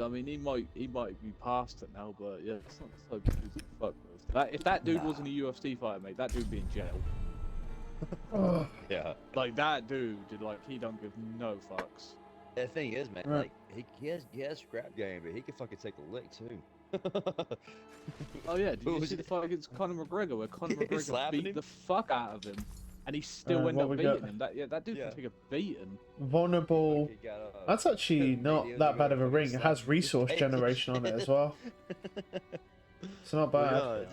I mean, he might be past it now, but yeah, it's not so good. Fuck that. If that dude wasn't a UFC fighter, mate, that dude would be in jail. Yeah. Like that dude, like he don't give no fucks. The thing is, man, Right. like he has scrap game, but he can fucking take a lick too. Oh yeah, did you see the fight against Conor McGregor where Conor McGregor slapping beat him? the fuck out of him, and he still ended what up we beating got? him? That dude can take a beating. Vulnerable. He got, That's actually not that bad of a ring. It has resource generation on it as well. It's not bad.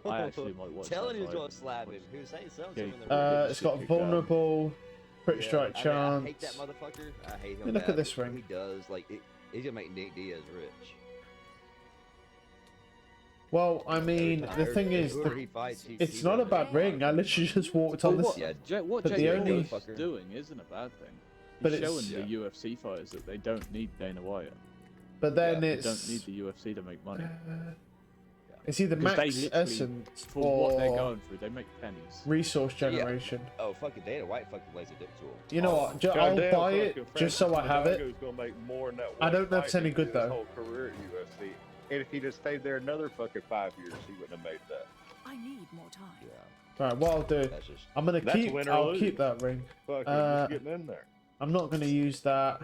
I actually might watch Telling that he was fight. going to slap him. He was saying something. It's got vulnerable, crit strike I chance. hate that motherfucker. I hate him. Hey, look at bad. this ring. He does like he's gonna make Nick Diaz rich. Well, I mean, the thing is, whoever he fights, it's he's not a gonna bad ring. I literally just walked on this. What but Jake the Paul only- is doing isn't a bad thing. But He's it's- showing the UFC fighters that they don't need Dana White. But then They it's don't need the UFC to make money. it's either Because they max literally, essence for what they're or going through, they make pennies. resource Yeah. generation. Oh, fucking Dana White fucking lays a dick to him. You know what? I'll Goddamn buy it fucking just so I have it. Fandango's gonna make more than that I one don't know if it's fight any he good, did his though. whole career at UFC. And if he just stayed there another fucking 5 years, he wouldn't have made that. I need more time. Yeah, Right, what I'll do, that's just. I'm gonna That's keep. win or I'll lose. keep that ring. Fucking Uh, just getting in there. I'm not gonna use that.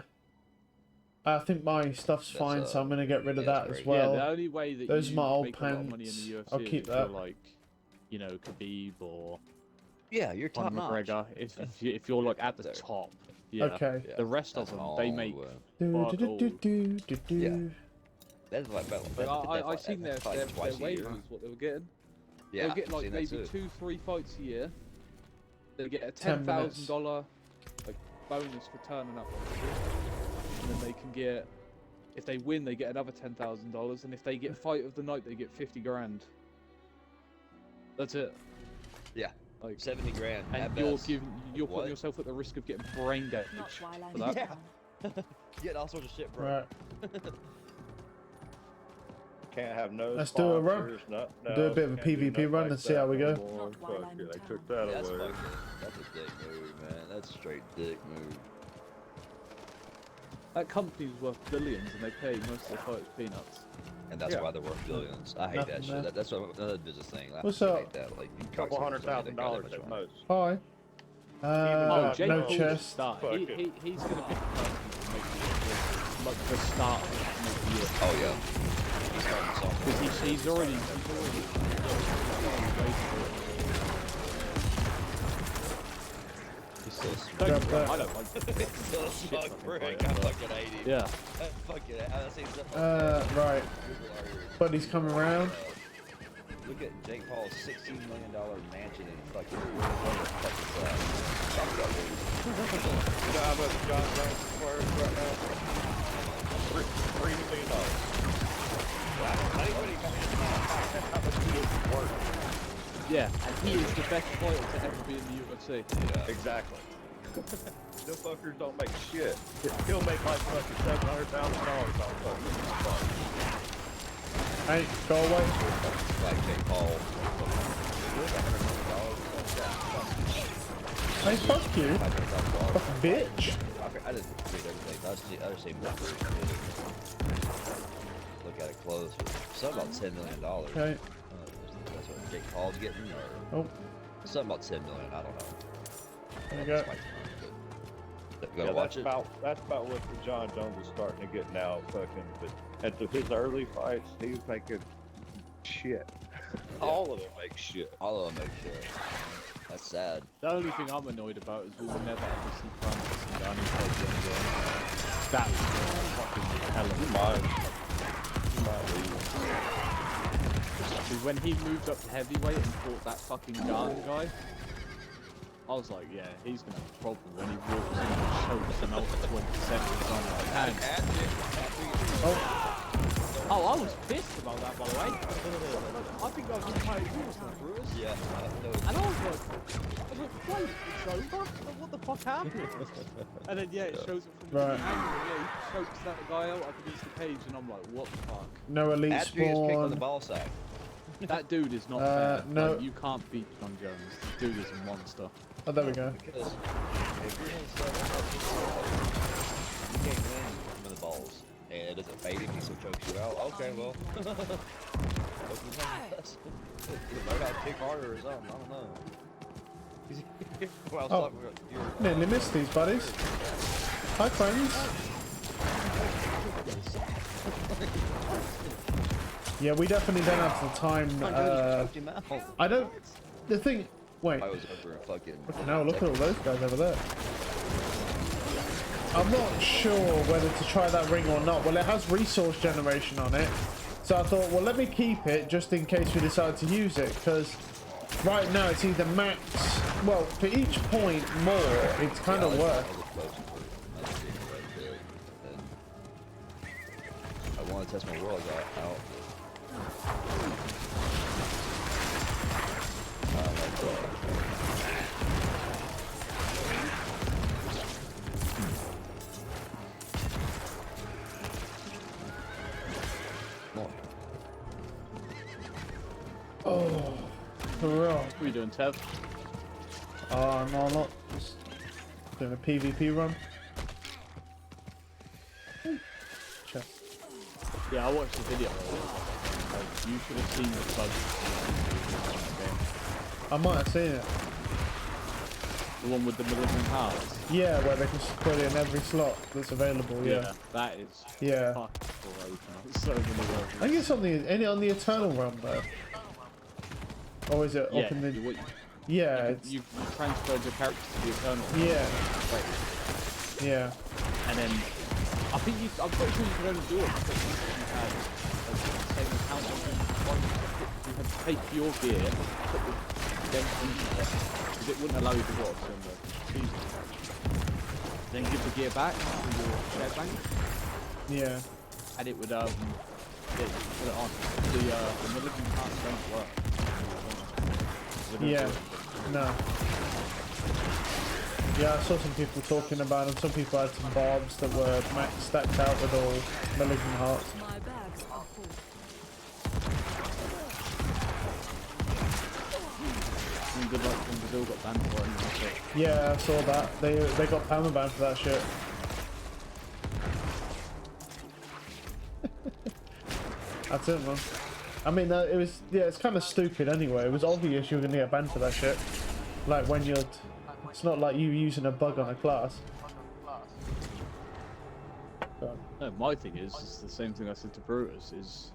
I think my stuff's That's, fine, so I'm gonna get rid of yeah, that that's as great. well. Yeah, the only way that those you are my old make a lot of money in pants. the UFC I'll is keep if that. you're like, you know, Khabib or Yeah, you're top Conor notch. McGregor. If you're like at the There. top, yeah. Okay. Yeah, The rest of that's them, all they the make. way. Fuck all. Yeah. That's like Like, I seen their waivers, what they were getting. Yeah, They were getting I've like seen maybe that too. 2-3 fights a year. They get a 10 minutes. $10,000 like bonus for turning up, and then they can get. If they win, they get another $10,000, and if they get fight of the night, they get 50 grand. That's it. Yeah, Like, 70 grand. and at you're best. you're putting What? yourself at the risk of getting brain damage. Not while I'm For that? down. Getting all sorts of shit, bro. Right. Can't have no Let's do a run. sponsors, no, Do a bit of a can't do PvP nothing run like and see that how we go. no more. Not while Fuck I'm yeah, in they town. took that That's away. that's a dick move, man. That's a straight dick move. That company's worth billions, and they pay most of the fighters peanuts. And that's Yeah. why they're worth billions. I hate Nothing that shit. there. That's another business thing. I What's hate up? that. Like, you Couple cocksuckers don't make that $100,000 much at money. most. Hi. Oh, Jake No Paul's chest. Start. Fuck He's it. going to be the person to make like the start of the year. Oh yeah. He's starting soft. Because he's already. He's still Grab that. I don't like it. He's still a smug fucking prick. fight, I but- fucking hate him. Yeah. I fucking I've seen stuff like that. Right. People are- Buddy's coming around. Look at Jake Paul's $16 million mansion in fucking fucking Talk about it. You know how much John Jones is worth right now? $3 million. Anybody come in and that's how much he is worth. Yeah, and he is the best fighter to ever be in the UFC. Yeah. Exactly. Them fuckers don't make shit. He'll make like fucking $700,000 on fucking. Hey, go away. Like Jake Paul. Hey, fuck you. $500,000. Fucking bitch. I didn't read everything. I just seen one version. Look at it close. Something about $10 million. Okay. That's what Jake Paul's getting, or Oh, something about $10 million. I don't know. there you go. You gotta watch it. That's about what the John Jones is starting to get now. Fucking, but at his early fights, he was making shit. All of them make shit. All of them make sure. That's sad. The only thing I'm annoyed about is we will never ever see Francis and Danny fight again. That was fucking hell of You a might. You might leave. Because when he moved up to heavyweight and fought that fucking Garn guy, I was like, yeah, he's gonna have a problem when he walks in and chokes him out for 20 seconds. I'm like, man. Oh, I was pissed about that, by the way. I think I was entire rules now, Brutus. Yeah. And I was like, wait, it's over? What the fuck happened? And then, yeah, it shows it from the Right. angle, and yeah, he chokes that guy out up against the cage, and I'm like, what the fuck? No elite After he gets kicked on the spawn. ball sack. That dude is not fair. no. Like, you can't beat John Jones. This dude is a monster. Oh, there we go. Because if you're in 7, you can't win with the balls. and it doesn't fade if he still chokes you out. Okay, well. Learn how to kick harder or something. I don't know. Well, Oh, nearly missed these buddies. Hi, friends. Yeah, we definitely don't have the time. I don't. The thing. Wait. I was over a fucking. No, look at all those guys over there. I'm not sure whether to try that ring or not. Well, it has resource generation on it. So I thought, well, let me keep it just in case we decide to use it. Because right now it's either max. Well, for each point more, it's kind of worth. I want to test my world out. Oh, for real. What are you doing, Tev? Oh, no, I'm not. Just doing a PvP run. Chest. Yeah, I watched the video. You should have seen the bug. I might have seen it. The one with the malignant hearts. Yeah, where they can put it in every slot that's available. Yeah. That is. Yeah. Fucking broken. So many levels. I think it's on the Eternal Realm though. Or is it Yeah, up in the? you It's you transferred your character to the Eternal. yeah, Right. yeah, And then I'm pretty sure you could only do it because you had the same account as you had to take your gear, put the them into it, because it wouldn't allow you to watch on the season. Then give the gear back to your share bank, yeah. and it would put it on. The malignant parts don't work. They don't Yeah. work. No. Yeah, I saw some people talking about them. Some people had some barbs that were max stacked out with all malignant hearts. My bags are full. I mean, good luck when Brazil got banned for it. And that's it. Yeah, I saw that. They got permabanned for that shit. That's it, man. I mean, it was, yeah, it's kind of stupid anyway. It was obvious you were going to get banned for that shit. Like, when you're... It's not like you using a bug on a class. But, No, my thing is the same thing I said to Brutus, is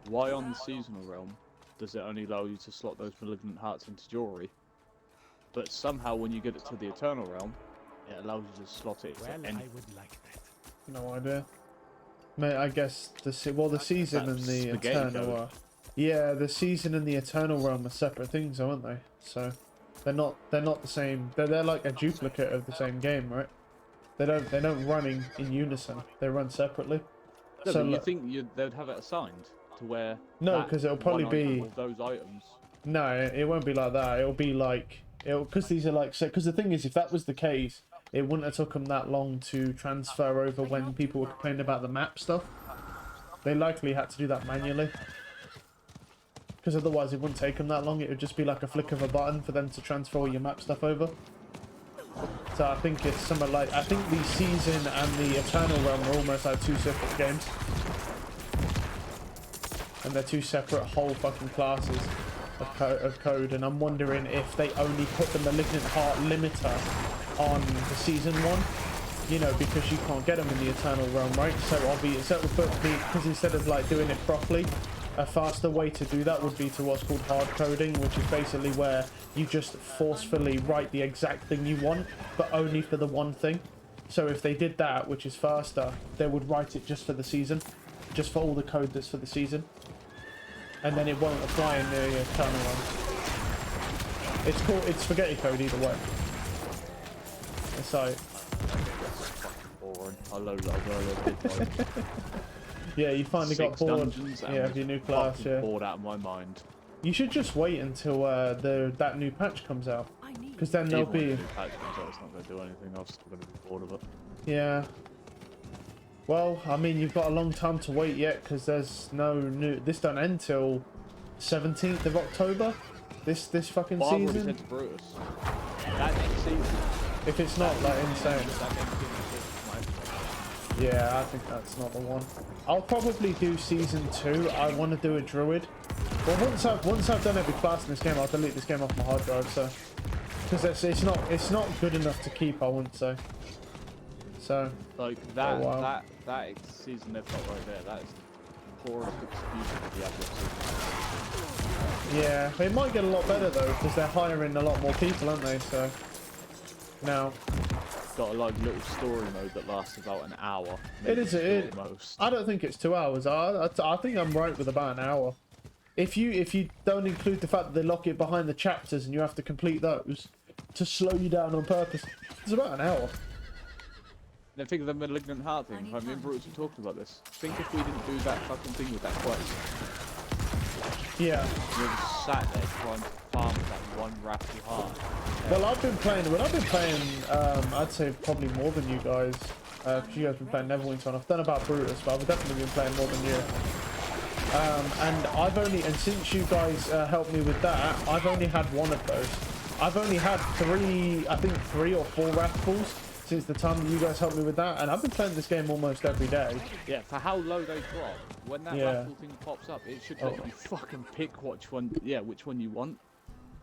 why on the seasonal realm does it only allow you to slot those malignant hearts into jewelry, but somehow when you get it to the eternal realm, it allows you to slot it to any... no idea. Mate, I guess the season and the Spaghetti eternal code. are... Yeah, the season and the eternal realm are separate things, aren't they? So they're not the same. They're like a duplicate of the same game, right? They don't run in unison. They run separately. No, So but you look- think they'd have it assigned to where... No, that 'cause it'll probably one item be- or those items... No, it won't be like that. It'll be like because these are like because the thing is, if that was the case, it wouldn't have took them that long to transfer over when people were complaining about the map stuff. They likely had to do that manually. Because otherwise it wouldn't take them that long. It would just be like a flick of a button for them to transfer all your map stuff over. So I think it's something like... I think the season and the Eternal Realm are almost like two separate games. And they're two separate whole fucking classes of code. And I'm wondering if they only put the Malignant Heart limiter on the season one. You know, because you can't get them in the Eternal Realm, right? So obviously, because instead of like doing it properly, a faster way to do that would be to what's called hard coding, which is basically where you just forcefully write the exact thing you want, but only for the one thing. So if they did that, which is faster, they would write it just for the season, just for all the code that's for the season, and then it won't apply in the Eternal Realm. It's spaghetti code either way. It's like... Boring. I load it up earlier, did like Yeah, you finally got 6 bored. dungeons and Yeah, of your new class. fucking Yeah. bored out of my mind. You should just wait until that new patch comes out, I need because then there'll Even when be... the new patch comes out, it's not going to do anything. I'm still going to be bored of it. Yeah. Well, I mean, you've got a long time to wait yet, because there's no new... This don't end till 17th of October. This fucking Well, I've already season. said to Brutus, that next season, If it's not like insane. that next season is my episode. Yeah, I think that's not the one. I'll probably do season 2. I want to do a druid. Well, once I've done every class in this game, I'll delete this game off my hard drive. So, because it's not good enough to keep, I wouldn't say. So, Like that season they've got right there. That is the poorest excuse for Diablo IV. yeah, it might get a lot better though because they're hiring a lot more people, aren't they? So, now. Got a like little story mode that lasts about an hour. It is. Most. I don't think it's 2 hours. I think I'm right with about an hour. If you don't include the fact that they lock it behind the chapters and you have to complete those to slow you down on purpose, it's about an hour. Then think of the malignant heart thing. I mean, Bruce was talking about this. Think if we didn't do that fucking thing with that quest. Yeah. We just sat there trying to farm that one ratty heart. Well, I've been playing. I'd say probably more than you guys. Because you guys have been playing Neverwinter. I've done about Brutus, but I've definitely been playing more than you. And since you guys helped me with that, I've only had one of those. I've only had 3 or 4 wrathfuls since the time you guys helped me with that, and I've been playing this game almost every day. Yeah, for how low they drop, when that raffle thing pops up, it should let you fucking pick which one you want.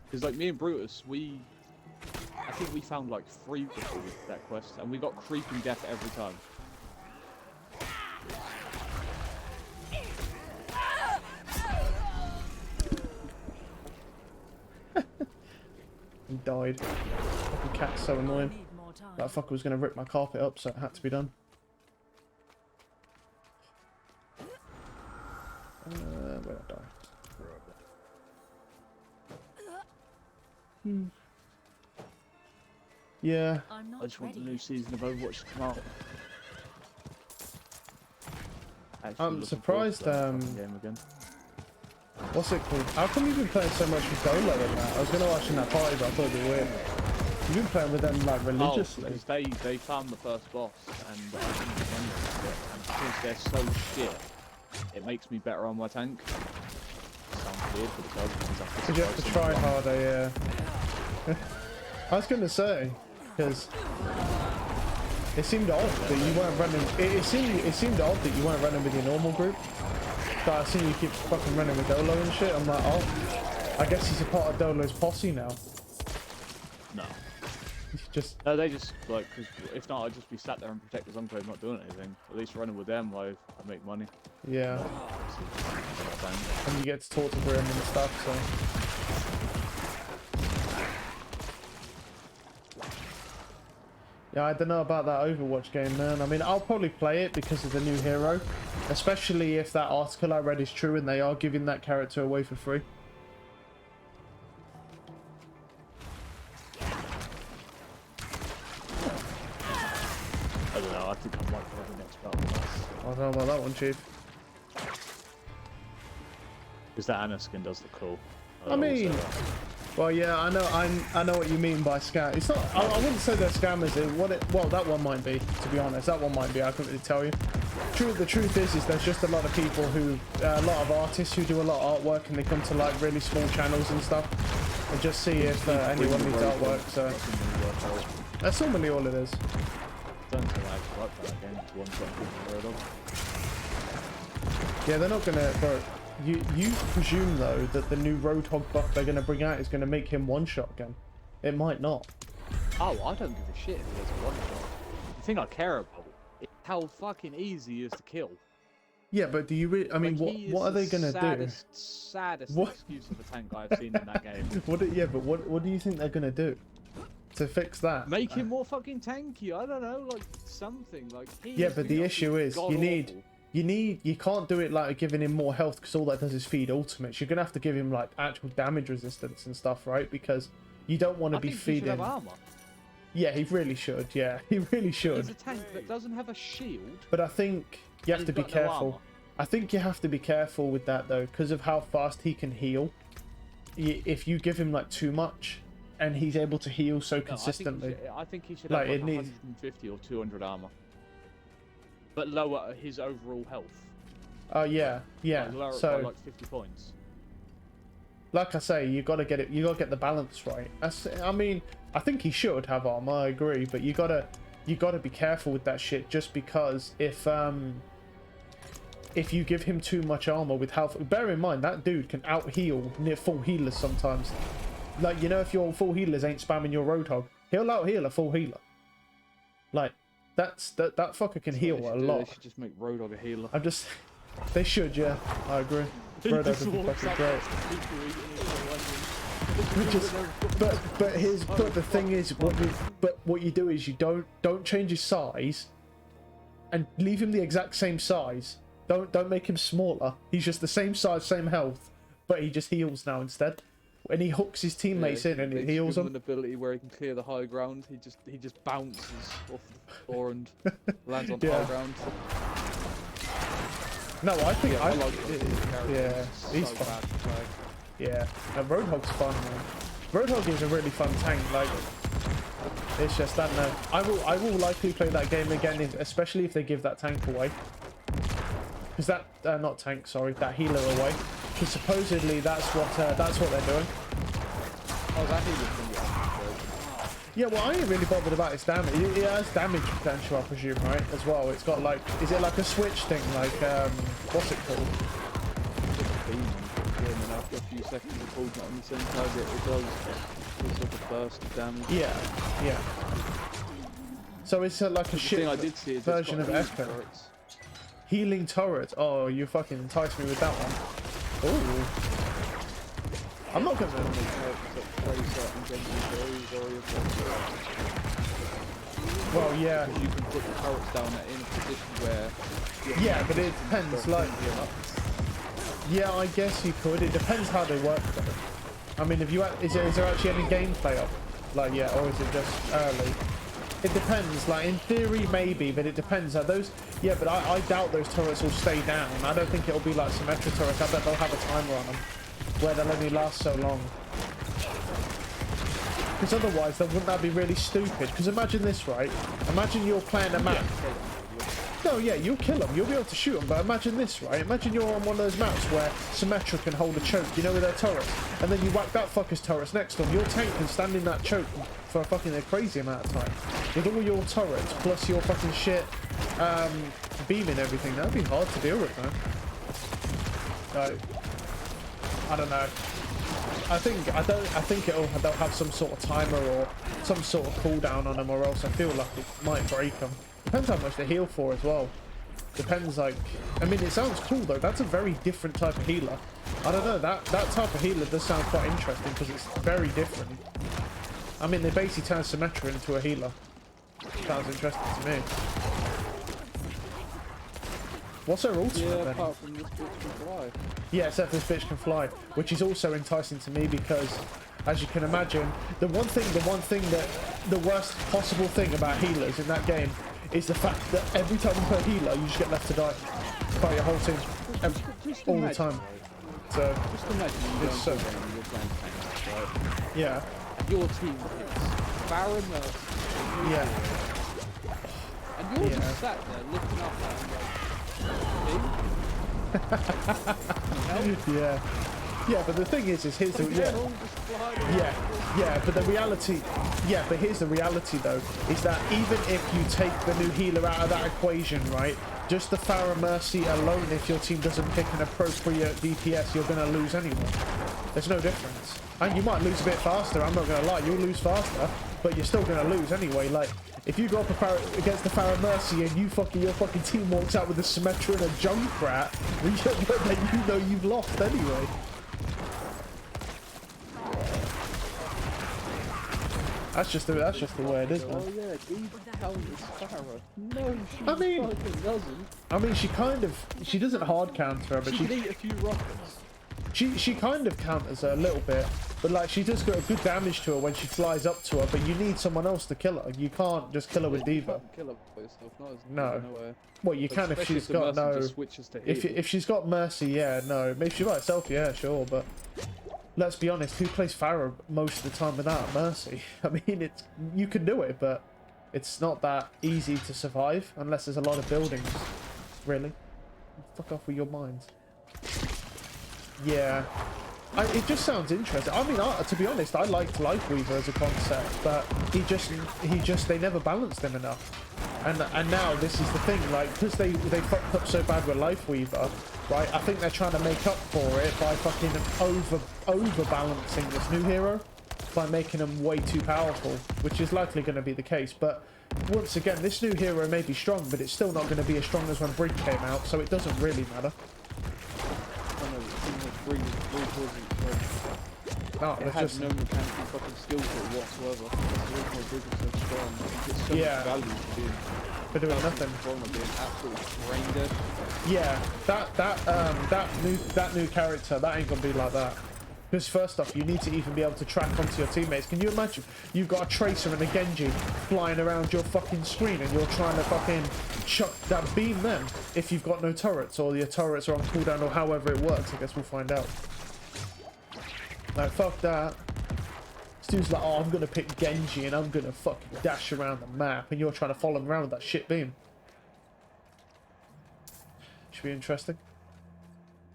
Because like me and Brutus, I think we found like 3 before with that quest, and we got creeping death every time. He died. The cat's so annoying. That fucker was going to rip my carpet up, so it had to be done. Where'd I die? Yeah. I just want the new season of Overwatch to come out. I'm surprised. Game again. What's it called? How come you've been playing so much with Dolo in that? I was going to watch in that party, but I thought it'd be weird. You've been playing with them like religiously. Because they found the first boss and I didn't remember it. And because they're so shit, it makes me better on my tank. Sounds weird for the dog. Because you have to try harder, yeah. I was going to say, because it seemed odd that you weren't running. It seemed odd that you weren't running with your normal group. But I see you keep fucking running with Dolo and shit. I'm like, oh, I guess he's a part of Dolo's posse now. No. No, they just like, cause if not, I'd just be sat there and protect the Enclave, not doing anything. At least running with them, I make money. Yeah. And you get to talk to Grim and stuff, so. Yeah, I don't know about that Overwatch game, man. I mean, I'll probably play it because of the new hero, especially if that article I read is true and they are giving that character away for free. I don't know, I think I might play the next battle pass. I don't know about that one, Chief. Because that Anna skin does look cool. I mean, well, yeah, I know what you mean by scam. It's not. I wouldn't say they're scammers. Well, that one might be. To be honest, that one might be. I couldn't really tell you. The truth is there's just a lot of people who, a lot of artists who do a lot of artwork, and they come to like really small channels and stuff, and just see if anyone needs artwork. So that's normally all it is. Don't say I like that game. It's one thing. Yeah, they're not gonna. Bro, you presume though that the new Roadhog buff they're gonna bring out is gonna make him one shot again. It might not. Oh, I don't give a shit if he does a one shot. The thing I care about is how fucking easy he is to kill. Yeah, but do you really? I mean, like, what are they gonna do? Saddest What? excuse of a tank I've seen in that game. Yeah, but what do you think they're gonna do to fix that? Make him more fucking tanky. I don't know, like something like. Yeah, but the issue is you can't do it like giving him more health because all that does is feed ultimates. You're gonna have to give him like actual damage resistance and stuff, right? Because you don't want to be feeding. He should have armor. Yeah, he really should. Yeah, he really should. He's a tank that doesn't have a shield. But I think you have to be careful. I think you have to be careful with that though, because of how fast he can heal. If you give him like too much, and he's able to heal so consistently. I think he should have like 150 or 200 armor, but lower his overall health. Oh yeah. Like lower it by like 50 points. Like I say, you gotta get the balance right. I mean, I think he should have armor. I agree, but you gotta you got to be careful with that shit, just because if you give him too much armor with health, bear in mind that dude can out heal near full healers sometimes. Like, you know, if your full healers ain't spamming your Roadhog, he'll out heal a full healer. Like, that fucker can heal a lot. They should just make Roadhog a healer. I'm just, they should, yeah, I agree. Roadhog would be fucking great. But the thing is, what you do is you don't change his size, and leave him the exact same size. Don't make him smaller. He's just the same size, same health, but he just heals now instead. And he hooks his teammates in and he heals them. An ability where he can clear the high ground. He just bounces off the floor and lands on high ground. No, I think I like yeah, he's so fun. bad. Yeah, and Roadhog's fun, man. Roadhog is a really fun tank. Like, it's just that. No, I will likely play that game again, especially if they give that tank away. Because that not tank, sorry, that healer away. Because supposedly that's what they're doing. Oh, that healer's from the Yeah, well, I ain't really bothered about its damage. It has damage potential, I presume, right? As well. It's got like, is it like a switch thing? Like, what's it called? Yeah, and then after a few seconds of holding it on the same target, it does like a burst of damage. Yeah, yeah. So it's like a shit I did see is version of Echo. turrets. Healing turret. Oh, you fucking enticed me with that one. Ooh. I'm not gonna. Well, yeah. You can put the turrets down in a position where. Yeah, but it depends. Like, yeah, I guess you could. It depends how they work, though. I mean, if you is there actually any gameplay of it? Like, yeah, or is it just early? It depends. Like, in theory, maybe, but it depends. Are those? Yeah, but I doubt those turrets will stay down. I don't think it'll be like Symmetra turrets. I bet they'll have a timer on them where they'll only last so long. Because otherwise, wouldn't that be really stupid? Because imagine this, right? Imagine you're playing a map. No, yeah, you'll kill them. You'll be able to shoot them. But imagine this, right? Imagine you're on one of those maps where Symmetra can hold a choke, you know, with their turrets. And then you whack that fucker's turrets next to them. Your tank can stand in that choke for a crazy amount of time. With all your turrets, plus your fucking shit beam and everything. That'd be hard to deal with, man. I don't know. I think they'll have some sort of timer or some sort of cooldown on them, or else I feel like it might break them. Depends how much they heal for as well. Depends, like, I mean, it sounds cool though. That's a very different type of healer. I don't know, that type of healer does sound quite interesting because it's very different. I mean, they basically turn Symmetra into a healer. Sounds interesting to me. What's her ultimate then? Apart from this bitch can fly. Yeah, except this bitch can fly, which is also enticing to me because, as you can imagine, the worst possible thing about healers in that game is the fact that every time you play a healer, you just get left to die by your whole team, all the time. So, just imagine it's so. You're playing tanks, right? Yeah. And your team hits Baron Mercy. Yeah. And you're just sat there looking up at him like, Yeah. Yeah, but the thing is here's the but the reality, but here's the reality though, is that even if you take the new healer out of that equation, right, just the Farah Mercy alone, if your team doesn't pick an appropriate DPS, you're going to lose anyway. There's no difference. And you might lose a bit faster, I'm not going to lie, you'll lose faster, but you're still going to lose anyway. Like, if you go up against the Farah Mercy and your fucking team walks out with a Symmetra and a Junkrat, then you know you've lost anyway. That's just the way it is, man. oh yeah, Diva counters Farah. No, she fucking doesn't. I mean, she doesn't hard counter her, but She can eat a few rockets. she kind of counters her a little bit, but like she does got good damage to her when she flies up to her. But you need someone else to kill her. You can't just kill her with Diva. Kill her by yourself. No. Nowhere. Well, you can if she's got no. If she's got Mercy, yeah, no. Maybe she by herself, yeah, sure. But let's be honest, who plays Farah most of the time without Mercy? I mean, you can do it, but it's not that easy to survive unless there's a lot of buildings. Really? Fuck off with your minds. Yeah. It just sounds interesting. I mean, to be honest, I liked Lifeweaver as a concept, but they never balanced him enough. And now this is the thing, like, because they fucked up so bad with Lifeweaver, right? I think they're trying to make up for it by fucking over balancing this new hero by making him way too powerful, which is likely going to be the case. But once again, this new hero may be strong, but it's still not going to be as strong as when Brig came out, so it doesn't really matter. No, it has no mechanical fucking skill to it whatsoever. So strong. You get so much value for doing nothing. Being absolutely brain dead. Yeah, that new character, that ain't gonna be like that. Because first off, you need to even be able to track onto your teammates. Can you imagine? You've got a Tracer and a Genji flying around your fucking screen and you're trying to fucking chuck that beam them if you've got no turrets or your turrets are on cooldown or however it works. I guess we'll find out. Like, fuck that. Stu's like, oh, I'm gonna pick Genji and I'm gonna fucking dash around the map and you're trying to follow him around with that shit beam. Should be interesting.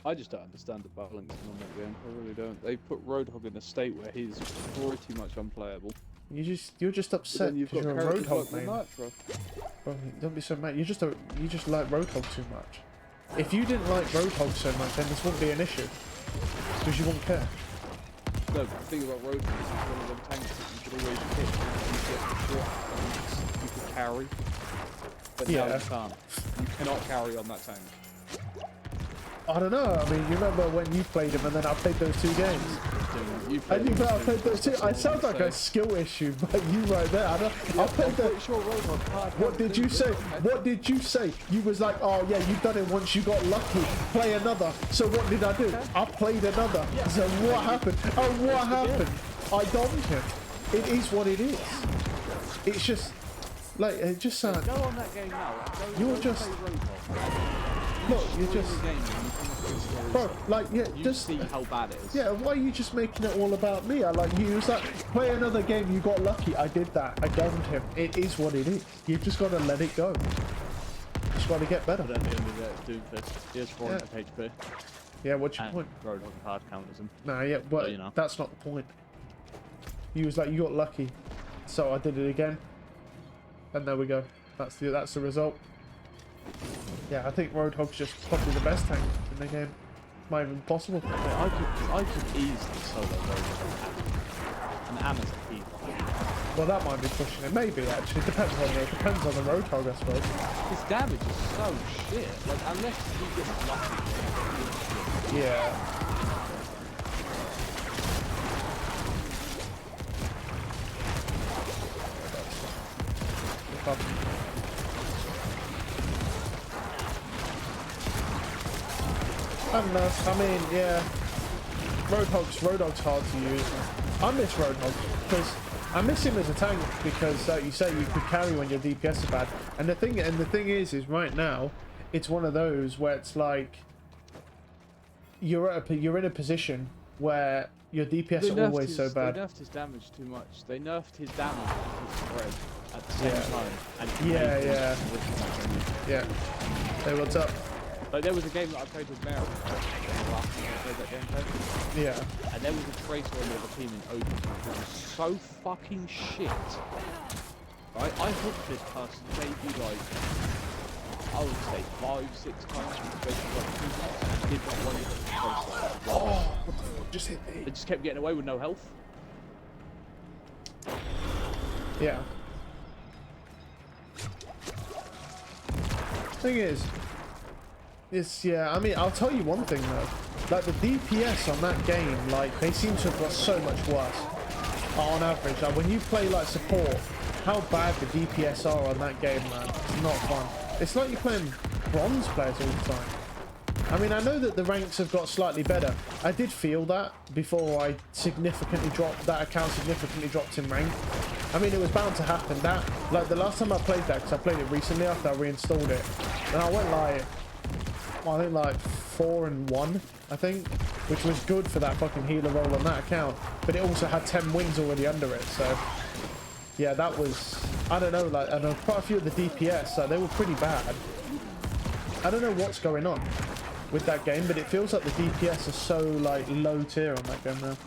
I just don't understand the balancing on that game. I really don't. They put Roadhog in a state where he's pretty much unplayable. You're just upset because you're a Roadhog main. Bro, don't be so mad. You just like Roadhog too much. If you didn't like Roadhog so much, then this wouldn't be an issue because you wouldn't care. No, the thing about Roadhog is he's one of them tanks that you could always pick. You get the shot and you could carry, but now you can't. You cannot carry on that tank. I don't know. I mean, you remember when you played him, and then I played those two games. I played those two. It sounds like a skill issue, but you right there. I played the. What did you say? What did you say? You was like, oh yeah, you've done it once. You got lucky. Play another. So what did I do? I played another. So what happened? Oh, what happened? I domed him. It is what it is. It's just like it just sounds. Go on that game now. You're just. Look, you're just. Bro, like, yeah, you just see how bad it is. Yeah, why are you just making it all about me? I like you. It's like, play another game. You got lucky. I did that. I domed him. It is what it is. You've just got to let it go. Just got to get better. But at the end of the day, Doomfist, he has 400 HP. Yeah, what's your point? Roadhog hard counters him. Nah, yeah, but you know. That's not the point. You was like, you got lucky, so I did it again, and there we go. That's the result. Yeah, I think Roadhog's just probably the best tank in the game. Not even possible. I could easily solo Roadhog. And Amma's a healer. Well, that might be pushing it. Maybe actually depends on the Roadhog, I suppose. His damage is so shit. Like unless he gets lucky. Yeah. I don't know. I mean, yeah. Roadhog's hard to use. I miss Roadhog because I miss him as a tank because, like you say, you could carry when your DPS are bad. And the thing is right now, it's one of those where it's like you're in a position where your DPS are always so bad. They nerfed his damage too much. They nerfed his damage and his spread at the same time. And Yeah. Hey, what's up? Like there was a game that I played with Meryl. Last time I played that game. Yeah. And there was a Tracer on the other team in open that was so fucking shit. Right? I hooked this person maybe like, I would say 5-6 times in the space of like 2 months and did not want to hit the Tracer. Oh, what the fuck just hit me? They just kept getting away with no health. Yeah. Thing is, yeah, I mean, I'll tell you one thing though. Like the DPS on that game, like they seem to have got so much worse. On average, like when you play like support, how bad the DPS are on that game, man. It's not fun. It's like you're playing bronze players all the time. I mean, I know that the ranks have got slightly better. I did feel that before I significantly dropped, that account significantly dropped in rank. I mean, it was bound to happen. That, like the last time I played that, because I played it recently after I reinstalled it, and I went like, well, I think like 4-1, I think, which was good for that fucking healer role on that account. But it also had 10 wins already under it, so yeah, that was, I don't know, like, I know quite a few of the DPS, they were pretty bad. I don't know what's going on with that game, but it feels like the DPS is so like low tier on that game now.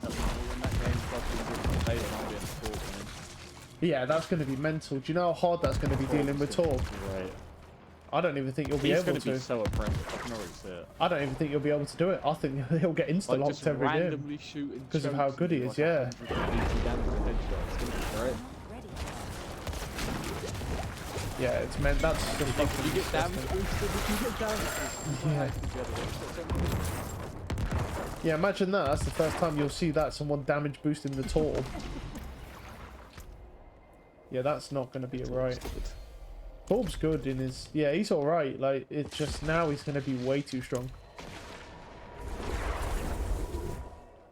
When that game's fucking played, it might be in the court, man. Yeah, that's going to be mental. Do you know how hard that's going to be dealing with Tor? Right. I don't even think you'll be He's able going to be to. so oppressive. I can already see it. I don't even think you'll be able to do it. I think he'll get Like insta-locked just every game. randomly shooting Because of how chokes good he and is, like yeah. 180 damage a headshot. It's gonna be great. Ready. Yeah, it's meant that's the If fucking you get damage disgusting. boosted, if you get damage boosted, Yeah. Yeah, imagine that. That's the first time you'll see that, someone damage boosting the Tor. Yeah, that's not going to be right. Torb's good in his... Yeah, he's alright. Like, it's just now he's going to be way too strong.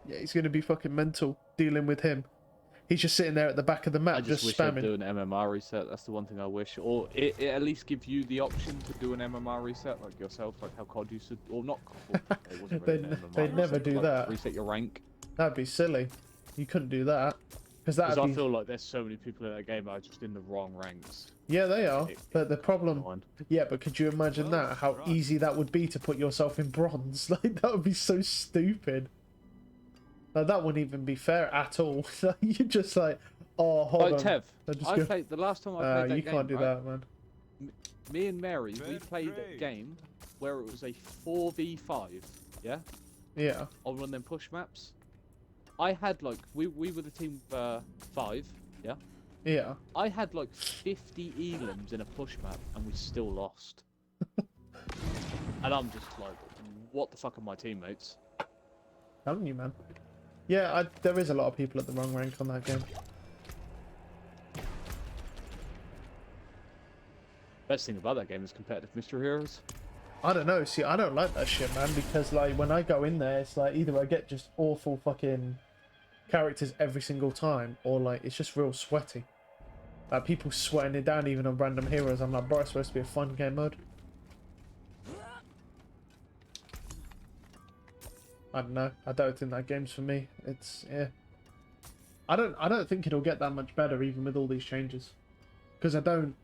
Yeah, he's going to be fucking mental dealing with him. He's just sitting there at the back of the map, I just wish spamming. I'd do an MMR reset. That's the one thing I wish. Or it at least give you the option to do an MMR reset, like yourself, like how COD used to, or not COD. It wasn't really an MMR They'd never reset, do like, that. Reset your rank. That'd be silly. You couldn't do that. Because that'd Because be... I feel like there's so many people in that game that are just in the wrong ranks. Yeah, they are. But the problem... Annoying. Yeah, but could you imagine that? How easy that would be to put yourself in bronze? Like, that would be so stupid. Like, that wouldn't even be fair at all. You're just like, oh, hold Like on. Tev, I'm just I gonna- played the last time I played that you game. can't do right? that, man. Me and Mary, we played a game where it was a 4v5. Yeah. Yeah. On one of them push maps. I had like we were the team 5. Yeah. Yeah. I had like 50 elims in a push map and we still lost. And I'm just like, what the fuck are my teammates? Telling you, man. Yeah, there is a lot of people at the wrong rank on that game. Best thing about that game is competitive mystery heroes. I don't know. See, I don't like that shit, man, because like when I go in there, it's like either I get just awful fucking characters every single time, or like it's just real sweaty. Like people sweating it down even on random heroes. I'm like, bro, it's supposed to be a fun game mode. I don't know. I don't think that game's for me. It's yeah. I don't think it'll get that much better even with all these changes, because I don't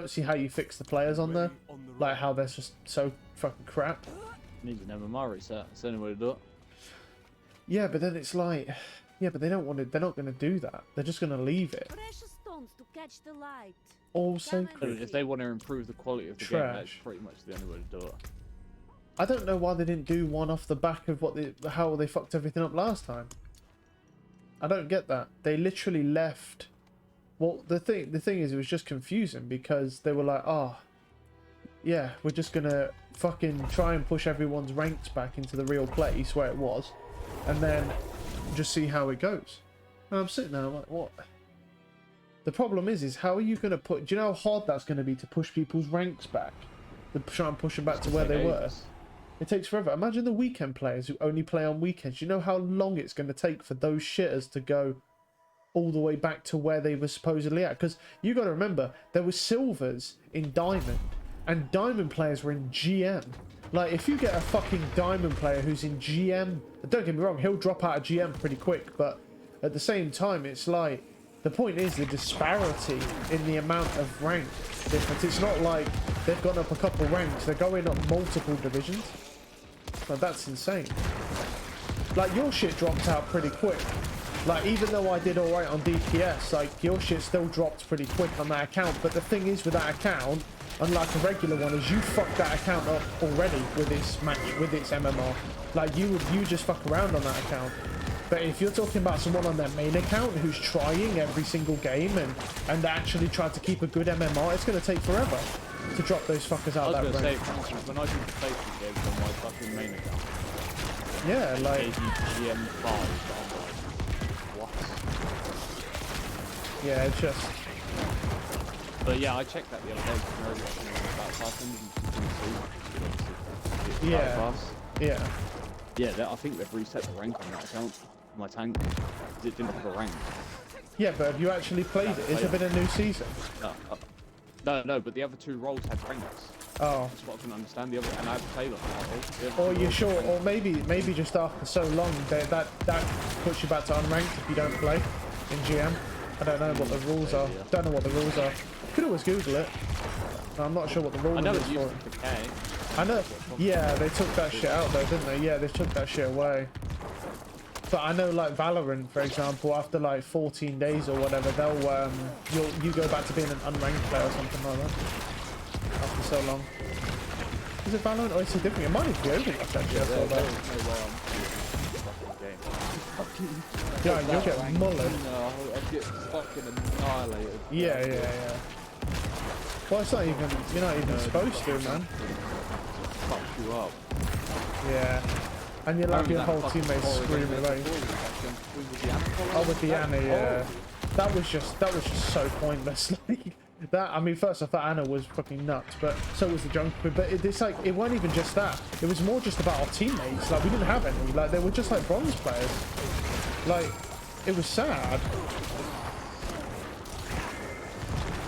see how you fix the players on there, like how they're just so fucking crap. Needs an MMR reset. That's the only way to do it. Yeah, but then it's like, yeah, but they don't want to. They're not going to do that. They're just going to leave it. Precious stones to catch the light. All So sacred. if they want to improve the quality of the game, that's Trash. pretty much the only way to do it. I don't know why they didn't do one off the back of how they fucked everything up last time. I don't get that. They literally left. Well, the thing is, it was just confusing because they were like, oh, yeah, we're just gonna fucking try and push everyone's ranks back into the real place where it was, and then just see how it goes. And I'm sitting there like, what? The problem is how are you gonna put? Do you know how hard that's gonna be to push people's ranks back? To try and push them back to where they were. It takes forever. Imagine the weekend players who only play on weekends. You know how long it's going to take for those shitters to go all the way back to where they were supposedly at? Because you got to remember, there were silvers in Diamond, and Diamond players were in GM. Like, if you get a fucking Diamond player who's in GM, don't get me wrong, he'll drop out of GM pretty quick, but at the same time, it's like, the point is the disparity in the amount of rank difference. It's not like they've gone up a couple ranks, they're going up multiple divisions. Like, that's insane. Like, your shit dropped out pretty quick. Like, even though I did alright on DPS, like, your shit still dropped pretty quick on that account. But the thing is with that account, unlike a regular one, is you fucked that account up already with its match, with its MMR. Like, you just fuck around on that account. But if you're talking about someone on their main account who's trying every single game and actually tried to keep a good MMR, it's going to take forever to drop those fuckers out I that was going to say, rank. for instance, when I did the Facebook games on my fucking main account, Yeah, like, gave me GM5, but I'm like, what? yeah, it's just, But yeah, I checked that the other day, because I was about 522. yeah, yeah. Yeah, I think they've reset the rank on that account, my tank. It didn't have a rank. Yeah, but have you actually played it? Has there been a new season? No, but the other two roles had ranks. Oh. That's what I can understand. The other, and I had to play them. The Or other you two sure? roles had Or maybe just after so long, that puts you back to unranked if you don't play in GM. I don't know what the rules are. Don't know what the rules are. Could always Google it. I'm not sure what the rules I know are it for used it. to decay. I know. Yeah, they took that shit out though, didn't they? Yeah, they took that shit away. But I know, like Valorant, for example, after like 14 days or whatever, they'll you go back to being an unranked player or something like that. After so long. Is it Valorant or is it different? It might need to be Overwatch actually. I saw that. Yeah, you'll get mullered. No, I'll get fucking annihilated. Yeah. Well, it's not even. You're not even supposed to, man. Fuck you up. Yeah. And you'll have your whole teammates screaming like. Oh, with the Anna, yeah. That was just so pointless. Like that. I mean, first I thought Anna was fucking nuts, but so was the Junker. But it's like it wasn't even just that. It was more just about our teammates. Like we didn't have any. Like they were just like bronze players. Like it was sad.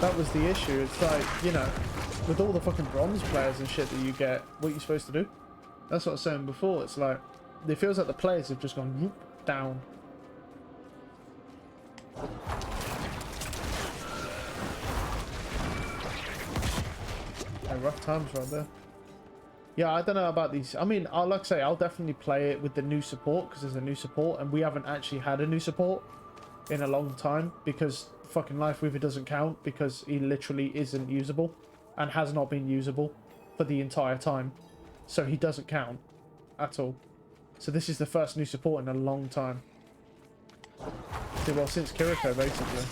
That was the issue. It's like, you know, with all the fucking bronze players and shit that you get, what are you supposed to do? That's what I was saying before. It's like, it feels like the players have just gone whoop, down. Yeah, rough times right there. Yeah, I don't know about these. I mean, like I say, I'll definitely play it with the new support because there's a new support, and we haven't actually had a new support in a long time because fucking Life Weaver doesn't count because he literally isn't usable and has not been usable for the entire time. So he doesn't count at all. So this is the first new support in a long time. Well, since Kiriko, basically.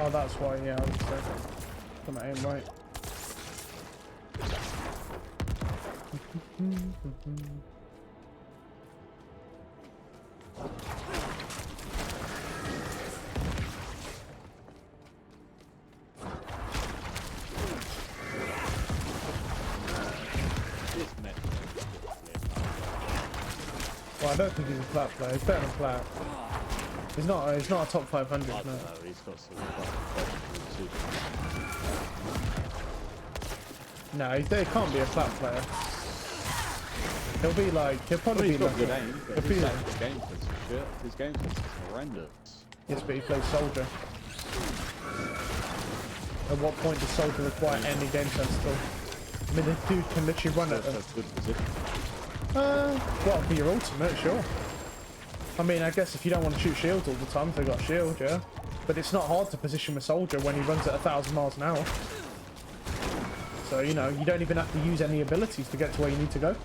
Oh, that's why, yeah, I would say. Come on, aim right. Well, I don't think he's a flat player. He's better than flat. He's not a top 500, no. He's got some No, he can't be a flat player. He'll be like, he'll probably be like good aim, but his game sense is shit. His game sense is horrendous. Yes, but he plays Soldier. At what point does Soldier require any game sense still? I mean, the dude can literally run at That's a good position. well, for your ultimate, sure. I mean, I guess if you don't want to shoot shields all the time, they got shield, yeah. But it's not hard to position with Soldier when he runs at 1,000 miles an hour. So, you know, you don't even have to use any abilities to get to where you need to go.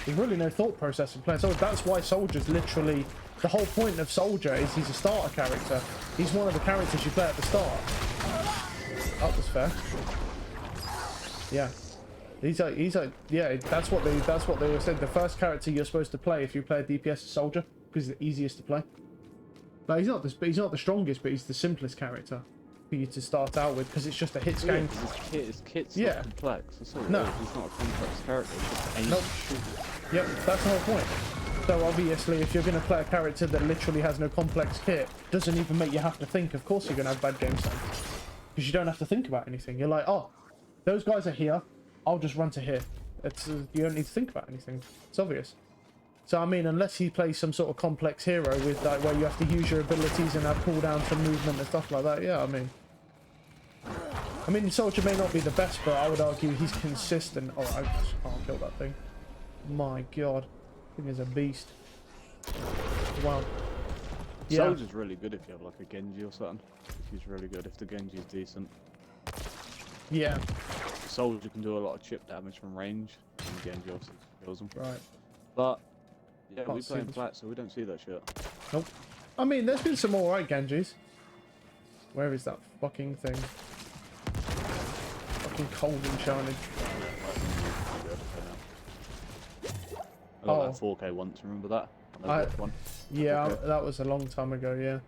There's really no thought process in playing Soldier. That's why Soldier's literally... The whole point of Soldier is he's a starter character. He's one of the characters you play at the start. That was fair. Yeah. He's like, yeah, that's what they were saying. The first character you're supposed to play if you play a DPS is Soldier, because it's the easiest to play. Like, he's not the strongest, but he's the simplest character for you to start out with, because it's just a hits game. His kit's Yeah. not complex. That's all No. it is. He's not a complex character. It's just aim Nope. and shoot. Yep, that's the whole point. So obviously, if you're going to play a character that literally has no complex kit, doesn't even make you have to think, of course you're going to have bad game sense. Because you don't have to think about anything. You're like, oh, those guys are here, I'll just run to here. You don't need to think about anything. It's obvious. So I mean, unless he plays some sort of complex hero with like where you have to use your abilities and have cooldowns for movement and stuff like that, yeah, I mean, Soldier may not be the best, but I would argue he's consistent. Oh, I just can't kill that thing. My God, that thing is a beast. Wow. Yeah. Soldier's really good if you have like a Genji or something. He's really good if the Genji's decent. Yeah. Soldier can do a lot of chip damage from range, and Genji obviously kills him. Right. But yeah, Can't we play in see flat, so we don't see that shit. Nope. I mean, there's been some alright Genjis. Where is that fucking thing? Fucking cold and shiny. I got that 4K once, remember that? One. Yeah, Okay. that was a long time ago, yeah.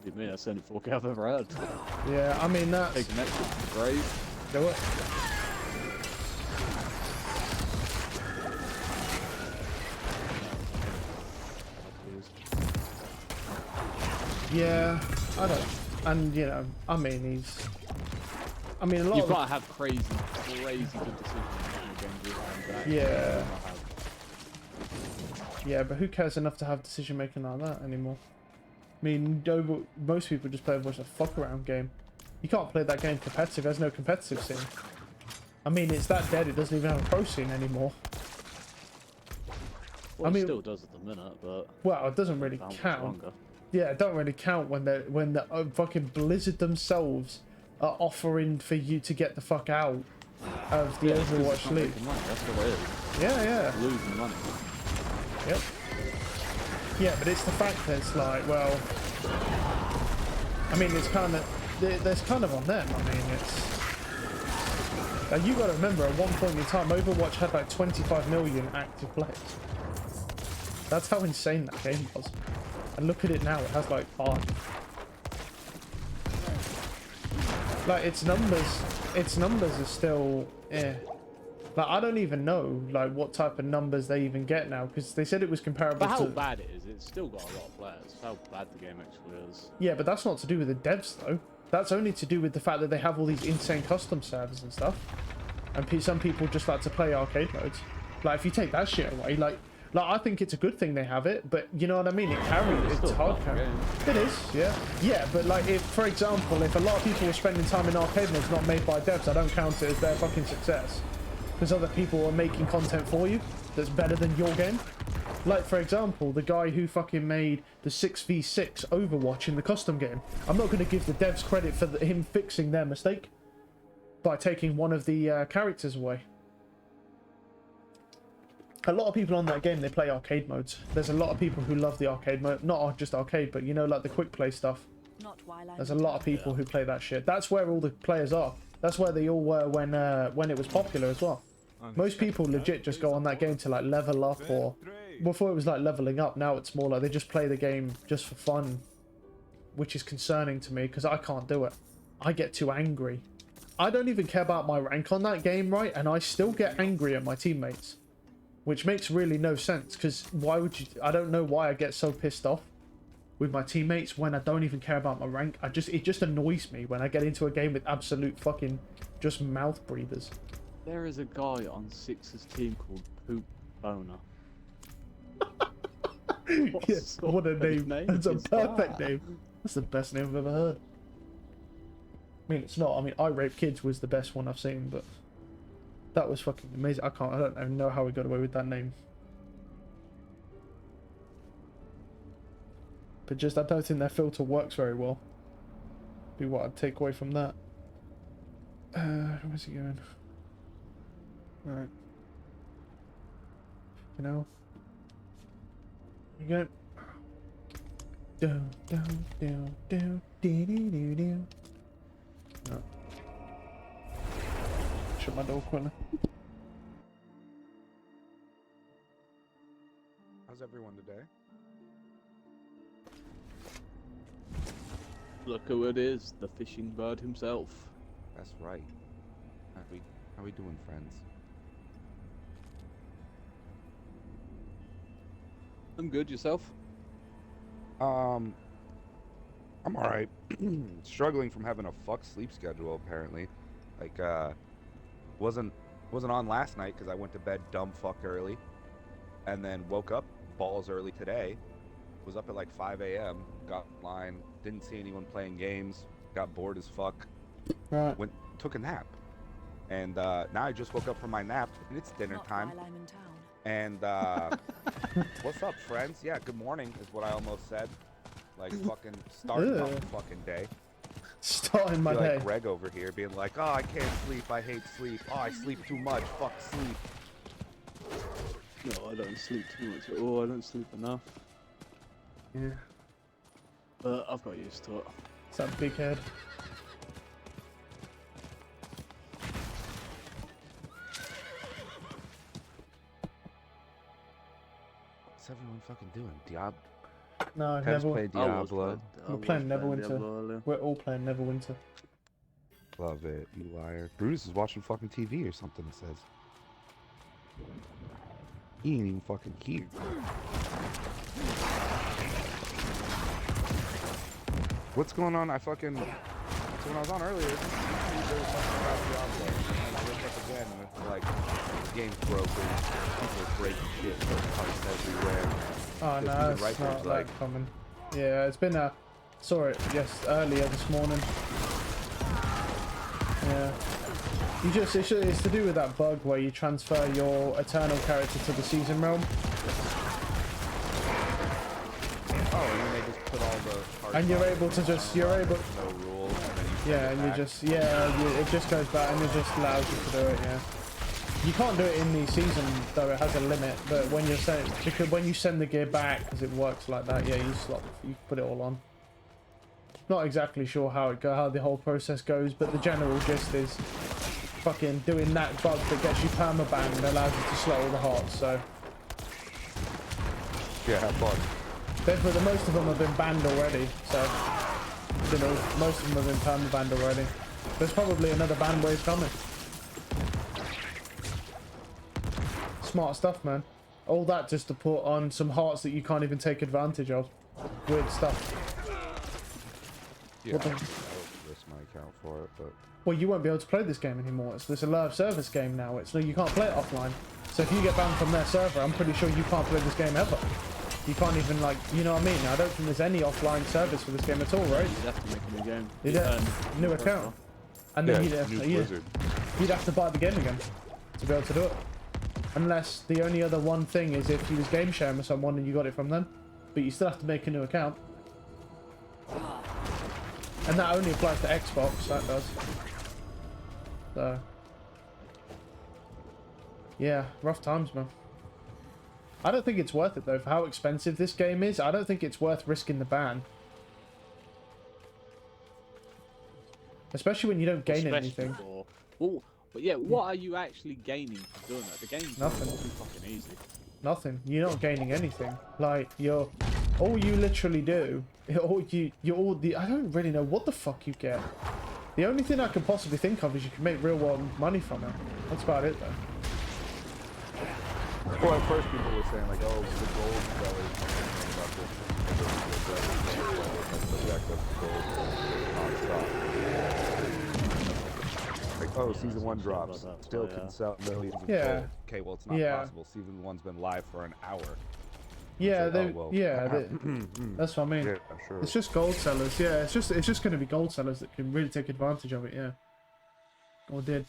Beat me, that's the only 4K I've ever had. Yeah, I mean, that's... Taking that shit to the grave. Do it. Yeah, I don't. And you know, I mean, a lot You've of got to have crazy good decisions in the game. Yeah. Yeah, but who cares enough to have decision making like that anymore? I mean, most people just play a fuck around game. You can't play that game competitive. There's no competitive scene. I mean, it's that dead. It doesn't even have a pro scene anymore. Well, I mean, it still does at the minute, but well, it doesn't really count. Yeah, it don't really count when the fucking Blizzard themselves are offering for you to get the fuck out of the Overwatch League. That's what it is. Yeah. Losing money. Yep. Yeah, but it's the fact that it's like, well, I mean, it's kind of, there's kind of on them. I mean, it's, now you got to remember, at one point in time, Overwatch had like 25 million active players. That's how insane that game was. And look at it now, it has like 5. Like, its numbers are still, like, I don't even know, like, what type of numbers they even get now, because they said it was comparable But how to... bad it is, it's still got a lot of players. How bad the game actually is. Yeah, but that's not to do with the devs, though. That's only to do with the fact that they have all these insane custom servers and stuff. And some people just like to play arcade modes. Like, if you take that shit away, like I think it's a good thing they have it, but you know what I mean? It carries, it's hard carry. It is, yeah. Yeah, but like, if, for example, if a lot of people were spending time in arcade modes not made by devs, I don't count it as their fucking success. Because other people are making content for you that's better than your game. Like, for example, the guy who fucking made the 6v6 Overwatch in the custom game. I'm not going to give the devs credit for him fixing their mistake by taking one of the characters away. A lot of people on that game, they play arcade modes. There's a lot of people who love the arcade mode. Not just arcade, but you know, like the quick play stuff. There's a lot of people who play that shit. That's where all the players are. That's where they all were when it was popular as well. Most people legit just go on that game to like level up, or before it was like leveling up, now it's more like they just play the game just for fun, which is concerning to me because I can't do it. I get too angry. I don't even care about my rank on that game, right? And I still get angry at my teammates, which makes really no sense, because why would you... I don't know why I get so pissed off with my teammates when I don't even care about my rank. It just annoys me when I get into a game with absolute fucking just mouth breathers. There is a guy on Six's team called Poop Boner. Yeah, what a name. That's a is perfect that? name. That's the best name I've ever heard. I mean, it's not. I mean, I Rape Kids was the best one I've seen, but that was fucking amazing. I don't even know how we got away with that name. But just, I don't think their filter works very well. Be what I'd take away from that. Where's he going? Right. You know. You go. No. Shut my door quickly. How's everyone today? Look who it is, the fishing bird himself. That's right. How we doing, friends? I'm good, yourself? I'm alright. Struggling from having a fuck sleep schedule, apparently. Like, wasn't on last night because I went to bed dumb fuck early, and then woke up balls early today. Was up at like 5 a.m. Got online, didn't see anyone playing games. Got bored as fuck. Right. Took a nap, and now I just woke up from my nap and it's dinner time. And what's up, friends? Yeah, good morning is what I almost said. Like fucking starting off the fucking day. Starting my day. day. Like Greg over here being like, oh, I can't sleep. I hate sleep. Oh, I sleep too much. Fuck sleep. No, I don't sleep too much at all. I don't sleep enough. Yeah. But I've got used to it. It's that big head. What's everyone fucking doing? Diablo? No, Pev's Never. played Diablo. We're playing Neverwinter. We're all playing Neverwinter. Love it, you liar. Bruce is watching fucking TV or something, it says. He ain't even fucking here. What's going on? So when I was on earlier, there was something about Diablo. And I looked up again, and it's like, the game's broken. People are breaking shit, there's parts everywhere. Oh Just no, even it's right not there's, that like- common. Yeah, it's been saw it earlier this morning. Yeah. It's to do with that bug where you transfer your Eternal character to the Season realm. Oh, and then they just put all the parts And you're on able it, to just, you're able, no rules, and then you yeah, send and it you back. just, it just goes back and it just allows you to do it, yeah. You can't do it in the season though, it has a limit, but when you're because when you send the gear back, because it works like that, yeah, you put it all on. Not exactly sure how the whole process goes, but the general gist is fucking doing that bug that gets you permabanned and allows you to slot all the hearts, so. Yeah, have fun. But most of them have been banned already, so most of them have been perma-banned already. There's probably another ban wave coming. Smart stuff, man. All that just to put on some hearts that you can't even take advantage of. Weird stuff. Yeah, What I the- would risk my account for it, but... Well, you won't be able to play this game anymore. It's a live service game now. You can't play it offline. So if you get banned from their server, I'm pretty sure you can't play this game ever. You can't even, like, you know what I mean? I don't think there's any offline service for this game at all, right? You'd have to make a new game. Yeah, new account. And then you'd have to buy the game again to be able to do it. Unless the only other one thing is if you was game sharing with someone and you got it from them. But you still have to make a new account. And that only applies to Xbox, that does. So. Yeah, rough times, man. I don't think it's worth it, though, for how expensive this game is. I don't think it's worth risking the ban. Especially when you don't gain anything. But yeah, what are you actually gaining from doing that? The game's Nothing. too fucking easy. Nothing. You're not gaining anything. Like, all you literally do, I don't really know what the fuck you get. The only thing I can possibly think of is you can make real world money from it. That's about it, though. Well, at first people were saying, like, oh, the gold sellers complaining about this. Like, oh, season 1 drops. Still can sell millions of gold. Okay, well, it's not possible. Season 1's been live for an hour. Yeah, Like, that's what I mean. Yeah, sure. It's just gold sellers. Yeah, it's just going to be gold sellers that can really take advantage of it. Yeah, or did.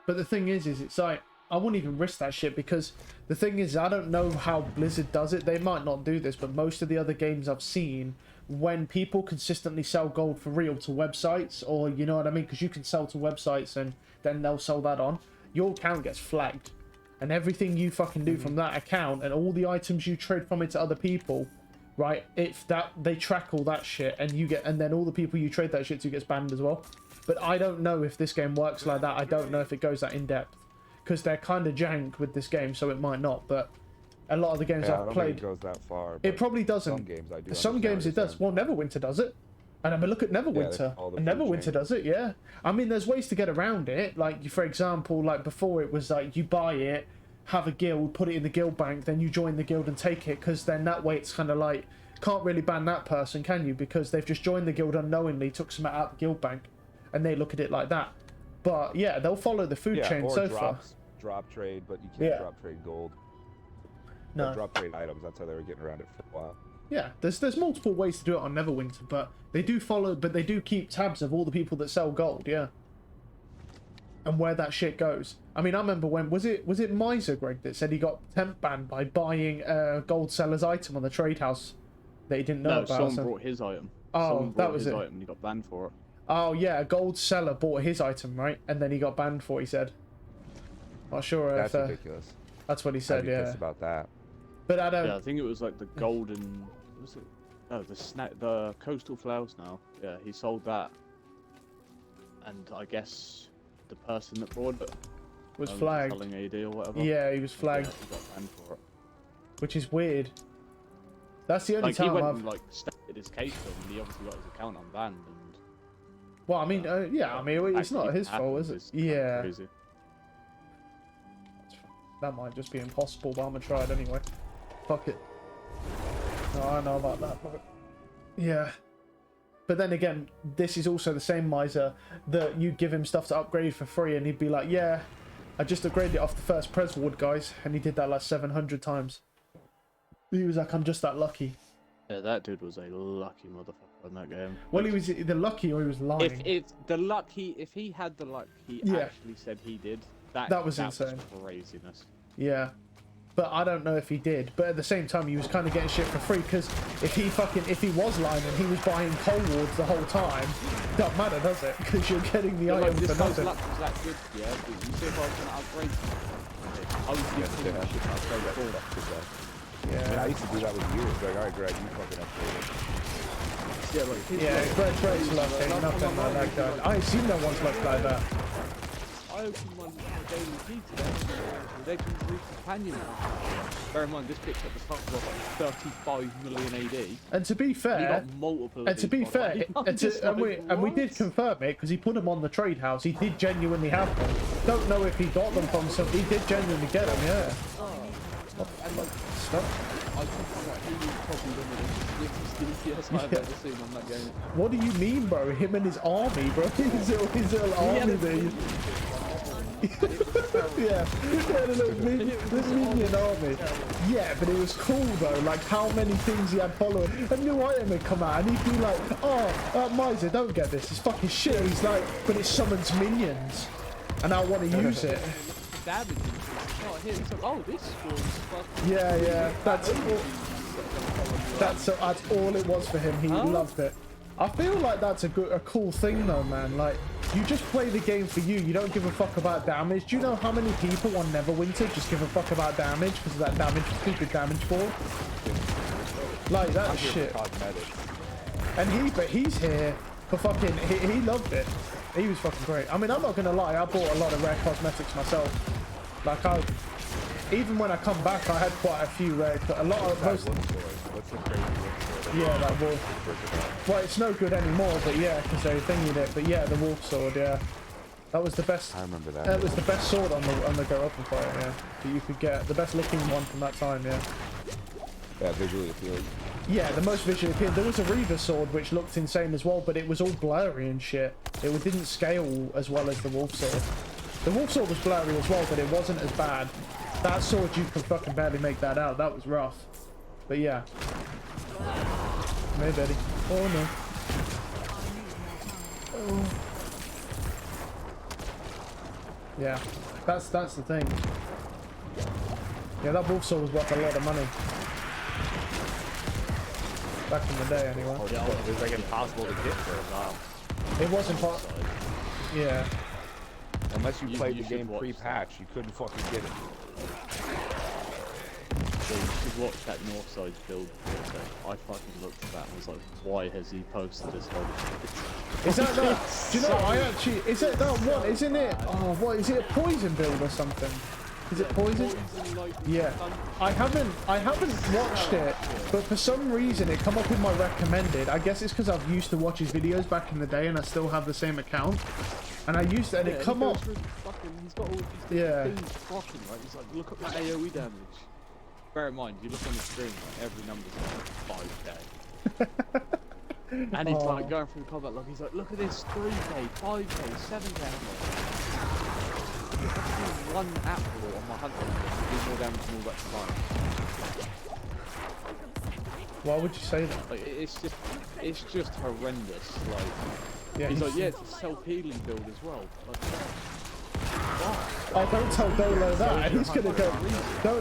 But the thing is it's like I wouldn't even risk that shit because the thing is I don't know how Blizzard does it. They might not do this, but most of the other games I've seen, when people consistently sell gold for real to websites, or you know what I mean, because you can sell to websites and then they'll sell that on, your account gets flagged. And everything you fucking do from that account and all the items you trade from it to other people, right? If that they track all that shit and then all the people you trade that shit to gets banned as well. But I don't know if this game works like that. I don't know if it goes that in depth because they're kind of jank with this game, so it might not. But a lot of the games I've played, it goes that far. it probably doesn't. Some games I do. Some games it does. Well, Neverwinter does it. And I mean, look at Neverwinter. all the And food Neverwinter chain. does it, yeah. I mean, there's ways to get around it. Like, for example, like before it was like you buy it, have a guild, put it in the guild bank, then you join the guild and take it, because then that way it's kind of like, can't really ban that person, can you? Because they've just joined the guild unknowingly, took some out of the guild bank, and they look at it like that. But yeah, they'll follow the food chain or so far. drop trade, but you can't Yeah. drop trade gold. No. Or drop trade items. That's how they were getting around it for a while. Yeah, there's multiple ways to do it on Neverwinter, but they do keep tabs of all the people that sell gold, yeah. And where that shit goes. I mean, I remember when was it Miser, Greg, that said he got temp banned by buying a gold seller's item on the trade house that he didn't know No, about. someone so- brought his item. Oh, Someone that brought was his it. item and he got banned for it. Oh yeah, a gold seller bought his item, right? And then he got banned for it, he said. Not sure That's if ridiculous. that's what he I'd said, be yeah. pissed about that. But I don't Yeah, I think it was like the golden. Was it? No, the coastal flowers. Now, yeah, he sold that, and I guess the person that bought it was flagged. selling AD or whatever. Yeah, he was flagged, Yeah, he got banned for it. which is weird. That's the only Like he time went I've and like stated his case to him, and he obviously got his account unbanned. And well, I mean, yeah, I mean, it's actually not his happened fault, is it? is kind of Yeah. crazy. That might just be impossible, but I'm gonna try it anyway. Fuck it. No, I know about that, but yeah. But then again, this is also the same miser that you give him stuff to upgrade for free, and he'd be like, yeah, I just upgraded it off the first Pres Ward, guys. And he did that like 700 times. He was like, I'm just that lucky. Yeah, that dude was a lucky motherfucker in that game. Well, he was either lucky or he was lying. If he had the luck he Yeah. actually said he did, that was insane. Craziness. Yeah. But I don't know if he did. But at the same time, he was kind of getting shit for free, because if he was lying and he was buying cold wards the whole time, don't matter, does it? Because you're getting the item This for guy's nothing. luck was that good, yeah. But you see if I was going to upgrade. I was Yeah, giving they him have shit to to upgrade that forward. stuff to that. Yeah. I mean, I used to do that with years. Like, all right, Greg, you fucking upgrade it. Yeah, like his Yeah, luck- Greg's luck ain't nothing like that guy. I ain't seen no one's luck like that. I opened my daily key today. Legendary companion. Bear in mind, this bitch at the top was like 35 million AD. And to be He fair, got multiple. of and to these, be by the fair, way. and we did confirm it, because he put them on the trade house. He did genuinely have them. Don't know if he got them from some. He did genuinely get them, yeah. And like, Stuff. I think like, he was probably one of the sneakiest DPS I've Yeah. ever seen on that game. What do you mean, bro? Him and his army, bro. His little army there. Yeah, the minion army. Yeah, but it was cool though. Like how many things he had following. A new item had come out, and he'd be like, "Oh, Miser, don't get this. It's fucking shit." He's like, "But it summons minions, and I want to use it." Damage. Oh, here, it's like, oh, this spawns fucking. Yeah. That's all it was for him. He loved it. I feel like that's a cool thing though, man. Like, you just play the game for you. You don't give a fuck about damage. Do you know how many people on Neverwinter just give a fuck about damage because of that stupid damage fall? Like that shit. And he's here for fucking. He loved it. He was fucking great. I mean, I'm not gonna lie. I bought a lot of rare cosmetics myself. Like even when I come back, I had quite a few rare. A lot of most. What's the crazy wolf sword? Yeah, that wolf. Well, it's no good anymore, but yeah, because they thingied it. But yeah, the wolf sword, yeah. That was the best. I remember that. That was the best sword on the go up and fight, yeah. That you could get. The best looking one from that time, yeah. Yeah, visually appealing. Yeah, the most visually appealing. There was a Reaver sword which looked insane as well, but it was all blurry and shit. It didn't scale as well as the wolf sword. The wolf sword was blurry as well, but it wasn't as bad. That sword, you could fucking barely make that out. That was rough. But yeah. Hey, Betty. Oh no. Oh. Yeah, that's the thing. Yeah, that wolf sword was worth a lot of money. Back in the day, anyway. Yeah, it was like impossible to get for a while. It wasn't possible. Yeah. Unless you played you the should game watch pre-patch, you couldn't fucking get it. So you should watch that Northside build. I fucking looked at that and was like, why has he posted this whole shit? Is that that? Do you know? I actually. Is it that one? Isn't it? Oh, what is it? A poison build or something? Is it poison? Yeah. I haven't watched it, but for some reason it come up in my recommended. I guess it's because I've used to watch his videos back in the day, and I still have the same account. And I used to, and it come up. He's got all these things blocking, right? He's like, look at my AoE damage. Bear in mind, you look on the screen, like, every number's like 5k. And he's like going through the combat log, he's like, look at this, 3k, 5k, 7k. One apple on my hunter do more damage than all that combined. Why would you say that? Like, it's just horrendous. Like, Yeah, he's like, yeah, it's a self-healing build as well. Like, oh, don't tell Dolo that. He's gonna go.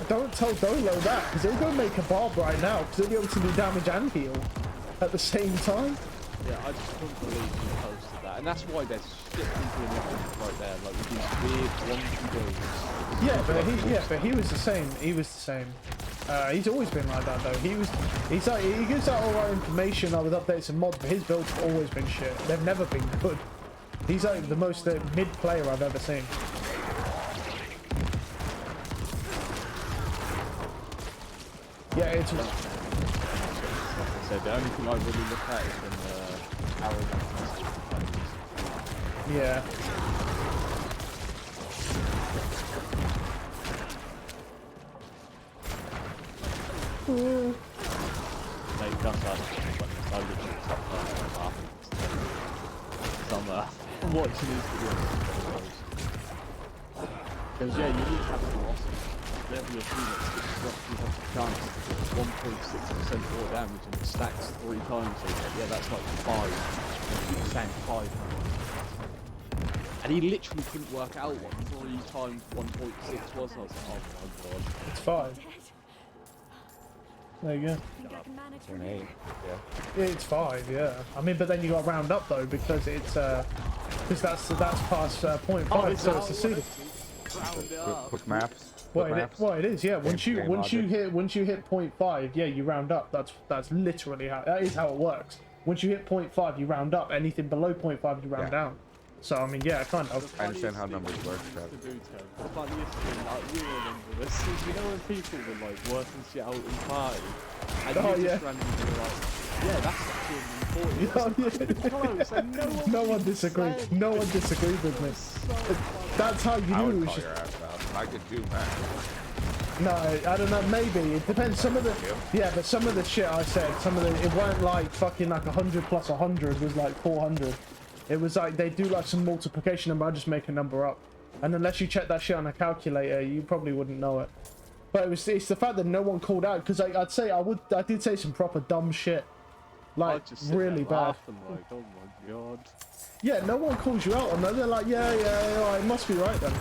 Don't tell Dolo that, because he'll go make a barb right now, because he'll be able to do damage and heal at the same time. yeah, I just couldn't believe he posted that, and that's why there's shit people in the comments right there, like with these weird wonky builds. Yeah, but he was the same. He was the same. He's always been like that though. He gives out all right information with updates and mods, but his builds have always been shit. They've never been good. He's like the most mid player I've ever seen. Yeah, it's. Like I said, the only thing I really look at is when arrogance. Yeah. Like, that's I literally stopped laughing. I'm watching these videos. Because yeah, you need to have velocity. Whenever your teammates get struck, you have the chance to get 1.6% more damage and it stacks 3 times. So yeah, that's like 5. You keep saying 5. And he literally couldn't work out what 3 times 1.6 was. I was like, oh my god. It's 5. There you go. Think I can manage Turn from 8. here? Yeah. It's 5, yeah. I mean, but then you got to round up though because it's because that's past 0.5, so it's the seed. Round it up. Quick maps. Well, it is, yeah. Once you Game logic. hit 0.5, yeah, you round up. That's literally how that is how it works. Once you hit 0.5, you round up. Anything below 0.5, you round Yeah. down. So I mean, yeah, kind of. I understand how numbers work, Trev. The funniest thing, like, you remember this, is you know when people were like working shit out in party, and Oh, you yeah. just randomly were like, yeah, that's like 240. Oh, yeah. It's close, and No one disagreed. said No one disagreed with me. so funny. That's how you I knew it would was call just. your ass out. I could do math. No, I don't know. Maybe it depends. Some of the but some of the shit I said, some of the it weren't like fucking like 100 plus 100 was like 400. It was like they do like some multiplication number. I just make a number up, and unless you check that shit on a calculator, you probably wouldn't know it. But it's the fact that no one called out because I'd say I did say some proper dumb shit, like I just sit really there bad. laughing like, oh my god. Yeah, no one calls you out on that. They're like, yeah, it must be right then.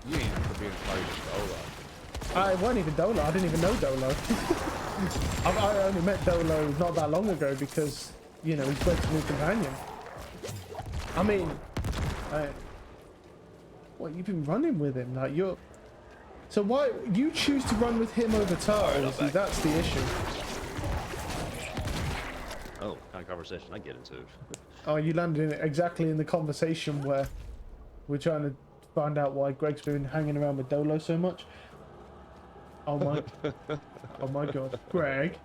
You ain't for being fighting Dolo. I weren't even Dolo. I didn't even know Dolo. I only met Dolo not that long ago because, you know, he's Greg's new companion. I mean, what, you've been running with him? Like, you're... So why... You choose to run with him over Turtle, see, that's the issue. Oh, kind of conversation I get into. Oh, you landed in exactly in the conversation where we're trying to find out why Greg's been hanging around with Dolo so much. Oh my... Oh my god. Greg.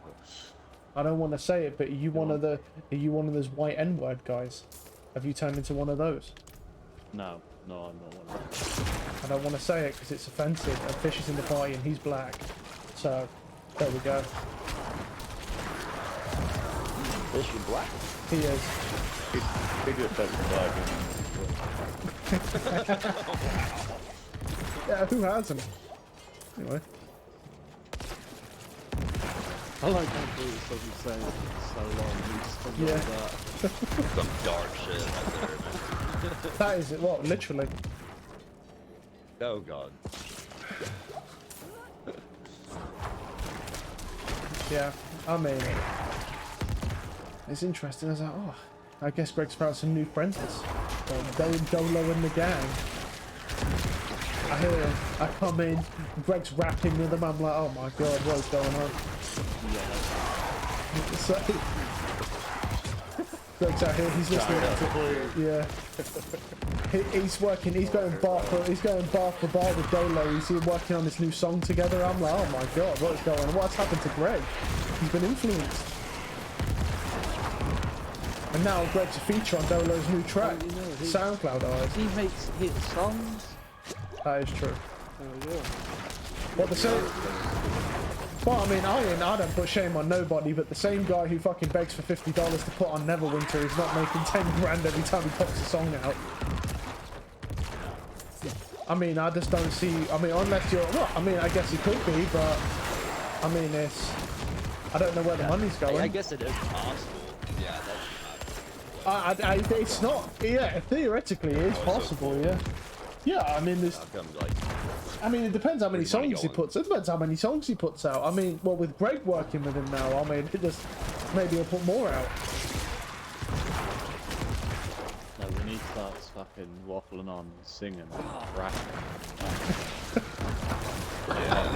I don't want to say it, but are you one of those white N-word guys? Have you turned into one of those? No, I'm not one of them. I don't want to say it because it's offensive, and Fish is in the party and he's black. So, there we go. Fish you black? He is. He just doesn't like it. Yeah, who hasn't? Anyway. I like how Bruce doesn't say it for so long. He just comes Yeah. like that. Some dark shit right there, man. That is it, what? Literally. Oh god. Yeah, I mean... It's interesting, I was like, oh, I guess Greg's found some new friends. Dolo and the gang. I come in, Greg's rapping with them, I'm like, oh my god, what is going on? So, Greg's out here, he's listening to, he's working, he's going bar for bar with Dolo, he's working on this new song together. I'm like, oh my god, what is going on? What's happened to Greg? He's been influenced. And now Greg's a feature on Dolo's new track, You know, SoundCloud eyes. he makes hit songs. That is true. Oh yeah. What the same? Well, I mean, I don't put shame on nobody, but the same guy who fucking begs for $50 to put on Neverwinter is not making 10 grand every time he pops a song out. I mean, I just don't see. I mean, unless you're. Well, I mean, I guess he could be, but I mean, it's. I don't know where the money's going. I guess it is possible. Yeah, that's It's not. Yeah, theoretically, it is possible. Yeah. Yeah, I mean, there's. like, I mean, it depends how many Where's money songs he going? puts. It depends how many songs he puts out. I mean, well, with Greg working with him now, I mean, it just maybe he'll put more out. No, when he starts fucking waffling on, singing, rapping. yeah,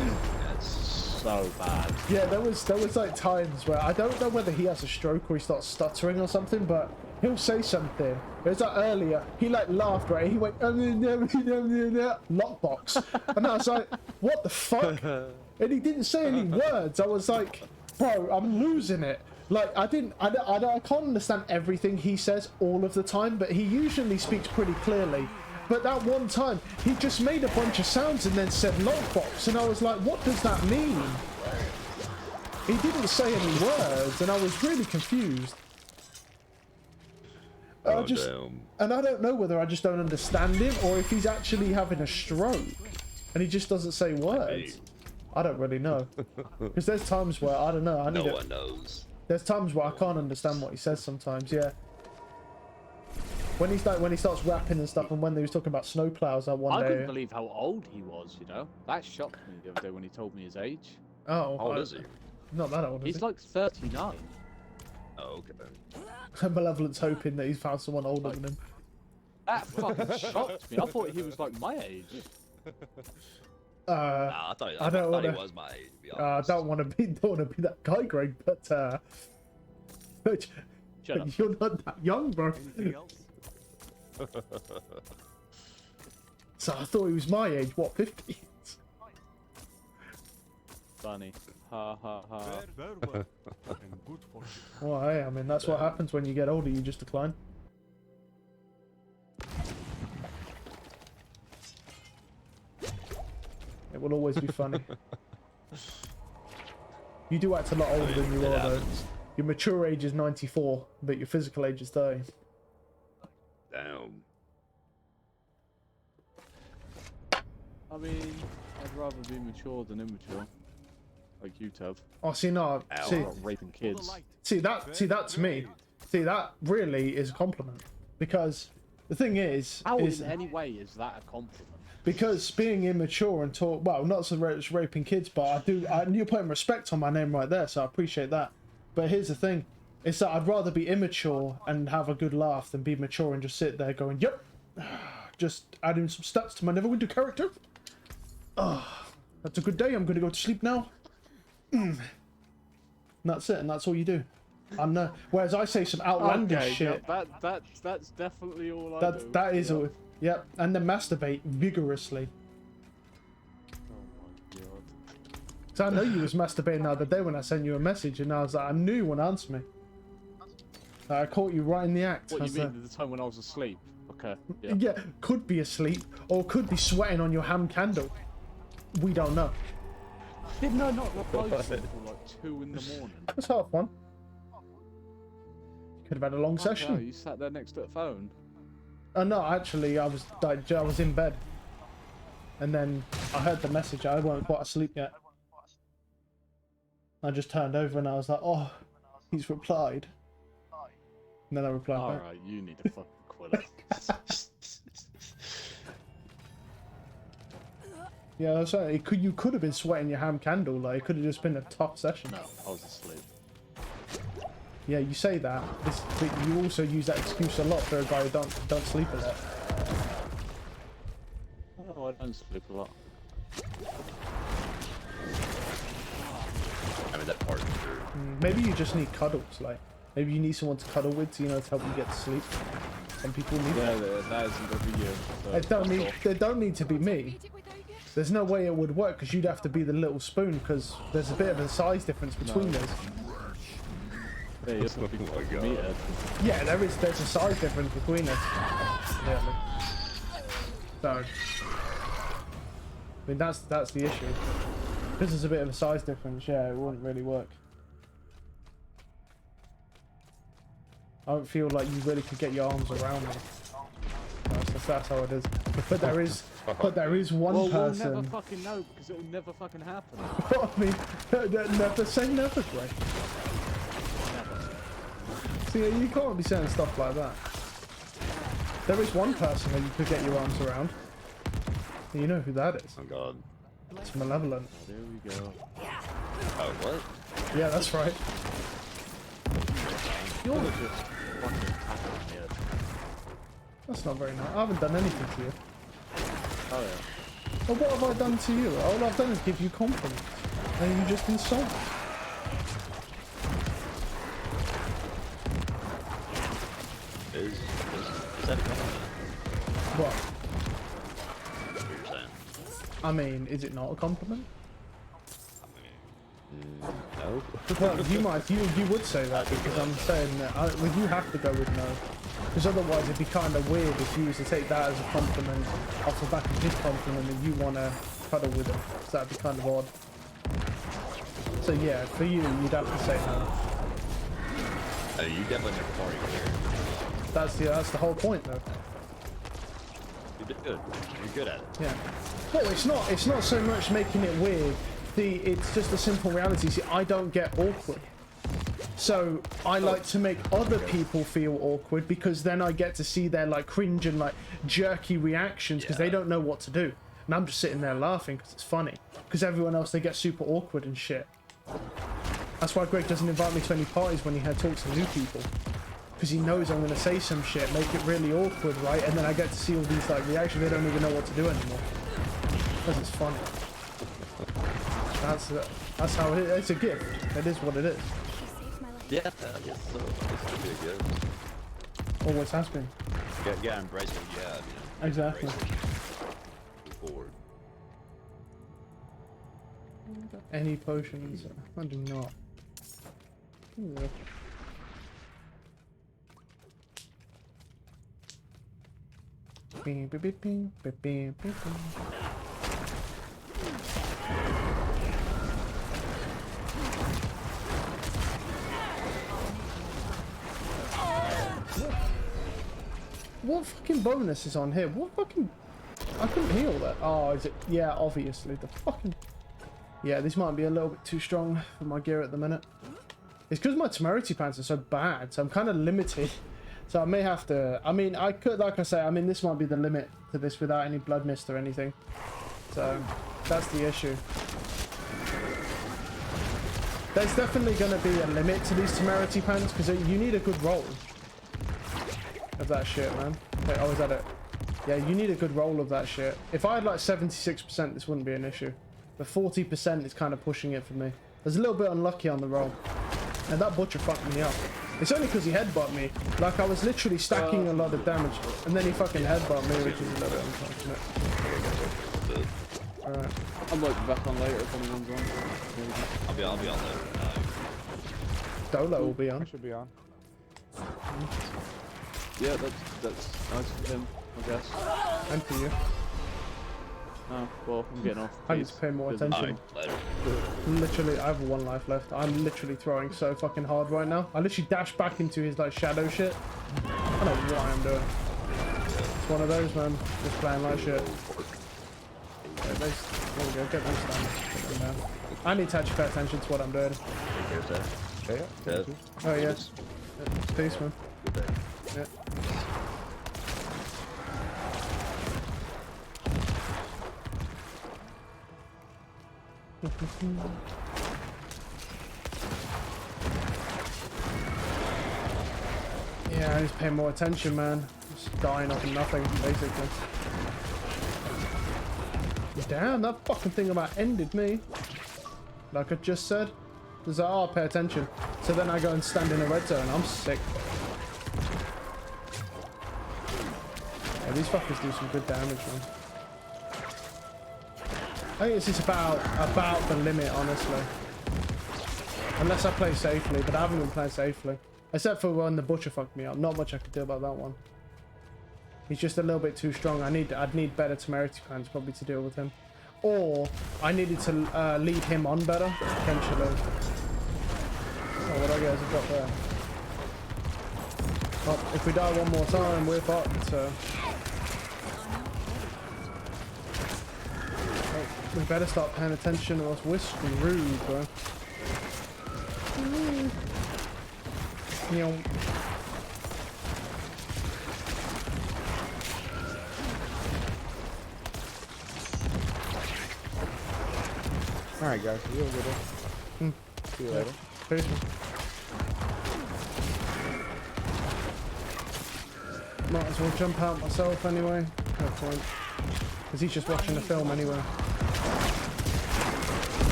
that's So bad. Yeah, there was like times where I don't know whether he has a stroke or he starts stuttering or something, but he'll say something. It was like earlier, he like laughed, right? He went lockbox, and I was like, what the fuck? And he didn't say any words. I was like, bro, I'm losing it. Like I can't understand everything he says all of the time, but he usually speaks pretty clearly. But that one time, he just made a bunch of sounds and then said lockbox, and I was like, what does that mean? He didn't say any words, and I was really confused. And I don't know whether I just don't understand him or if he's actually having a stroke and he just doesn't say words. I don't really know. Because there's times where, I don't know. No one knows. There's times where I can't understand what he says sometimes, yeah. When he starts rapping and stuff, and when they was talking about snowplows, I couldn't believe how old he was, you know? That shocked me the other day when he told me his age. Oh, How old is he? Not that old, is He's he? like 39. Oh, okay. Malevolent's hoping that he's found someone older than him. That fucking shocked me. I thought he was like my age. Nah, I thought he was my age, to be I honest. don't want to be that guy, Greg, but Shut up. you're not that young, bro. So I thought he was my age. What, 50? Funny. Ha ha ha. Well, hey, I mean, that's what happens when you get older. You just decline. It will always be funny. You do act a lot older than you are, though. Your mature age is 94, but your physical age is 30. Damn. I mean, I'd rather be mature than immature. Like you, Tev. Oh, see, no, see, Not raping kids. see that to me, see that really is a compliment, because the thing is How in any way is that a compliment? because being immature and talk, well, not so much raping kids, but you're putting respect on my name right there, so I appreciate that. But here's the thing, it's that I'd rather be immature and have a good laugh than be mature and just sit there going, yep, just adding some stats to my Neverwinter character. That's a good day, I'm gonna go to sleep now. And that's it, and that's all you do. Whereas I say some outlandish shit. Yeah, that's definitely all I do. That is yeah. all. Yep, and then masturbate vigorously. Oh my god. So I know you was masturbating the other day when I sent you a message, and I was like, I knew you wouldn't answer me. I caught you right in the act. What you mean at the time when I was asleep? Okay. Yeah. Yeah, could be asleep, or could be sweating on your ham candle. We don't know. Didn't I not reply to him till like 2 in the morning? That's half one. Could have had a long session. Oh, you sat there next to a phone. Oh no, actually, I was in bed, and then I heard the message. I weren't quite asleep yet. I just turned over and I was like, "Oh, he's replied." And then I replied back. Alright, you need a fucking quiller. Yeah, that's right. You could have been sweating your ham candle. Like, it could have just been a tough session. No, I was asleep. Yeah, you say that, but you also use that excuse a lot for a guy who don't sleep a lot. Oh, I don't sleep a lot. I mean, that part is true. Maybe you just need cuddles. Like, maybe you need someone to cuddle with, to help you get to sleep. Some people need that. Yeah, that isn't gonna be you. So They don't need to be me. There's no way it would work because you'd have to be the little spoon because there's a bit of a size difference between us. Yeah, you're supposed to be metered. Yeah, there's a size difference between us. Yeah. So, I mean that's the issue. Because there's a bit of a size difference. Yeah, it wouldn't really work. I don't feel like you really could get your arms around me. That's how it is. But there is one person. We'll never fucking know because it will never fucking happen. I mean, never say never, Greg. See, you can't be saying stuff like that. There is one person that you could get your arms around. You know who that is? Oh god. It's Malevolent. There we go. Oh, what? Yeah, that's right. You're just fucking tapping me. That's not very nice. I haven't done anything to you. Oh yeah. Well, what have I done to you? All I've done is give you compliments. And you just insult me. Is that a compliment? What? What you're saying? I mean, is it not a compliment? No. Well, you would say that because I'm saying that well, you have to go with no, because otherwise it'd be kind of weird if you was to take that as a compliment off the back of his compliment and you want to cuddle with him. So that'd be kind of odd. So So yeah, for you, you'd have to say no. You definitely make a party here. That's the whole point, though. You did good. You're good at it. Yeah. No, it's not so much making it weird. It's just a simple reality. See, I don't get awkward. So I like to make other people feel awkward because then I get to see their like cringe and like jerky reactions because they don't know what to do. And I'm just sitting there laughing because it's funny. Because everyone else, they get super awkward and shit. That's why Greg doesn't invite me to any parties when he talks to new people. Because he knows I'm going to say some shit, make it really awkward, right? And then I get to see all these like reactions. They don't even know what to do anymore. Because it's funny. That's how it is. It's a gift. It is what it is. Yeah, I guess so. This could be a gift. Always has been. You gotta embrace what you have, you know? Exactly. Move forward. Any potions? I do not. Ooh. Bing, bing, bing, bing, bing, bing, bing. What fucking bonus is on here? What fucking... I couldn't heal that. Oh, is it? Yeah, obviously. The fucking... Yeah, this might be a little bit too strong for my gear at the minute. It's because my temerity pants are so bad, so I'm kind of limited. So I may have to... I mean, I could, like I say, I mean, this might be the limit to this without any blood mist or anything. So, that's the issue. There's definitely going to be a limit to these temerity pants, because you need a good roll of that shit, man. Wait, oh, is that it? Yeah, you need a good roll of that shit. If I had like 76%, this wouldn't be an issue. But 40% is kind of pushing it for me. I was a little bit unlucky on the roll. And that butcher fucked me up. It's only because he headbutt me. Like, I was literally stacking a lot of damage. And then he fucking headbutt me, which is a little bit unfortunate. Alright. I might be back on later if anyone's on. I'll be on later. Dolo will be on. I should be on. Yeah, that's nice of him, I guess. And for you. Oh, well, I'm getting off. I need to pay more attention. Later. Literally, I have 1 life left. I'm literally throwing so fucking hard right now. I literally dashed back into his like shadow shit. I don't know what I'm doing. It's one of those, man. Just playing like shit. There we go. Get them stunned. Get them down. I need to actually pay attention to what I'm doing. Oh yes. Peace, man. Yeah. Yeah, I need to pay more attention, man. Just dying off of nothing, basically. Damn, that fucking thing about ended me. Like I just said. There's like, oh, pay attention. So then I go and stand in a red zone. I'm sick. Yeah, these fuckers do some good damage, man. I think this is about the limit, honestly. Unless I play safely, but I haven't been playing safely. Except for when the butcher fucked me up. Not much I could do about that one. He's just a little bit too strong. I'd need better temerity plans probably to deal with him. Or I needed to lead him on better, potentially. Oh, what I get as a drop there. Oh, if we die one more time, we're fucked, so... Oh, we better start paying attention or else we're screwed, bro. You know... Alright, guys. You'll get it. See you later. Peace. Might as well jump out myself anyway. No point. Because he's just watching the film anyway.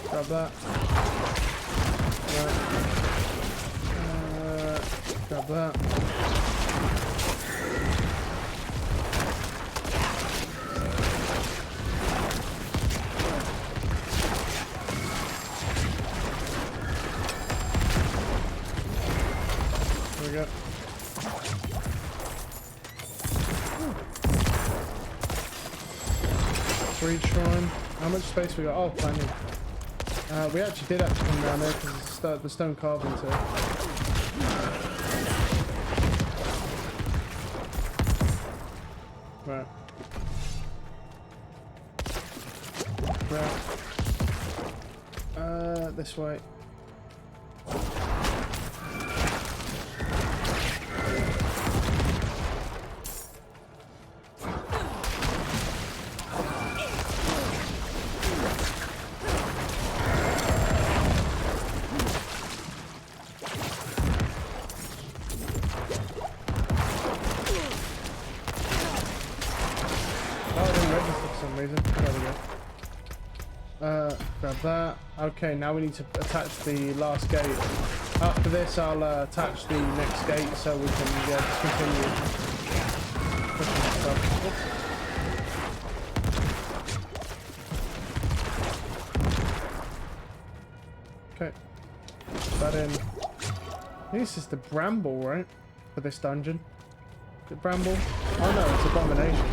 Grab that. Right. Grab that. There we go. Reed shrine. How much space we got? Oh, plenty. We actually did have to come down there because the stone carving's here. Right. Right. This way. Grab that. Okay, now we need to attach the last gate. After this, I'll attach the next gate so we can just continue pushing stuff. Okay, put that in. This is the bramble, right? For this dungeon. The bramble? Oh no, it's abomination.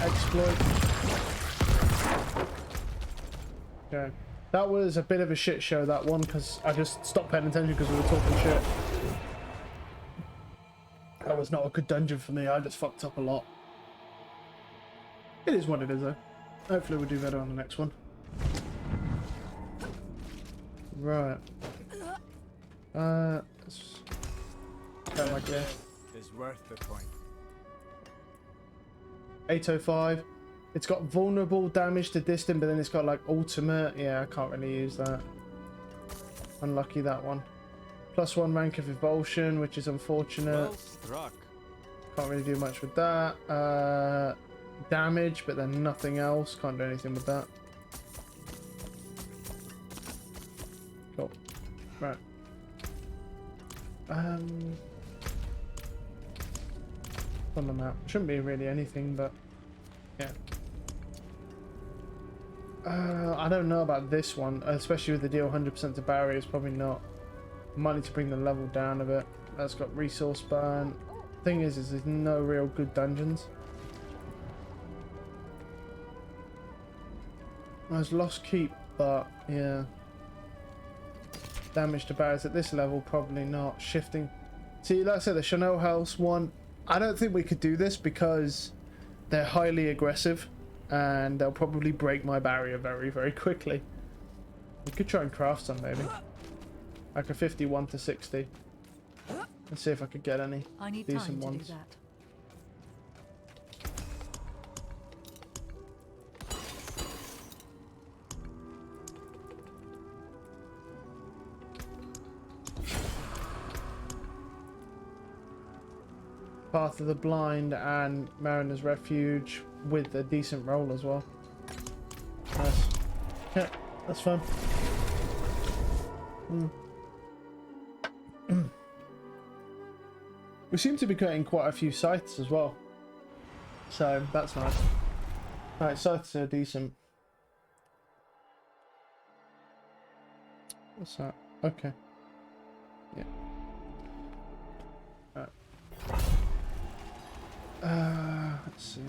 Exploit. Okay. That was a bit of a shit show, that one, because I just stopped paying attention because we were talking shit. That was not a good dungeon for me. I just fucked up a lot. It is what it is, though. Hopefully we'll do better on the next one. Right. Let's go like this. Is worth the point. 805. It's got vulnerable damage to distant, but then it's got like ultimate. Yeah, I can't really use that. Unlucky that one. +1 rank of Evulsion, which is unfortunate. Well struck. Can't really do much with that. Damage, but then nothing else. Can't do anything with that. Cool. Right. On the map. Shouldn't be really anything, but yeah. I don't know about this one, especially with the deal 100% to barriers. Probably not. Might need to bring the level down a bit. That's got resource burn. Thing is there's no real good dungeons. There's Lost Keep, but yeah. Damage to barriers at this level, probably not. Shifting. See, like I said, the Chanel House one, I don't think we could do this because they're highly aggressive and they'll probably break my barrier very, very quickly. We could try and craft some, maybe. Like a 51 to 60. Let's see if I could get any decent ones. Do that. Path of the Blind and Mariner's Refuge with a decent roll as well. Nice. Yeah, that's fun. We seem to be getting quite a few sites as well. So that's nice. Alright, sites are decent. What's that? Okay. Yeah. Let's see.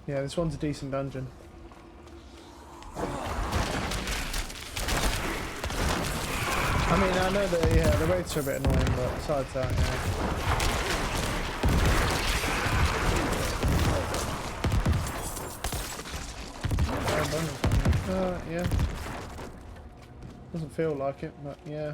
Yeah, this one's a decent dungeon. I mean, I know that, yeah, the rates are a bit annoying, but besides that, yeah. Yeah. Doesn't feel like it, but yeah.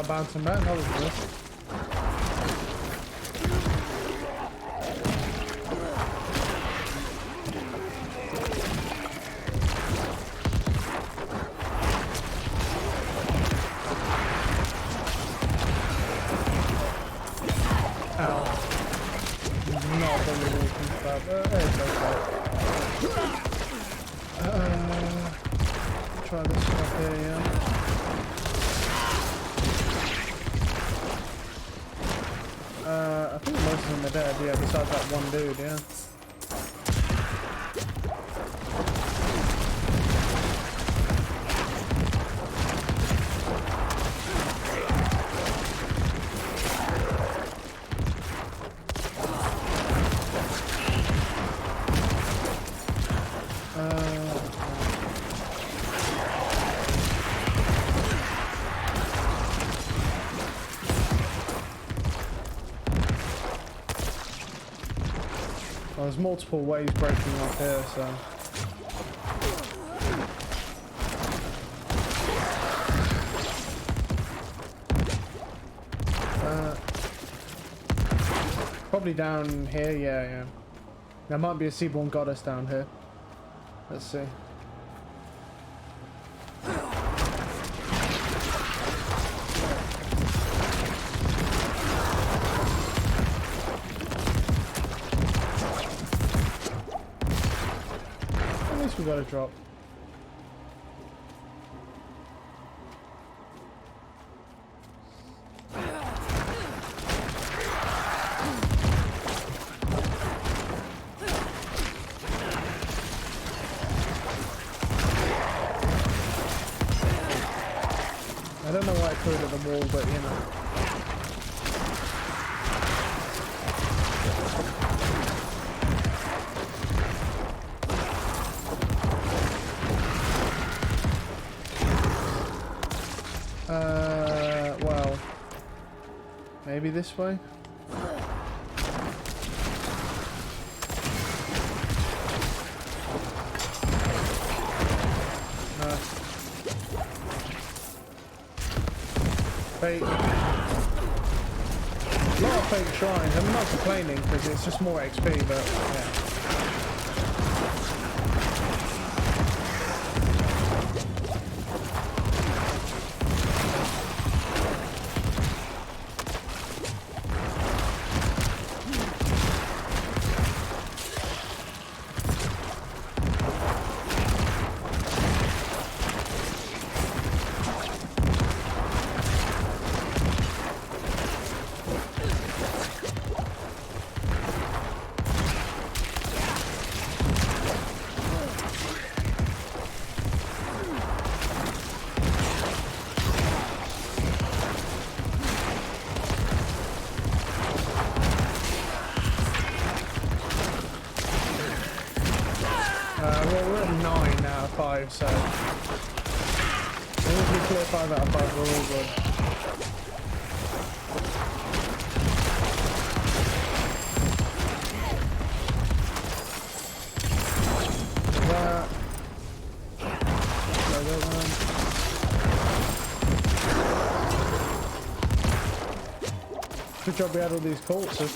bouncing back. That was good. Try this stuff here, yeah. I think most of them are dead, yeah, besides that one dude, yeah. Well, there's multiple ways breaking up here, so... probably down here, yeah. There might be a Seaborn Goddess down here. Let's see. We got a drop. I don't know why I threw it at the wall, but you know. Well, maybe this way? No. Fake. A lot of fake shrines. I'm not complaining because it's just more XP, but yeah. Well, we're at 9 out of 5, so as long as we clear 5 out of 5, we're all good. That. That one. Good job we had all these corpses.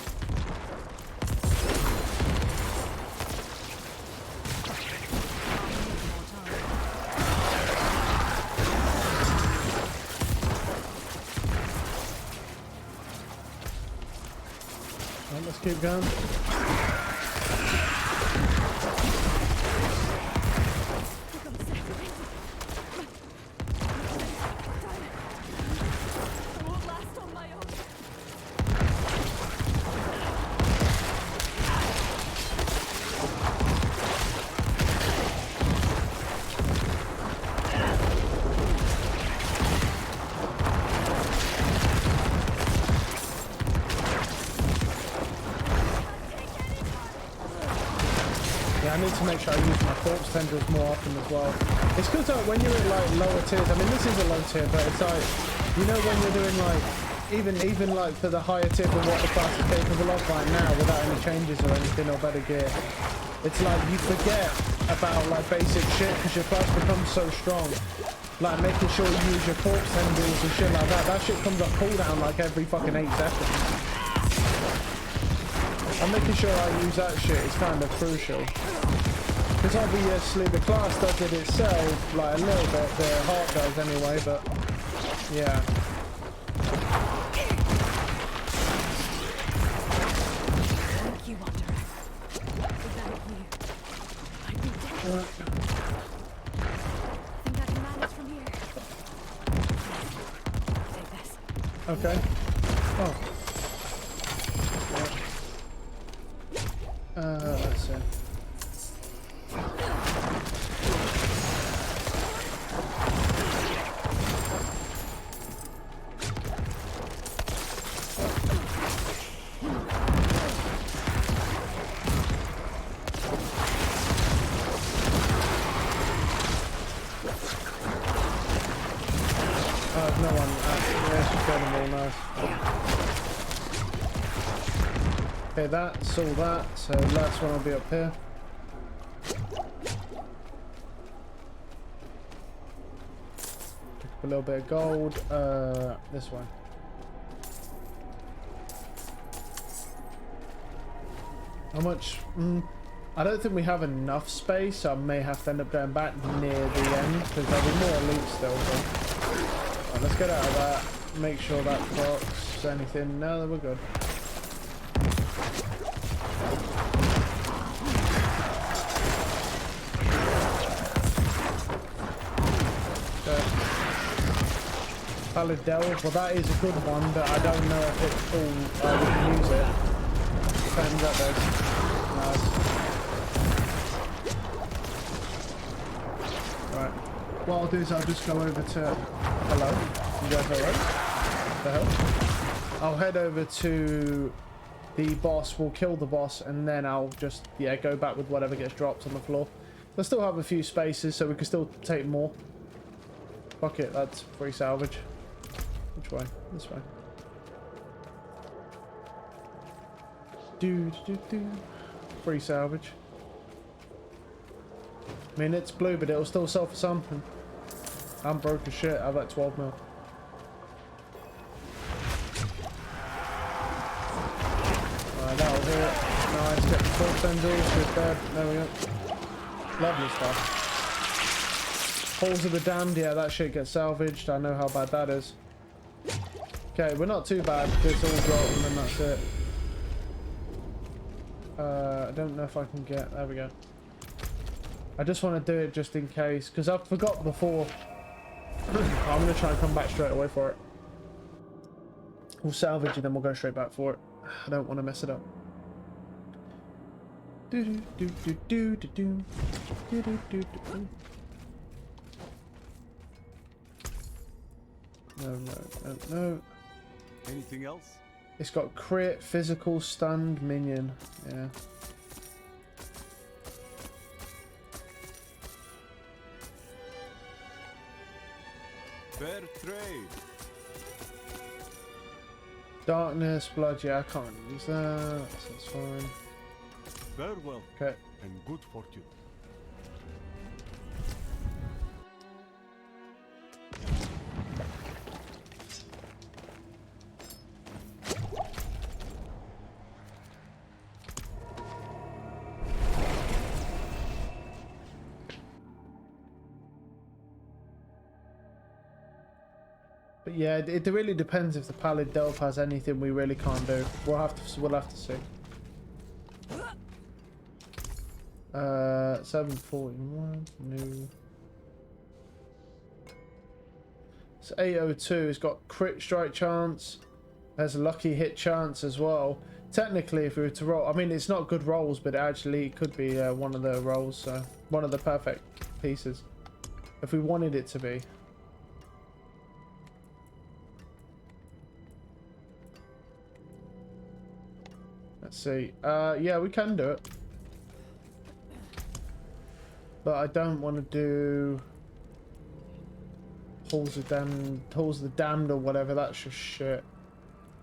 Let's keep going. I need to make sure I use my corpse tendrils more often as well. It's good that when you're at like lower tiers, I mean this is a low tier, but it's like, you know when you're doing like, even like for the higher tier for what the class is capable of right now without any changes or anything or better gear, it's like you forget about like basic shit because your class becomes so strong. Like making sure you use your corpse tendrils and shit like that. That shit comes up cooldown like every fucking 8 seconds. And making sure I use that shit is kind of crucial. Because obviously the class does it itself, like a little bit, the heart does anyway, but yeah. Thank you, Wanderer. Without you, I'd be dead. Think I can manage from here? Take this. Okay. Oh. Let's see. Oh, no one. Yeah, she's got them all nice. Okay, that's all that. So last one will be up here. Pick up a little bit of gold. This way. How much? I don't think we have enough space, so I may have to end up going back near the end because there'll be more elite still. But... Right, let's get out of that. Make sure that box anything. No, we're good. Valid delve, well that is a good one, but I don't know if it's all we can use it. Depends at this. Nice. Right. What I'll do is I'll just go over to... Hello? You guys alright? What the hell? I'll head over to the boss, we'll kill the boss, and then I'll just, yeah, go back with whatever gets dropped on the floor. We'll still have a few spaces, so we can still take more. Fuck it, that's free salvage. Which way? This way. Do. Free salvage. I mean, it's blue, but it'll still sell for something. I'm broke as shit. I have like 12 mil. Alright, that'll do it. Nice. Get the full tendrils. Good bed. There we go. Lovely stuff. Halls of the Damned. Yeah, that shit gets salvaged. I know how bad that is. Okay, we're not too bad. It's all got and then that's it. I don't know if I can get... There we go. I just want to do it just in case, because I forgot before. I'm going to try and come back straight away for it. We'll salvage and then we'll go straight back for it. I don't want to mess it up. No. Anything else? It's got crit, physical, stunned, minion. Yeah. Fair trade. Darkness, blood, yeah, I can't use that. That's fine. Farewell. Okay. And good fortune. But yeah, it really depends if the Pallid Delve has anything we really can't do. We'll have to see. 741 new. It's 802. It's got crit strike chance. There's a lucky hit chance as well. Technically, if we were to roll, I mean, it's not good rolls, but it actually could be one of the rolls, so one of the perfect pieces, if we wanted it to be. Let's see. Yeah, we can do it. But I don't want to do Halls of the Damned or whatever. That's just shit.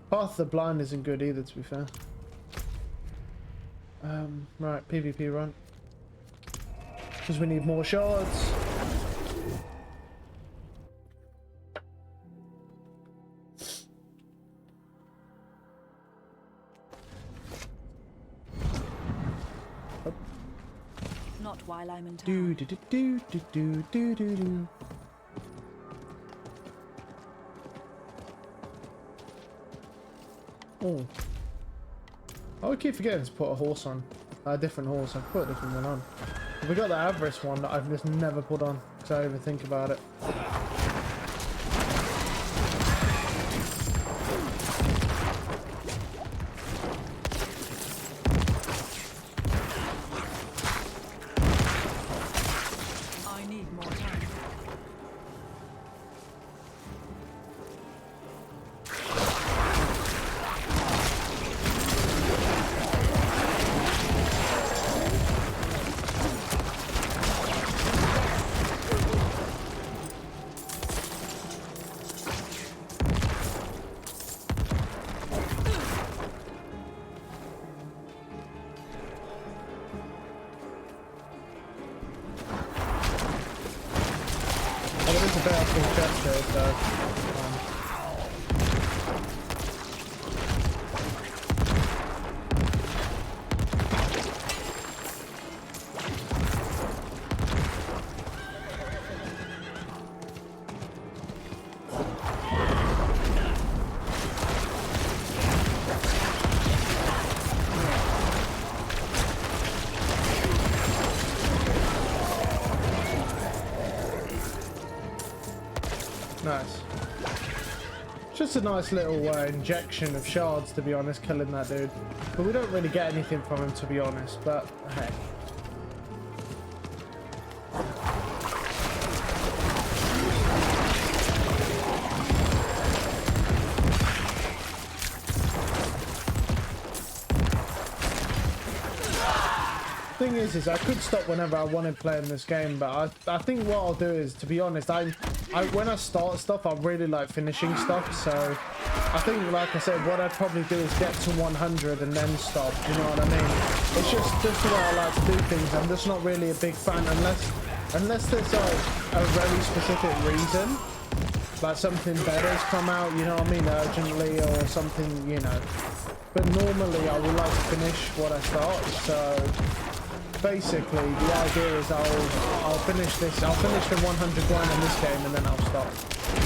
Path of the Blind isn't good either, to be fair. Right, PvP run. Because we need more shards. Not while I'm in Do town. do do do do do do do. Oh. I keep forgetting to put a horse on. A different horse. I've put a different one on. We got the Avarice one that I've just never put on because I overthink about it. I need more time. Oh, there is a better full chest here, so. Nice. Just a nice little injection of shards, to be honest, killing that dude. But we don't really get anything from him, to be honest, but hey. Thing is I could stop whenever I wanted playing this game, but I think what I'll do is, to be honest, when I start stuff, I really like finishing stuff, so I think, like I said, what I'd probably do is get to 100 and then stop, you know what I mean? It's just the way I like to do things. I'm just not really a big fan unless there's a very specific reason, like something better's come out, you know what I mean, urgently or something, you know. But normally I would like to finish what I start, so basically the idea is I'll finish the 100 grind in this game and then I'll stop.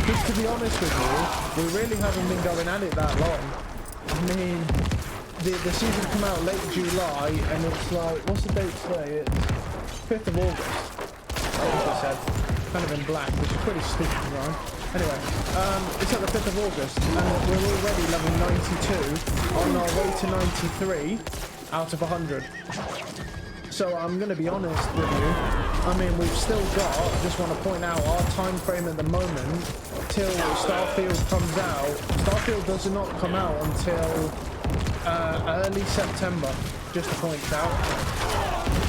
Because to be honest with you, we really haven't been going at it that long. I mean, the season come out late July and it's like, what's the date today? It's 5th of August. That's what I said. Kind of in black, which is pretty stupid, right? Anyway, it's at the 5th of August and we're already level 92 on our way to 93 out of 100. So I'm going to be honest with you, I mean, we've still got, I just want to point out, our time frame at the moment till Starfield comes out. Starfield does not come out until early September, just to point out.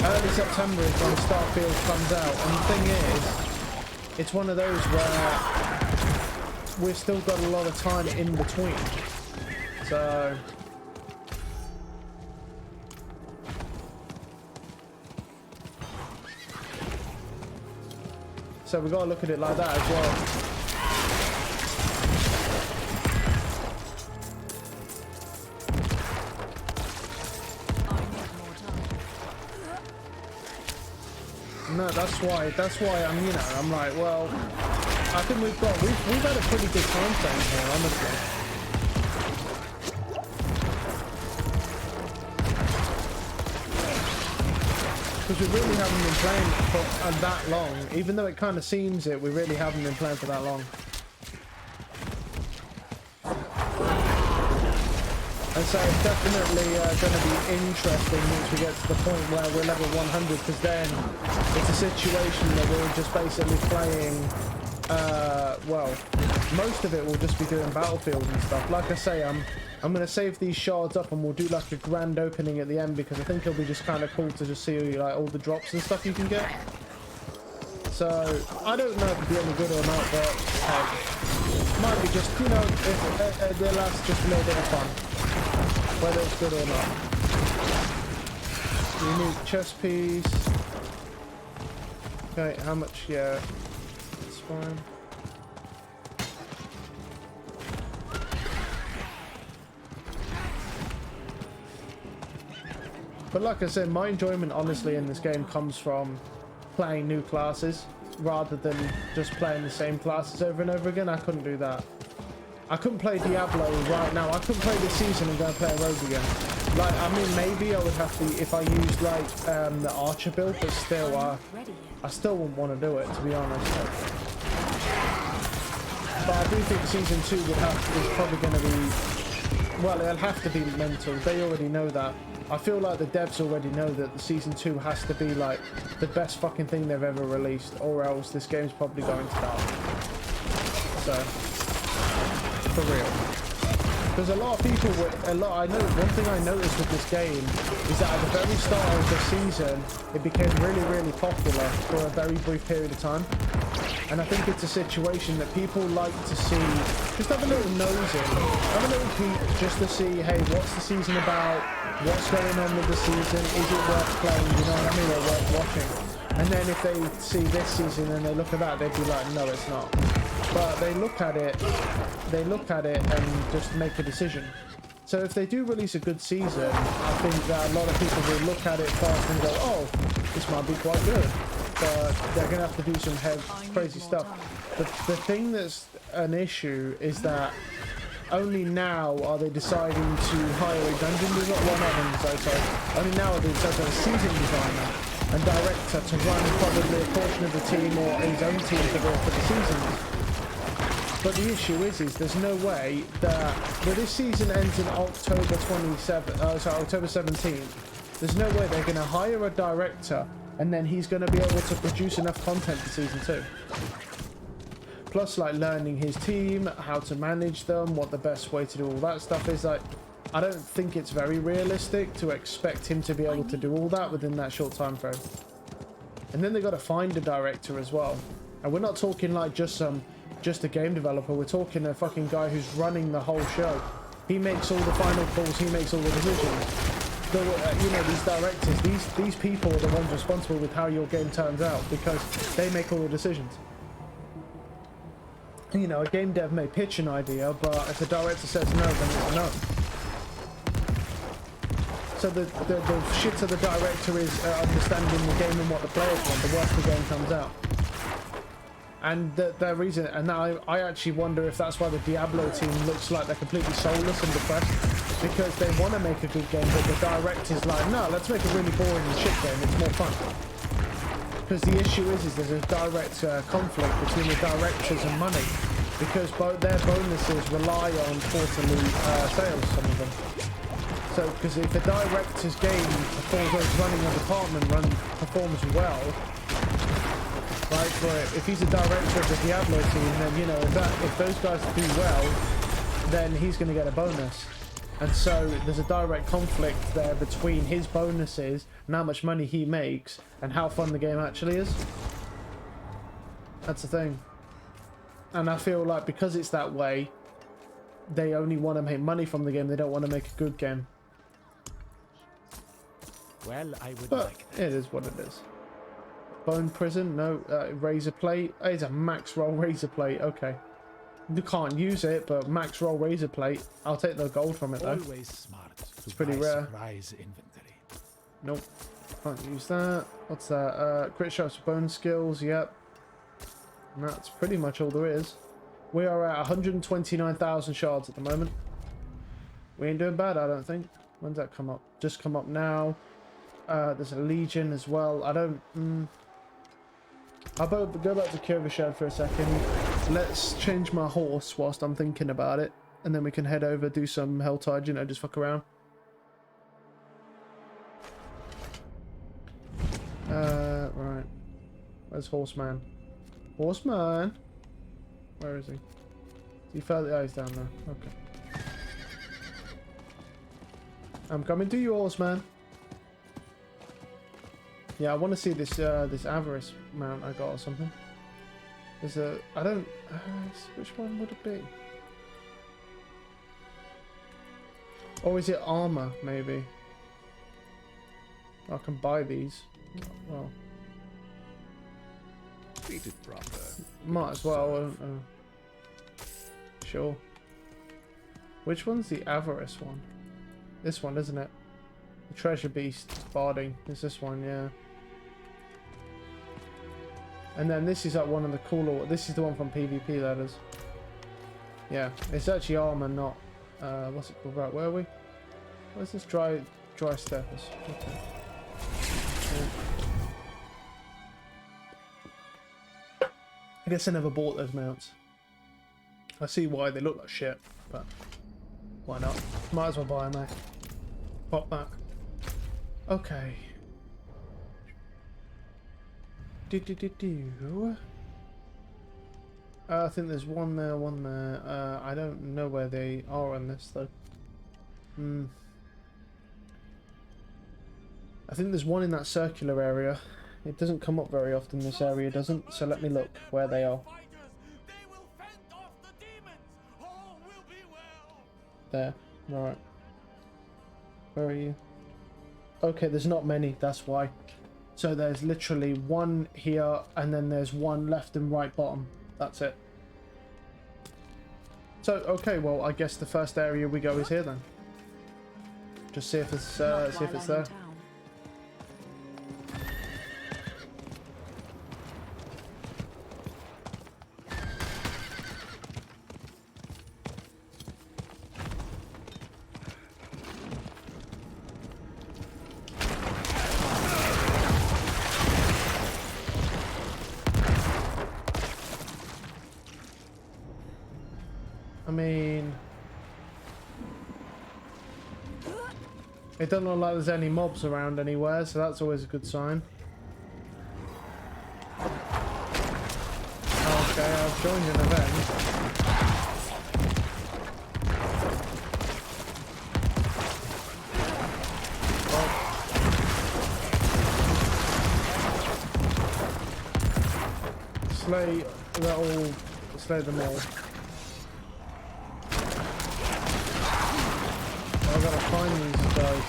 Early September is when Starfield comes out, and the thing is, it's one of those where we've still got a lot of time in between. So we got to look at it like that as well. No, that's why I'm like, well, I think we've had a pretty good time frame here, honestly. Because we really haven't been playing for that long. Even though it kind of seems it, we really haven't been playing for that long. And so it's definitely going to be interesting once we get to the point where we're level 100, because then it's a situation that we're just basically playing, well, most of it will just be doing Battlefield and stuff. Like I say, I'm going to save these shards up and we'll do like a grand opening at the end, because I think it'll be just kind of cool to just see like all the drops and stuff you can get. So I don't know if it'll be any good or not, but hey, might be just, you know, if they'll last just a little bit of fun, whether it's good or not. Unique chest piece. Okay, how much? Yeah, it's fine. But like I said, my enjoyment honestly in this game comes from playing new classes rather than just playing the same classes over and over again. I couldn't do that. I couldn't play Diablo right now. I couldn't play this season and go and play a rogue again. Like, I mean, maybe I would have to if I used like the archer build, but still, I still wouldn't want to do it, to be honest. But I do think season 2 is probably going to be, well, it'll have to be mental. They already know that. I feel like the devs already know that the season 2 has to be like the best fucking thing they've ever released, or else this game's probably going to die. So, for real. Because a lot of people, I know one thing I noticed with this game is that at the very start of the season, it became really, really popular for a very brief period of time. And I think it's a situation that people like to see, just have a little nose in, have a little peek just to see, hey, what's the season about? What's going on with the season? Is it worth playing? You know what I mean? Or worth watching? And then if they see this season and they look at that, they'd be like, no, it's not. But they look at it and just make a decision. So if they do release a good season, I think that a lot of people will look at it first and go, oh, this might be quite good. But they're going to have to do some crazy stuff. The thing that's an issue is that only now are they deciding to hire a dungeon designer, well, not dungeon designer, sorry. Only now are they deciding to a season designer and director to run probably a portion of the team or his own team for the seasons. But the issue is there's no way that, well, this season ends in October 17th. There's no way they're going to hire a director and then he's going to be able to produce enough content for season 2. Plus, like, learning his team, how to manage them, what the best way to do all that stuff is. Like, I don't think it's very realistic to expect him to be able to do all that within that short time frame. And then they got to find a director as well. And we're not talking like just a game developer. We're talking a fucking guy who's running the whole show. He makes all the final calls. He makes all the decisions. You know, these directors, these people are the ones responsible with how your game turns out because they make all the decisions. You know, a game dev may pitch an idea, but if the director says no, then it's a no. So the shit of the director is understanding the game and what the players want. The worse the game comes out. And the reason, and now I actually wonder if that's why the Diablo team looks like they're completely soulless and depressed, because they want to make a good game, but the director's like, no, let's make a really boring and shit game. It's more fun. Because the issue is there's a direct conflict between the directors and money, because their bonuses rely on quarterly sales, some of them. So, because if a director's game running a department performs well, right, if he's a director of the Diablo team, then, you know, if those guys do well, then he's going to get a bonus. And so there's a direct conflict there between his bonuses and how much money he makes and how fun the game actually is. That's the thing. And I feel like because it's that way, they only want to make money from the game. They don't want to make a good game. Well, I would but like that. It is what it is. Bone prison? No. Razor plate? It's a max roll razor plate. Okay. You can't use it, but max roll razor plate. I'll take the gold from it though. Always smart. It's pretty rare. Surprise inventory. Nope. Can't use that. What's that? Crit shots for bone skills. Yep. And that's pretty much all there is. We are at 129,000 shards at the moment. We ain't doing bad, I don't think. When's that come up? Just come up now. There's a legion as well. I don't... I'll go back to Kyrgyzstan for a second. Let's change my horse whilst I'm thinking about it. And then we can head over, do some Helltide, you know, just fuck around. Right. Where's Horseman? Horseman! Where is he? He fell. Oh, he's down there. Okay. I'm coming to you, Horseman. Yeah, I want to see this this avarice mount I got or something. There's a... I don't... which one would it be? Or is it armor, maybe? I can buy these. Well... Treat it proper. Might as well. Sure. Which one's the avarice one? This one, isn't it? The treasure beast barding. Is this one, yeah. And then this is like one of the cooler. This is the one from PvP, that is. Yeah, it's actually armor, not what's it called? Right, where are we? Where's this dry steppers? Okay. Yeah. I guess I never bought those mounts. I see why they look like shit, but why not? Might as well buy them, mate. Pop that. Okay. I think there's one there, one there. I don't know where they are on this though. I think there's one in that circular area. It doesn't come up very often, this area doesn't, so let me look where they are. There, right. Where are you? Okay, there's not many, that's why. So there's literally one here, and then there's one left and right bottom. That's it. So, okay, well, I guess the first area we go is here then. Just see if it's there. I mean, it doesn't look like there's any mobs around anywhere, so that's always a good sign. Okay, I've joined an event. Slay them all. I gotta find these guys.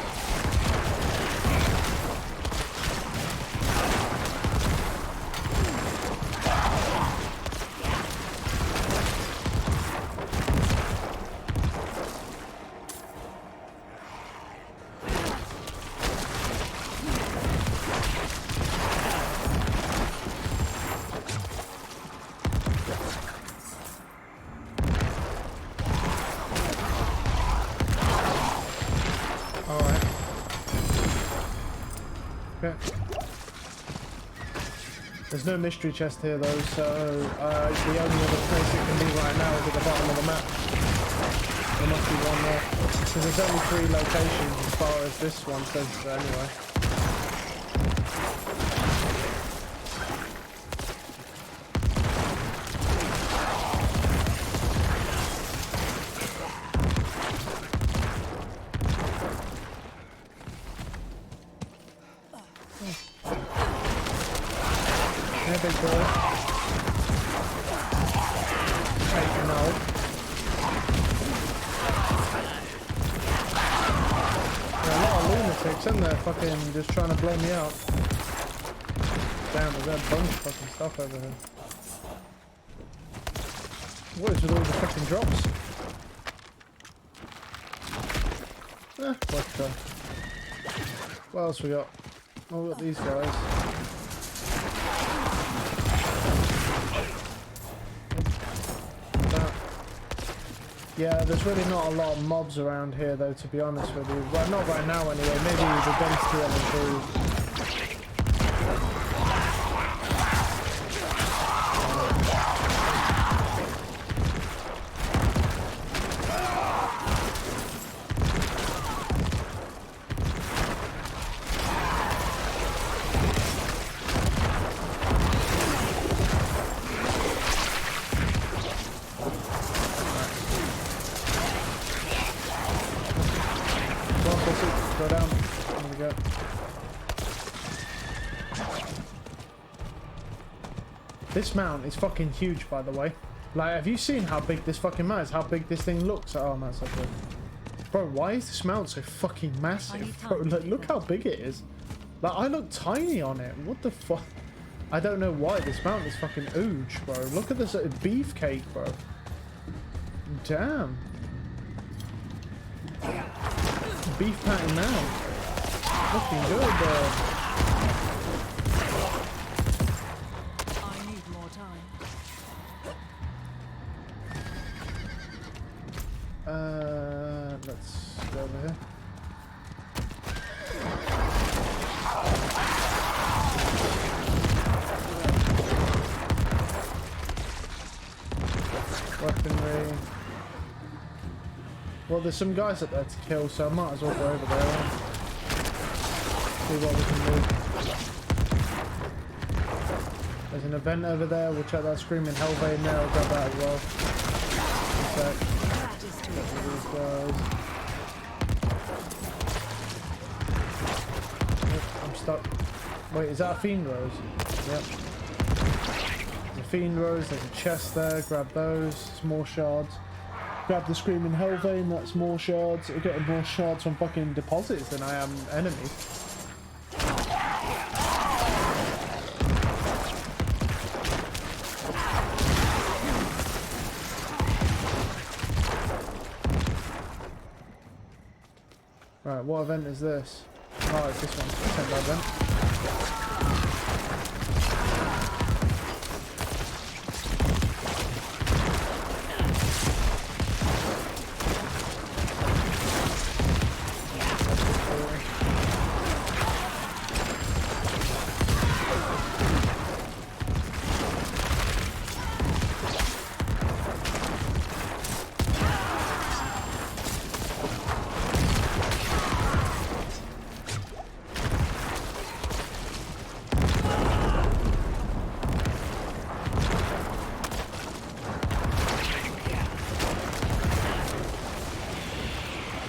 There's no mystery chest here though, so the only other place it can be right now is at the bottom of the map. There must be one there. Because there's only 3 locations as far as this one says anyway. Big boy. Hey, no. There are a lot of lunatics in there fucking just trying to blow me out. Damn, there's a bunch of fucking stuff over here. What is with all the fucking drops? What else we got? Oh, we got these guys. Yeah, there's really not a lot of mobs around here though, to be honest with you. Well, not right now anyway, maybe the density will improve. Go down. There we go. This mount is fucking huge, by the way. Like, have you seen how big this fucking mount is? How big this thing looks? Oh, man, so good. Bro, why is this mount so fucking massive? Bro, like, look how big it is. Like, I look tiny on it. What the fuck? I don't know why. This mount is fucking huge, bro. Look at this beefcake, bro. Damn. Beef patty mount. Looking good there. I need more time. Let's go over here. Weaponry. Well, there's some guys up there to kill, so I might as well go over there. See what we can do. There's an event over there. We'll check that Screaming Hell vein there. I'll grab that as well. Get rid of these guys. Oh, I'm stuck. Wait, is that a Fiend Rose? Yep. There's a Fiend Rose, there's a chest there, grab those, it's more shards. Grab the Screaming Hell vein, that's more shards. We're getting more shards from fucking deposits than I am enemies. Right, what event is this? Oh, it's this one, September event.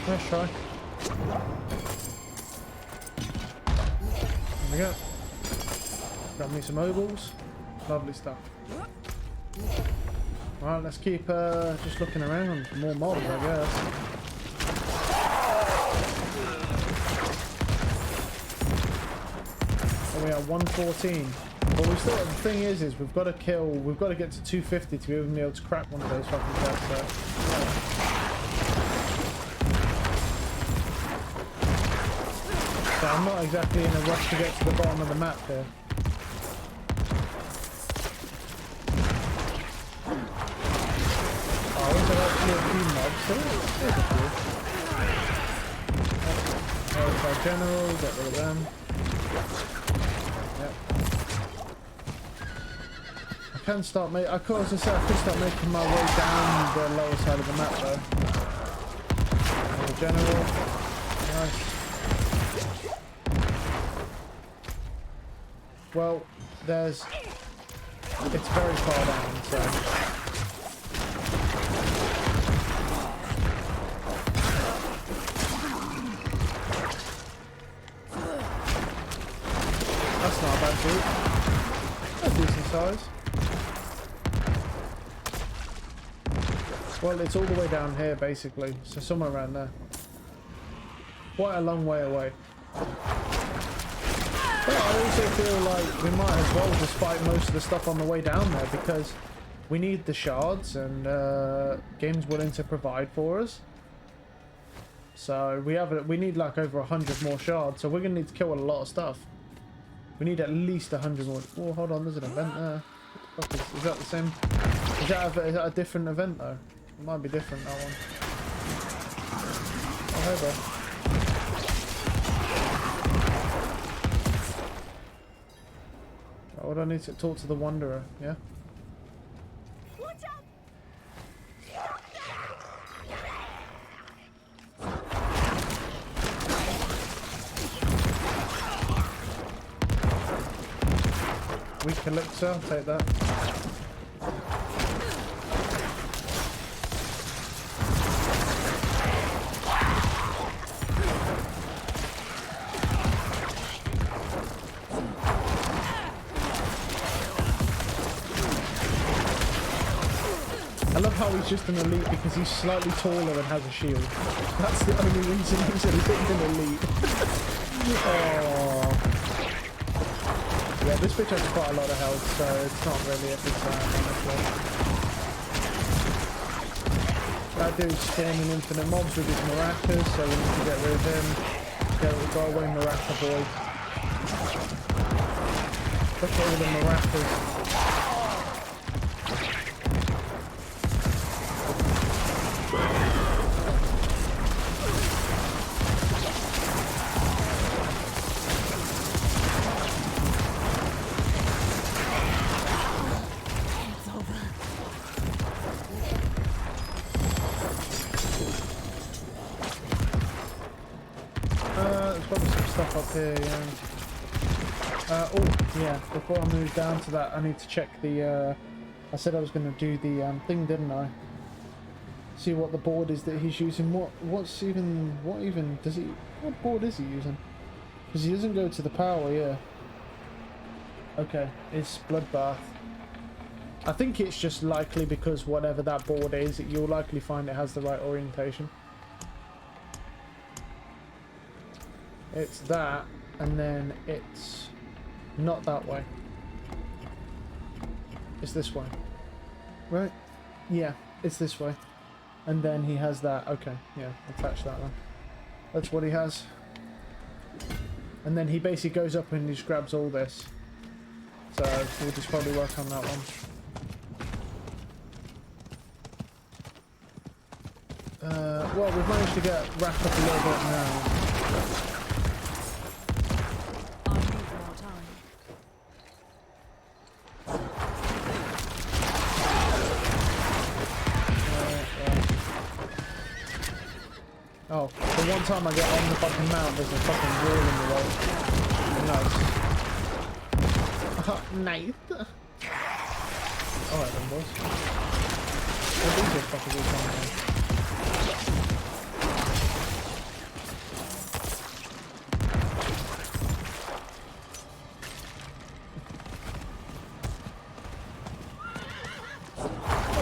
Let's try. There we go. Got me some obols. Lovely stuff. Right, let's keep just looking around for more mobs, I guess. Oh, we are 114. But we still, the thing is we've got to get to 250 to even be able to crack one of those fucking chests. So. So I'm not exactly in a rush to get to the bottom of the map here. Oh, is there actually a few mobs? There's a few. There's our general, get rid of them. Yep. I can start making, I could start making my way down the lower side of the map though. The general, nice. Well, it's very far down, so. That's not a bad group. That's decent size. Well, it's all the way down here, basically, so somewhere around there. Quite a long way away. But I also feel like we might as well just fight most of the stuff on the way down there because we need the shards and game's willing to provide for us. So we need like over 100 more shards, so we're gonna need to kill a lot of stuff. We need at least 100 more. Oh, hold on, there's an event there. What the fuck is that the same? Is that a different event though? It might be different, that one. Oh, hey bro. What do I need to talk to the Wanderer, yeah? Watch out! Weak elixir, I'll take that. I love how he's just an elite because he's slightly taller and has a shield. That's the only reason he's an elite. Oh. Yeah, this bitch has quite a lot of health, so it's not really a big fan, honestly. That dude's spawning infinite mobs with his maracas, so we need to get rid of him. Go away, Maracas boy. Look at all the Maracas. There's probably some stuff up here, yeah. Oh, yeah, before I move down to that, I need to check the, I said I was going to do the thing, didn't I? See what the board is that he's using. What board is he using? Because he doesn't go to the power, yeah. Okay, it's Bloodbath. I think it's just likely because whatever that board is, you'll likely find it has the right orientation. It's that, and then it's not that way. It's this way. Right? Yeah, it's this way. And then he has that. Okay, yeah, attach that one. That's what he has. And then he basically goes up and he just grabs all this. So we'll just probably work on that one. Well, we've managed to get wrapped up a little bit now. I need more time. Oh, the one time I get on the fucking mount, there's a fucking wall in the way. Nice. Nice. Alright then, boys. Well, these are fucking all coming in.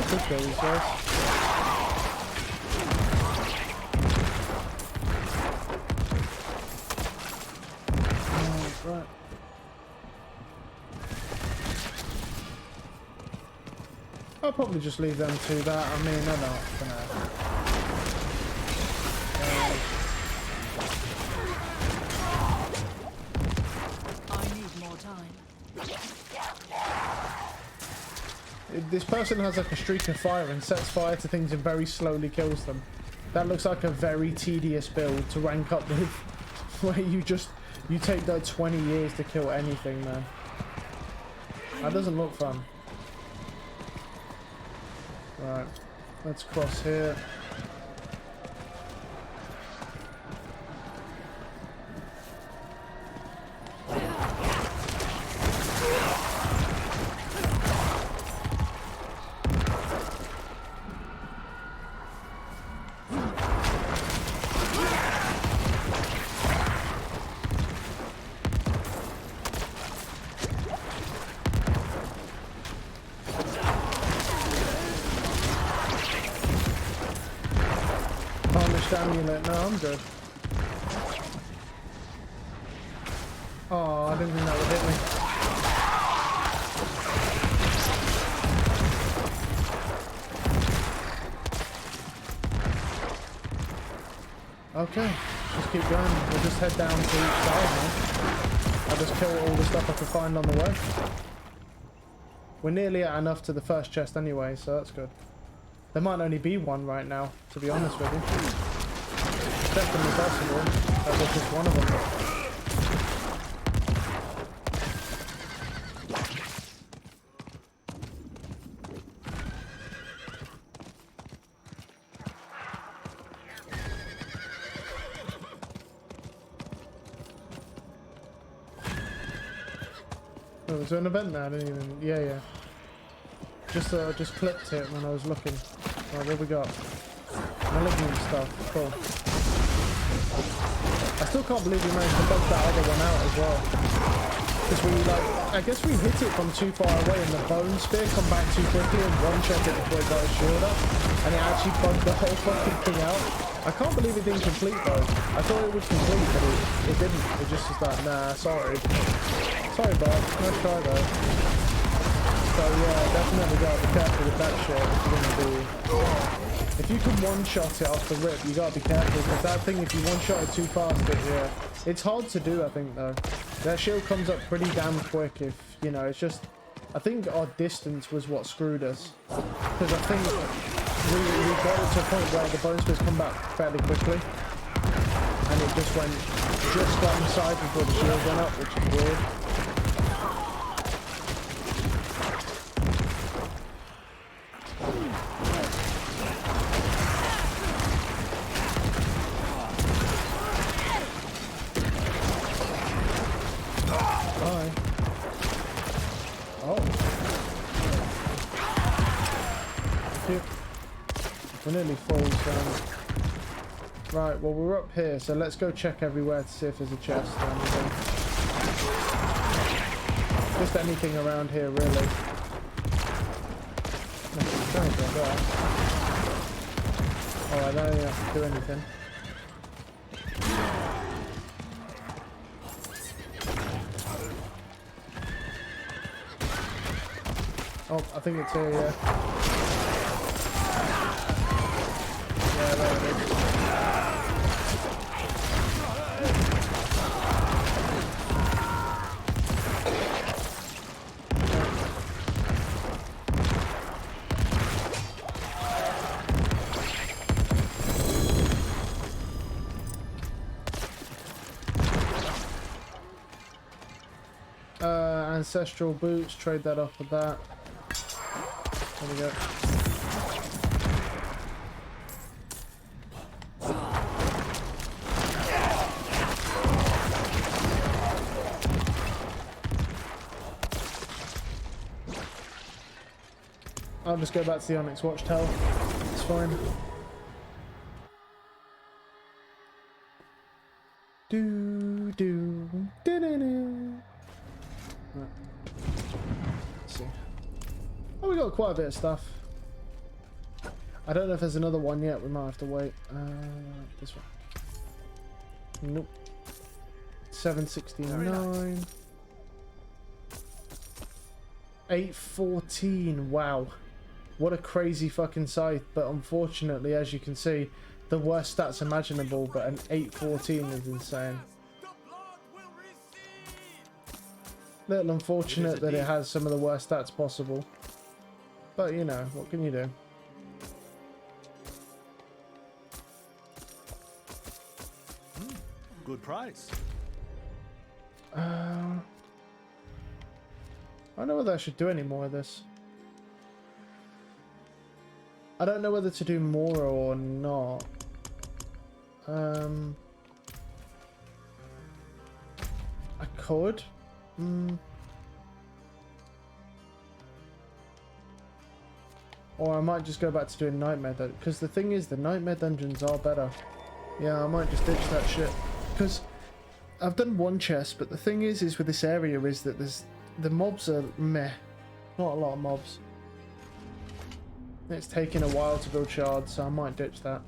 Let's go, these guys. Right. I'll probably just leave them to that. I mean, they're not gonna. I need more time. This person has like a streak of fire and sets fire to things and very slowly kills them. That looks like a very tedious build to rank up with, where you take that 20 years to kill anything, man. That doesn't look fun. Right, let's cross here. Amulet. No, I'm good. Oh, I didn't think that would hit me. Okay, just keep going. We'll just head down to each side now. I'll just kill all the stuff I can find on the way. We're nearly at enough to the first chest anyway, so that's good. There might only be one right now, to be honest with you. Definitely possible that there's just one of them. Oh, was there an event there? I didn't even. Yeah. Just clipped it when I was looking. Right, what we got? Malignant stuff. Cool. I still can't believe we managed to bug that other one out as well. Because we I guess we hit it from too far away and the bone spear come back too quickly and one-shot it before it got its shield up. And it actually bugged the whole fucking thing out. I can't believe it didn't complete though. I thought it would complete, but it didn't. It just was like, nah, sorry. Sorry, bud. Nice try though. So yeah, definitely gotta be careful with that shit if you're gonna do If you can one-shot it off the rip, you gotta be careful, because that thing, if you one-shot it too fast, it's hard to do, I think, though. That shield comes up pretty damn quick if, you know, it's just... I think our distance was what screwed us. Because I think we got it to a point where the bone spears come back fairly quickly. And it just went just on the side before the shield went up, which is weird. We're nearly full, so... Right, well, we're up here, so let's go check everywhere to see if there's a chest or anything. Just anything around here, really. Nothing like that. Oh, I don't even have to do anything. Oh, I think it's here, yeah. Yeah, there it is. Ancestral boots, trade that off with that. There we go. I'll just go back to the Onyx Watchtower. It's fine. Do do do do do. Right. Let's see. Oh, we got quite a bit of stuff. I don't know if there's another one yet. We might have to wait. This one. Nope. 769. 814. Wow. What a crazy fucking scythe. But unfortunately, as you can see, the worst stats imaginable, but an 814 is insane. Little unfortunate that it has some of the worst stats possible. But, you know, what can you do? Good price. I don't know whether I should do any more of this. I don't know whether to do more or not. I could. Or I might just go back to doing nightmare dungeons. Because the thing is, the nightmare dungeons are better. Yeah, I might just ditch that shit. Because I've done one chest, but the thing is with this area is that the mobs are meh. Not a lot of mobs. It's taking a while to build shards, so I might ditch that.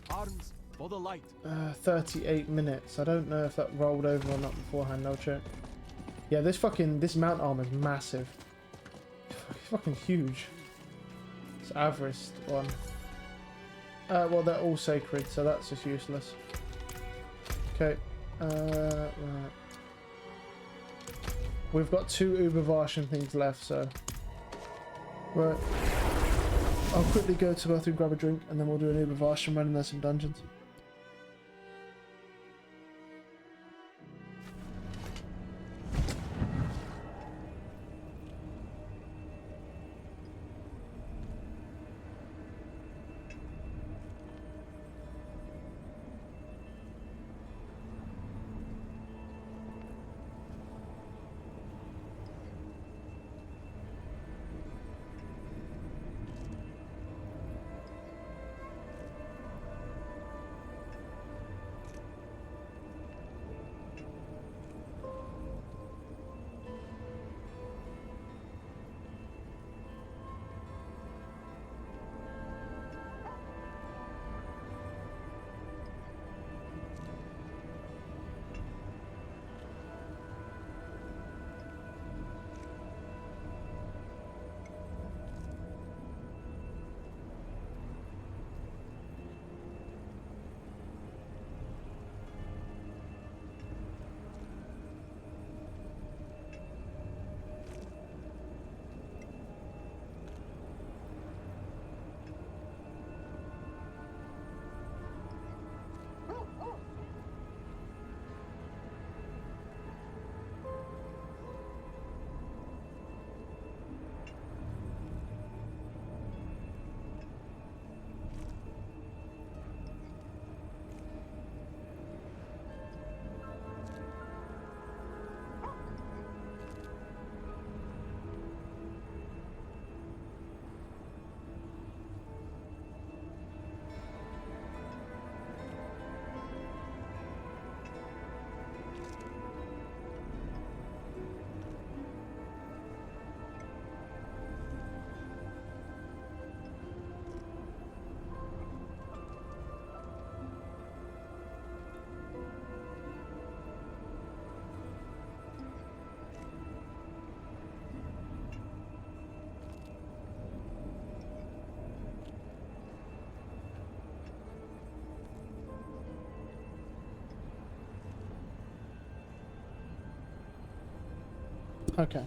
Arms for the light. 38 minutes. I don't know if that rolled over or not beforehand. I'll check. Yeah, this mount armor is massive. It's fucking huge. It's average one. Well, they're all sacred, so that's just useless. Okay. Right. We've got 2 Uber Varshan things left, so... Right. I'll quickly go to the bathroom, grab a drink, and then we'll do an Uber Varshan run and there's some dungeons. Okay.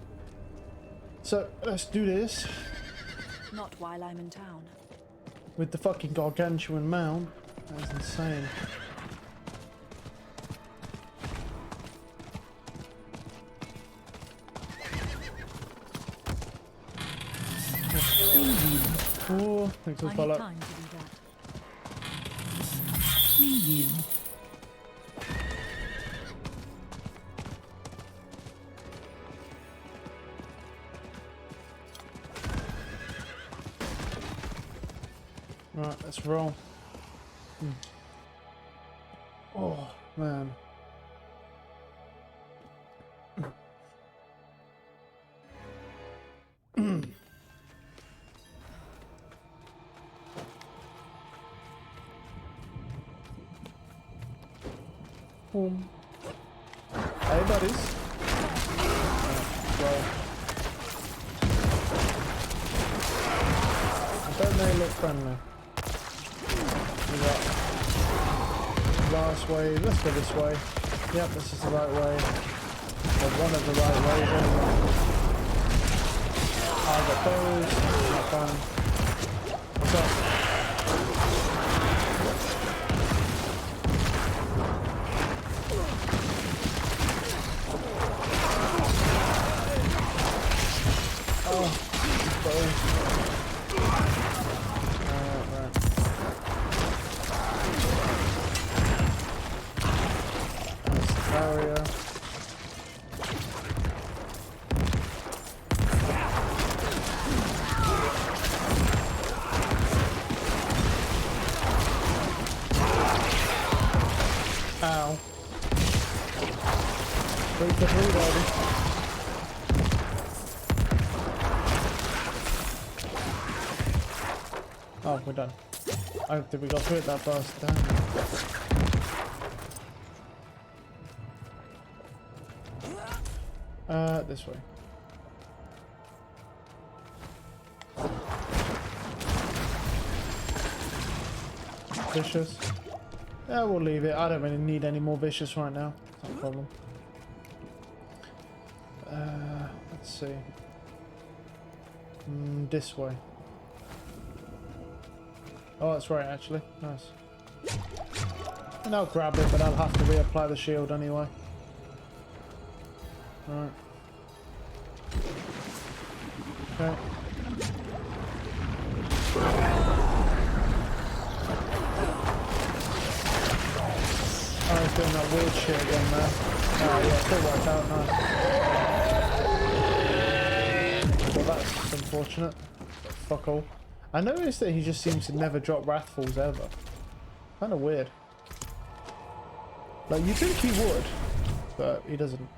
So let's do this Not while I'm in town. with the fucking gargantuan mount. That's insane. Oh, thanks for the I need follow. time to do that. Right, let's roll. Oh, man. Boom. Hey, buddies. Roll. Don't they look friendly? We got last wave. Let's go this way. Yep, this is the right way. Or one of the right ways anyway. I got those. Not fun. What's up? Oh, sorry. Right. That's the barrier. Ow. Wait for three, baby. Oh, we're done. I don't think we got through it that fast. Damn. This way. Vicious. Yeah, we'll leave it. I don't really need any more vicious right now. It's not a problem. Let's see. This way. Oh, that's right, actually. Nice. And I'll grab it, but I'll have to reapply the shield anyway. Alright. Okay. Oh, he's doing that weird shit again there. Oh, yeah, still wiped out. Nice. Well, that's unfortunate. Fuck all. I noticed that he just seems to never drop Wrathfalls ever. Kind of weird. Like, you'd think he would, but he doesn't.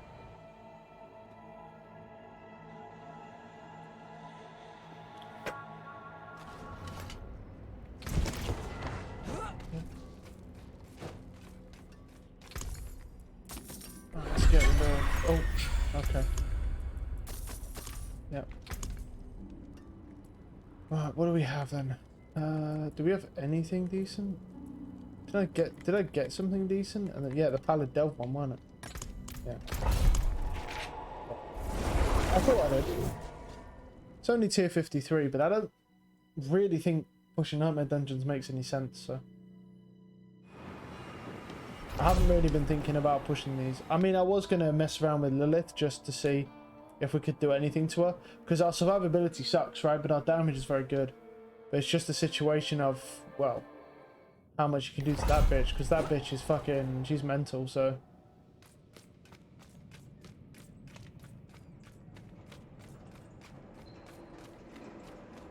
Right, let's get rid of... Oh, okay. Yep. Right, what do we have then? Do we have anything decent? Did I get something decent? And then, yeah, the Pallid Delve one, wasn't it? Yeah. I thought I did. It's only tier 53, but I don't really think pushing Nightmare Dungeons makes any sense, so. I haven't really been thinking about pushing these. I mean, I was going to mess around with Lilith just to see if we could do anything to her, because our survivability sucks, right? But our damage is very good. But it's just a situation of, well, how much you can do to that bitch, because that bitch is fucking, she's mental, so.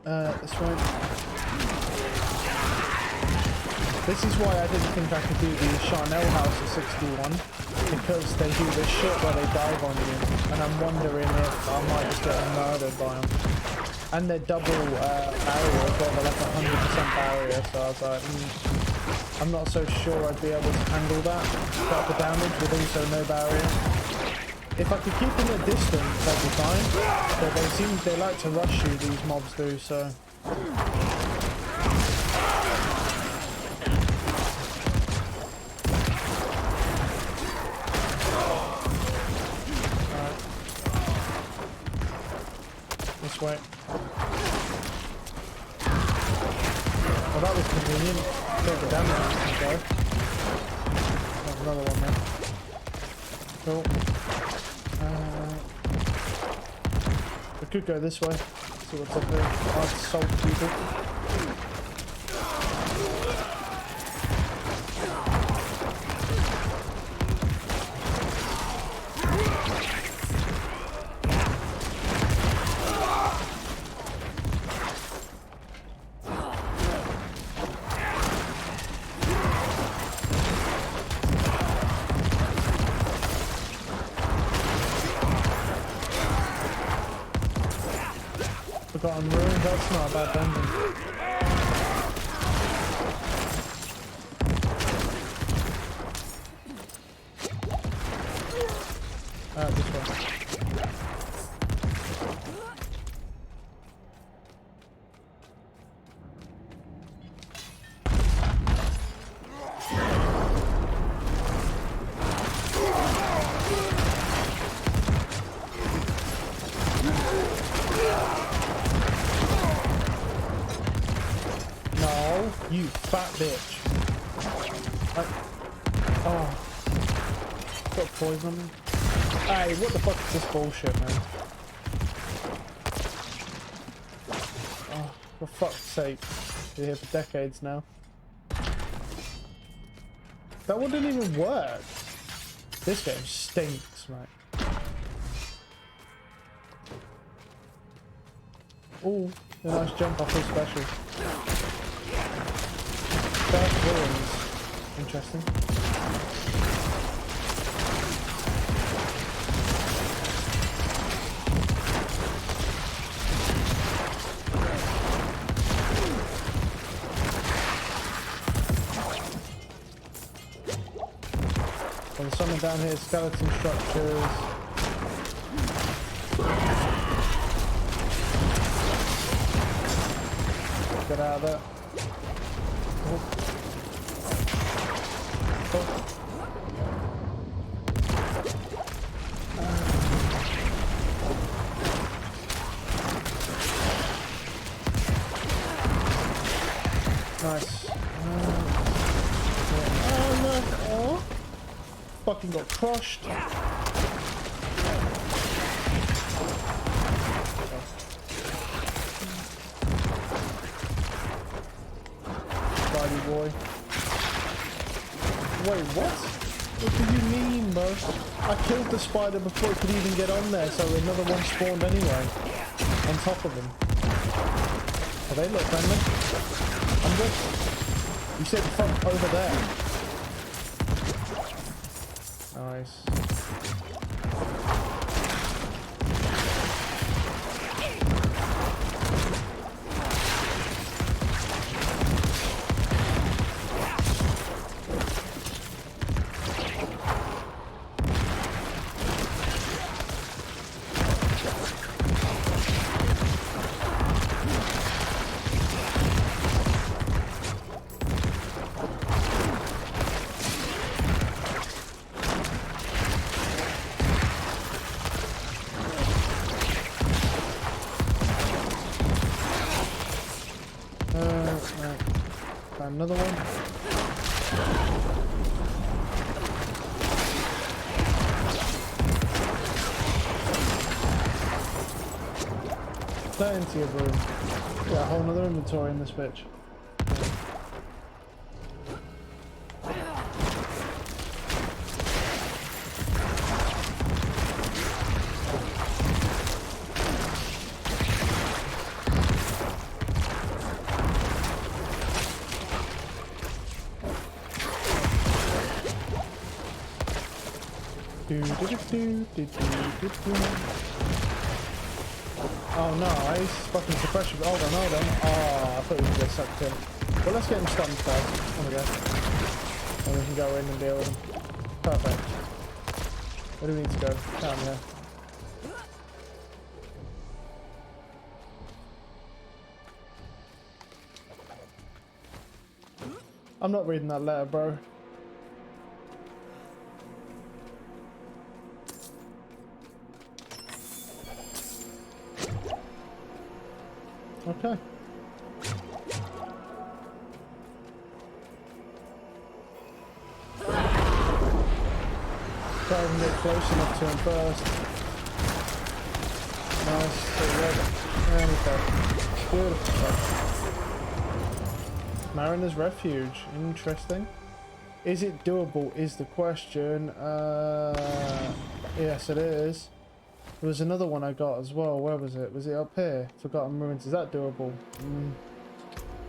That's right. This is why I didn't think I could do the Charnel House at 61, because they do this shit where they dive on you, and I'm wondering if I might just get murdered by them. And they're double barrier as well, they're like 100% barrier, so I was like, I'm not so sure I'd be able to handle that type of damage with also no barrier. If I could keep them at distance, that'd be fine, but they like to rush you, these mobs do, so. wait. Well, that was convenient. Take the damage. Okay. There's another one there. Cool. We could go this way. See what's up here. Hard to salt people. Forgotten Ruin, that's not a bad dungeon. This way. You fat bitch. Oh. Got poison on me. Hey, what the fuck is this bullshit, man? Oh, for fuck's sake. Been here for decades now. That one didn't even work. This game stinks, mate. Oh, a nice jump off his special. Dark Ruins. Interesting. Well, there's something down here, skeleton structures. Get out of there. Oh. Nice. Oh no! Oh. Fucking got crushed. Spidey boy. Wait, what? What do you mean, bro? I killed the spider before it could even get on there, so another one spawned anyway. On top of him. Oh, they look friendly. I'm good. You said fuck over there. Nice. Another one. Plenty of room. Got a whole nother inventory in this bitch. Oh nice, fucking suppression. Hold on. Oh, I thought we could get sucked in. Well, let's get him stunned first. There we go. And we can go in and deal with him. Perfect. Where do we need to go? Down here. I'm not reading that letter, bro. Okay. Try and get close enough to him first. Nice. There we go. Beautiful stuff. Mariner's Refuge. Interesting. Is it doable is the question. Yes it is. There was another one I got as well. Where was it? Was it up here? Forgotten Ruins. Is that doable?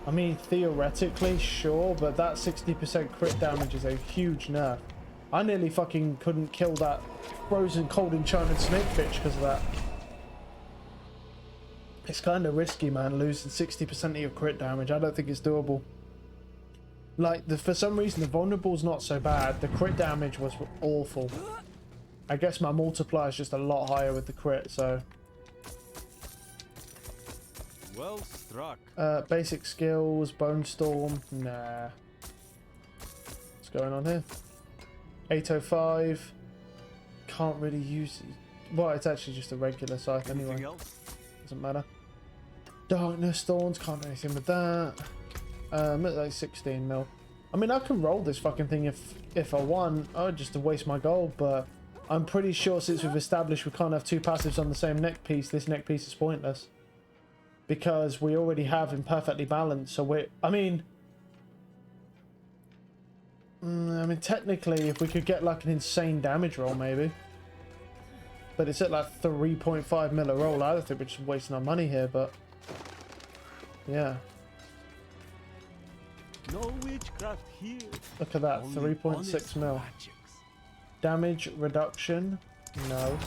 I mean, theoretically, sure, but that 60% crit damage is a huge nerf. I nearly fucking couldn't kill that frozen cold enchanted snake bitch because of that. It's kind of risky, man, losing 60% of your crit damage. I don't think it's doable. Like, for some reason, the vulnerable's not so bad. The crit damage was awful. I guess my multiplier is just a lot higher with the crit, so... Well struck. Basic skills, Bone Storm, nah. What's going on here? 805. Can't really use it. Well, it's actually just a regular scythe anyway. Anything else? Doesn't matter. Darkness Thorns, can't do anything with that. Like 16 mil. I mean, I can roll this fucking thing if I want. Just to waste my gold, but I'm pretty sure since we've established we can't have two passives on the same neck piece, this neck piece is pointless. Because we already have imperfectly balanced, so I mean, technically, if we could get like an insane damage roll, maybe. But it's at like 3.5 mil a roll. I don't think we're just wasting our money here, but yeah. No witchcraft here. Look at that, Only 3.6 mil. magics. Damage reduction, no.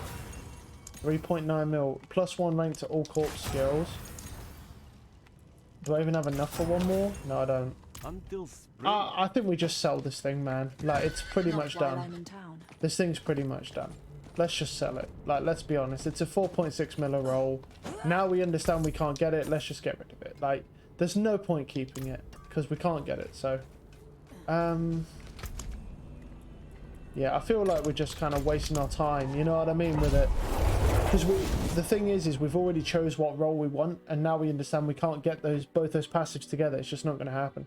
3.9 mil, +1 rank to all corpse skills. Do I even have enough for one more? No, I don't. Until spring. I think we just sell this thing, man. Like, it's pretty Not much while done. I'm in town. This thing's pretty much done. Let's just sell it. Like, let's be honest. It's a 4.6 mil a roll. Now we understand we can't get it. Let's just get rid of it. Like, there's no point keeping it because we can't get it. So, yeah, I feel like we're just kind of wasting our time. You know what I mean with it? Because the thing is we've already chose what role we want, and now we understand we can't get both those passives together. It's just not going to happen.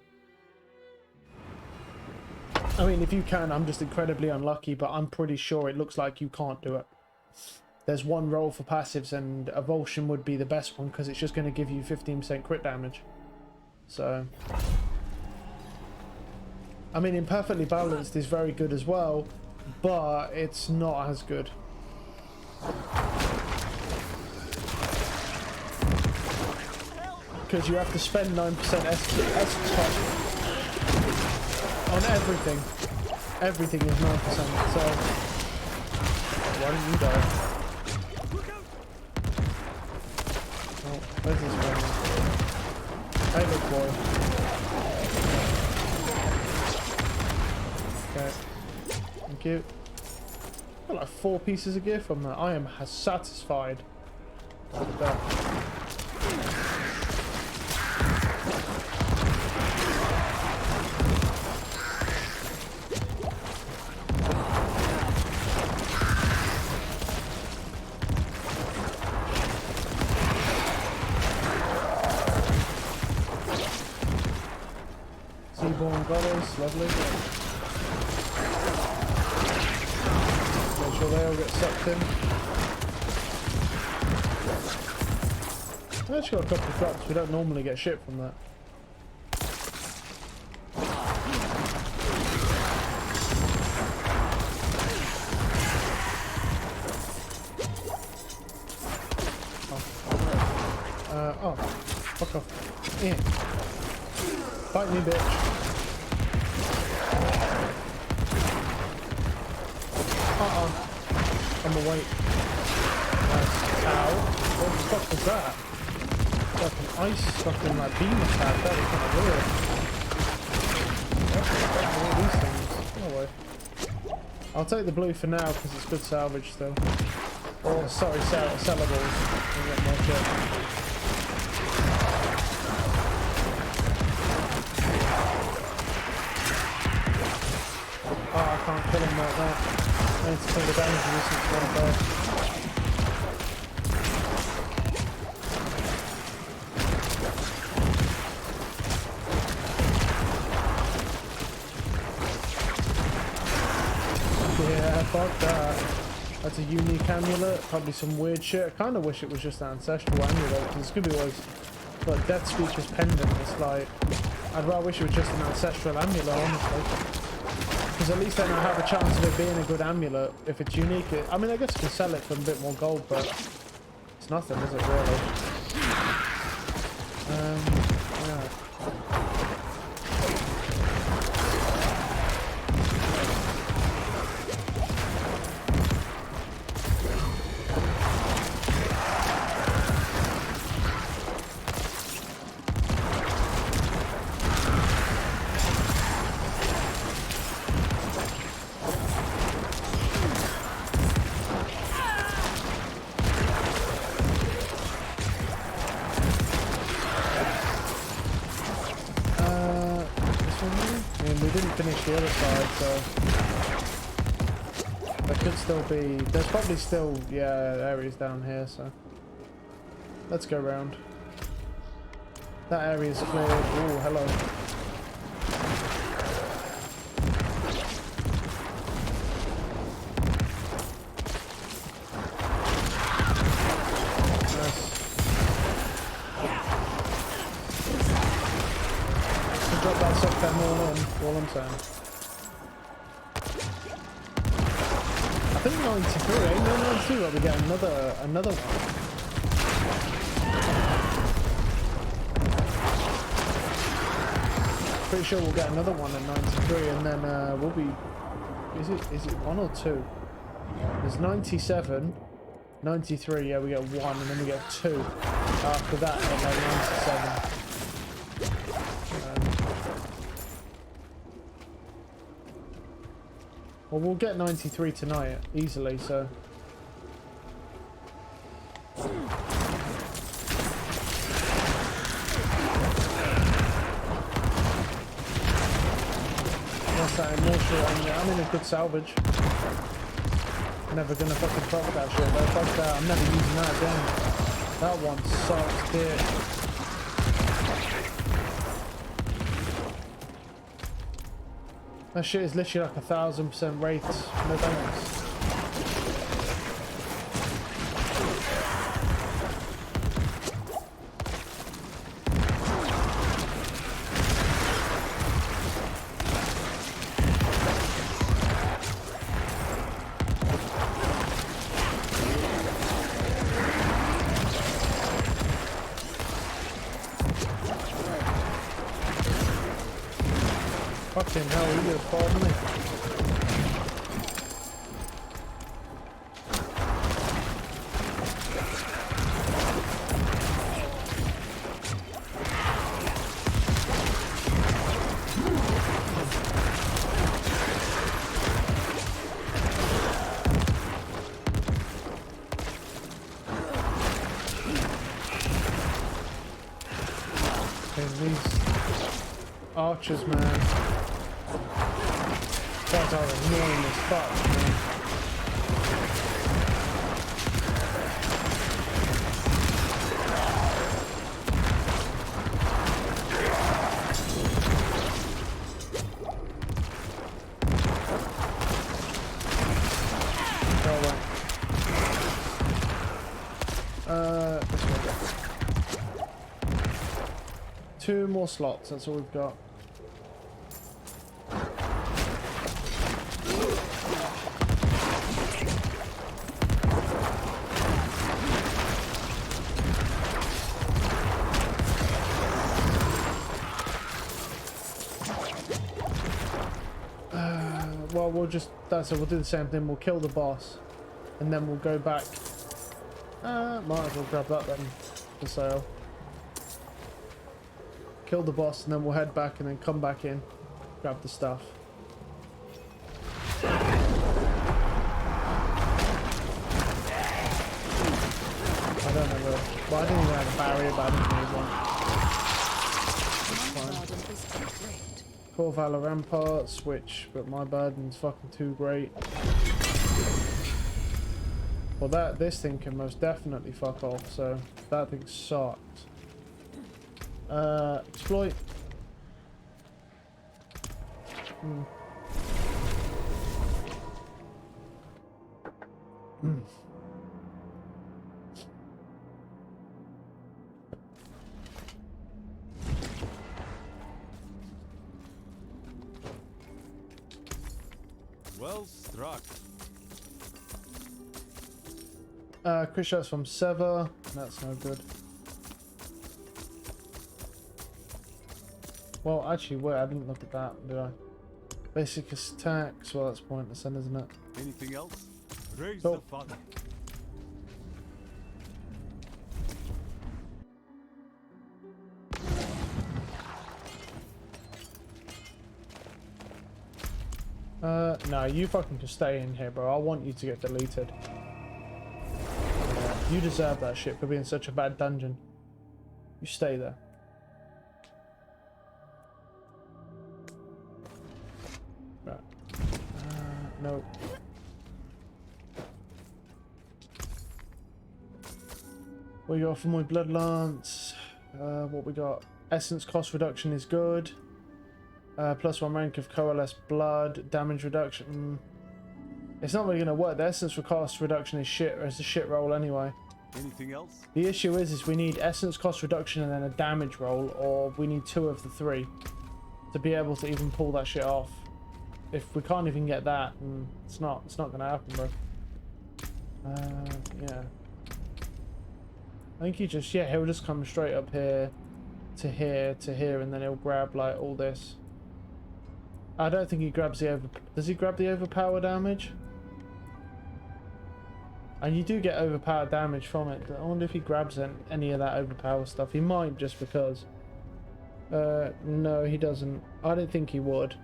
I mean, if you can, I'm just incredibly unlucky, but I'm pretty sure it looks like you can't do it. There's one role for passives, and Avulsion would be the best one because it's just going to give you 15% crit damage. So, I mean, Imperfectly Balanced is very good as well, but it's not as good. Because you have to spend 9% S on everything. Everything is 9%, so why don't you die? Oh, where's this one? Hey, look, boy. Okay. Thank you. Got like 4 pieces of gear from that. I am satisfied with that. Seaborn Goddess, lovely. Make sure they all get sucked in. I've actually got a couple of drops, we don't normally get shit from that. Oh, fuck off. Yeah. Fight me, bitch. I'm awake. Nice. Ow. What the fuck was that? Like an ice fucking like beam attack. That was kind of weird. All these things. No way. I'll take the blue for now because it's good salvage still. Or sorry, sellables. We'll get more shit. Oh, I can't kill him like that. I need to kill the damage resistance one first. Yeah, fuck that. That's a unique amulet. Probably some weird shit. I kind of wish it was just an ancestral amulet, because Scooby was like Death Speaker's pendant. It's like, I'd rather wish it was just an ancestral amulet, honestly. Because at least then I have a chance of it being a good amulet. If it's unique, I mean, I guess you can sell it for a bit more gold, but it's nothing, is it, really? Yeah. The other side, so there could still be, there's probably still, yeah, areas down here, so let's go round. That area's cleared. Ooh, hello. Nice. Drop that suck them all in, all I'm saying. I think 93, no 92, but we get another one. Pretty sure we'll get another one at 93, and then we'll be, is it one or two? There's 97, 93, yeah, we get one, and then we get two after that at like 97. Well, we'll get 93 tonight easily, so. What's that emotional? I'm in a good salvage. Never gonna fucking fuck that shit, though. Fuck that. I'm never using that again. That one sucks dick. That shit is literally like 1000% rate. No thanks. Fucking hell, you just followed me. Okay, these archers, man. Guys are annoying as fuck, man. Go away. This way. 2 more slots, that's all we've got. Well, we'll just, that's it, we'll do the same thing. We'll kill the boss, and then we'll go back. Might as well grab that then, for sale. Kill the boss, and then we'll head back, and then come back in, grab the stuff. I don't know where, well, I didn't even have a barrier, but I didn't need one. That's fine. Core Valor Rampart, switch, but my burden's fucking too great. Well, this thing can most definitely fuck off, so that thing sucks. Exploit. Well struck. Crit shots from Sever. That's no good. Well, actually, wait, I didn't look at that, did I? Basic attacks. Well, that's pointless then, isn't it? Anything else? Raise Cool. the fun. No, you fucking just stay in here, bro. I want you to get deleted. Yeah, you deserve that shit for being such a bad dungeon. You stay there. Right. No. What we got for my blood lance? What we got? Essence cost reduction is good. +1 rank of coalesced blood. Damage reduction. It's not really gonna work. The essence for cost reduction is shit. It's a shit roll anyway. Anything else? The issue is we need essence cost reduction and then a damage roll, or we need 2 of the 3 to be able to even pull that shit off. If we can't even get that, it's not gonna happen, bro. Yeah. I think he'll just come straight up here to here to here, and then he'll grab like all this. I don't think he grabs the does he grab the overpower damage? And you do get overpower damage from it. I wonder if he grabs any of that overpower stuff. He might, just because. No, he doesn't. I don't think he would.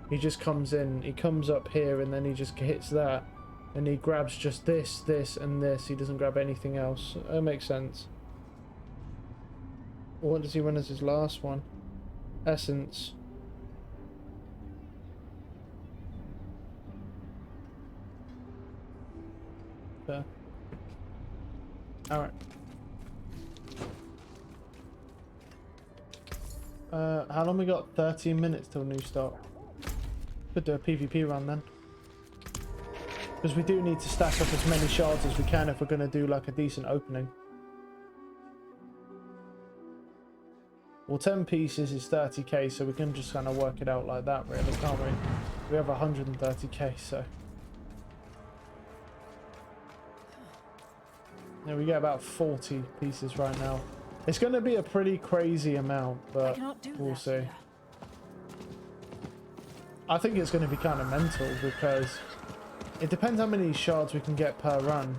He just comes in, he comes up here, and then he just hits that. And he grabs just this, this, and this. He doesn't grab anything else. That makes sense. What does he run as his last one? Essence. There. Alright. How long we got? 13 minutes till new start. Could do a PvP run then. Because we do need to stack up as many shards as we can if we're going to do like a decent opening. Well, 10 pieces is 30k, so we can just kind of work it out like that, really, can't we? We have 130k, so... Yeah, we get about 40 pieces right now. It's going to be a pretty crazy amount, but we'll see. I think it's going to be kind of mental, because it depends how many shards we can get per run.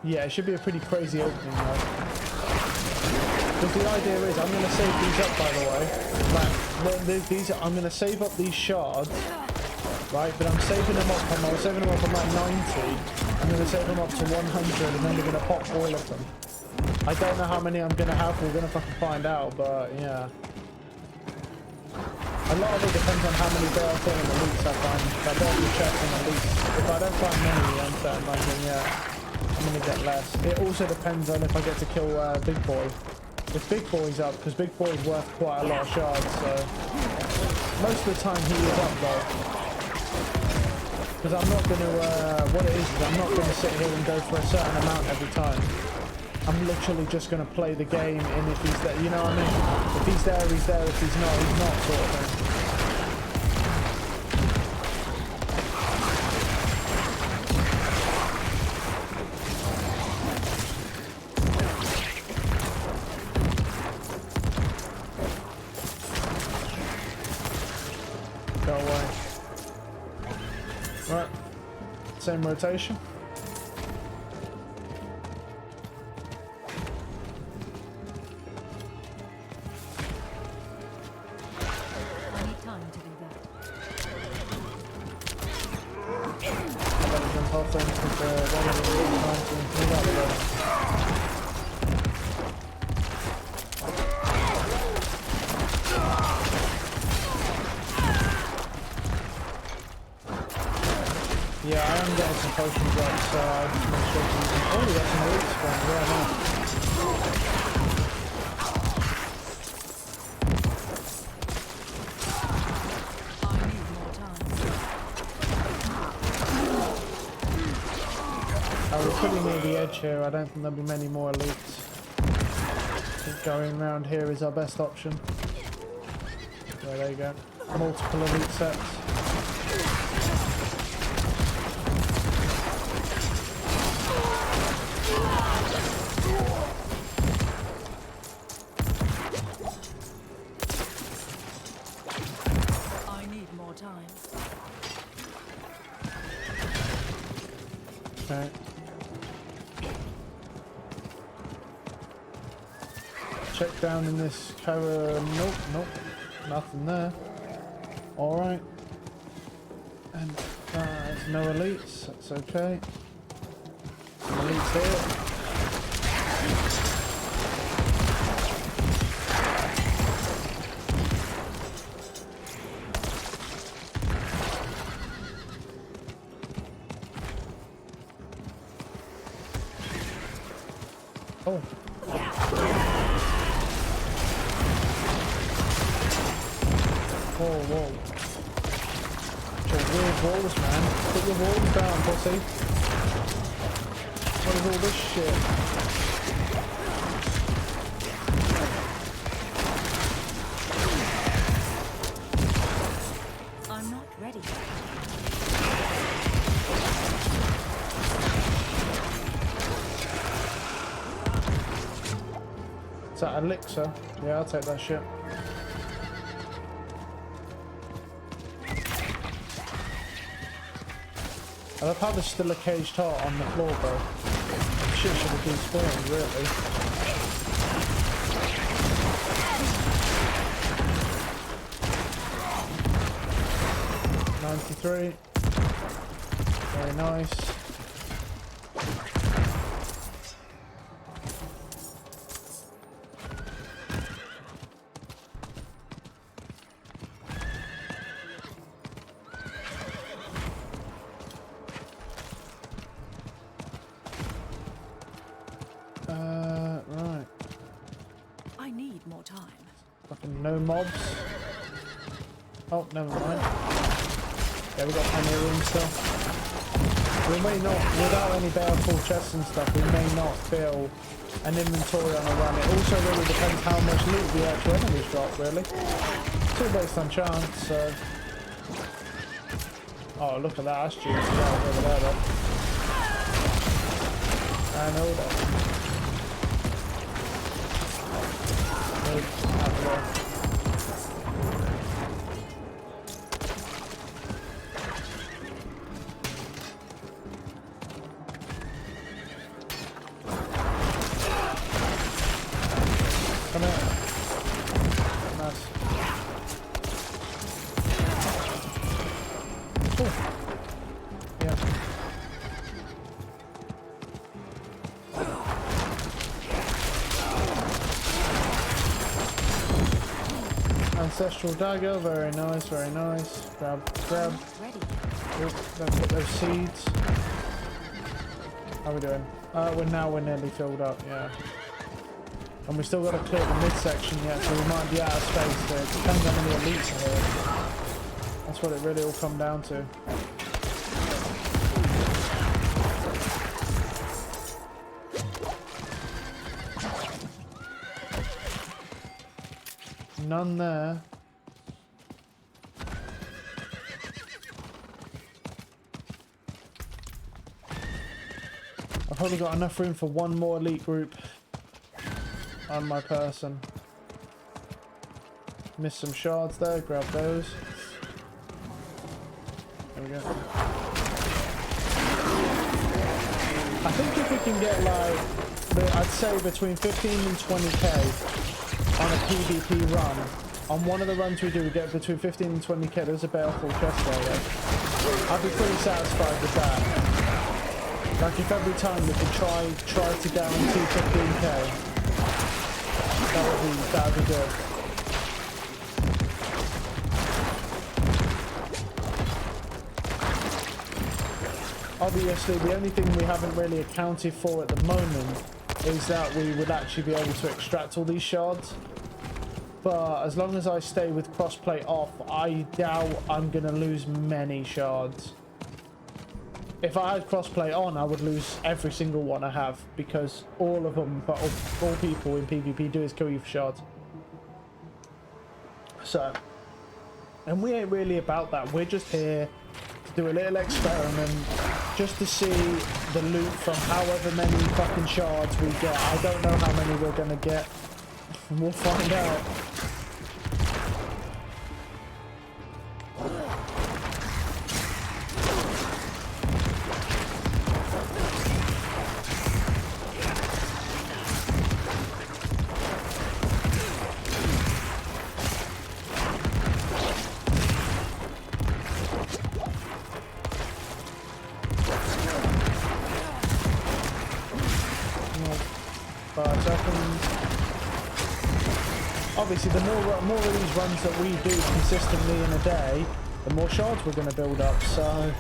Yeah, it should be a pretty crazy opening, though. Because the idea is, I'm going to save these up, by the way. Like, I'm going to save up these shards, right? But I'm saving them up. I was saving them up on like 90. I'm going to save them up to 100, and then we're going to pop all of them. I don't know how many I'm going to have. We're going to fucking find out, but yeah. A lot of it depends on how many there are in elites I find. If I don't check on elites. If I don't find many on certain runs, then yeah, I'm going to get less. It also depends on if I get to kill Big Boy. If Big Boy's up, because Big Boy's worth quite a lot of shards, so... Most of the time he is up though. Because I'm not going to, what it is I'm not going to sit here and go for a certain amount every time. I'm literally just going to play the game, and if he's there, you know what I mean? If he's there, he's there. If he's not, sort of thing. Go away. Right. Same rotation. Yeah, I am getting some potions up, so I'll just make sure to use them. Oh, we got some elite spawn, yeah, nice. I need more time. pretty near the edge here. I don't think there'll be many more elites. I think going around here is our best option. Yeah, there you go. Multiple elite sets. I need more time. Okay. Check down in this cover. Nope, nope. Nothing there. Alright. And there's no elites. That's okay. Some elites here. Oh. Whoa, whoa. Your weird walls, man. Put your walls down, pussy. What is all this shit? I'm not ready. Is that elixir? Yeah, I'll take that shit. I love how there's still a caged heart on the floor, bro. Shit should have been spawned, really. $93. Very nice. Right. I need more time. Fucking no mobs. Oh, never mind. Yeah, we got plenty of room still. We may not, without any baleful chests and stuff, we may not fill an inventory on a run. It also really depends how much loot the actual enemies drop, really. It's all based on chance, so... Oh, look at that, that's juicy right over there, though. And hold on. Move out the way. Come here. Nice. Cool. Yeah. Ancestral dagger, very nice, very nice. Grab. Ready. Oop, let's get those seeds. How are we doing? We're nearly filled up, yeah. And we still got to clear the midsection yet, so we might be out of space there. It depends how many elites are here. That's what it really will come down to. None there. I've probably got enough room for one more elite group on my person. Missed some shards there, grab those. There we go. I think if we can get like, I'd say between 15 and 20k on a PvP run, on one of the runs we do, we get between 15 and 20k, there's a baleful chest there. I'd be pretty satisfied with that. Like if every time we could try to guarantee 15k, that would be good. Obviously, the only thing we haven't really accounted for at the moment is that we would actually be able to extract all these shards. But as long as I stay with crossplay off, I doubt I'm gonna lose many shards. if I had crossplay on, I would lose every single one I have because all of them, but all people in PvP do is kill you for shards. So, and we ain't really about that. We're just here to do a little experiment just to see the loot from however many fucking shards we get. I don't know how many we're gonna get. We'll find out. Obviously, the more of these runs that we do consistently in a day, the more shards we're going to build up. So,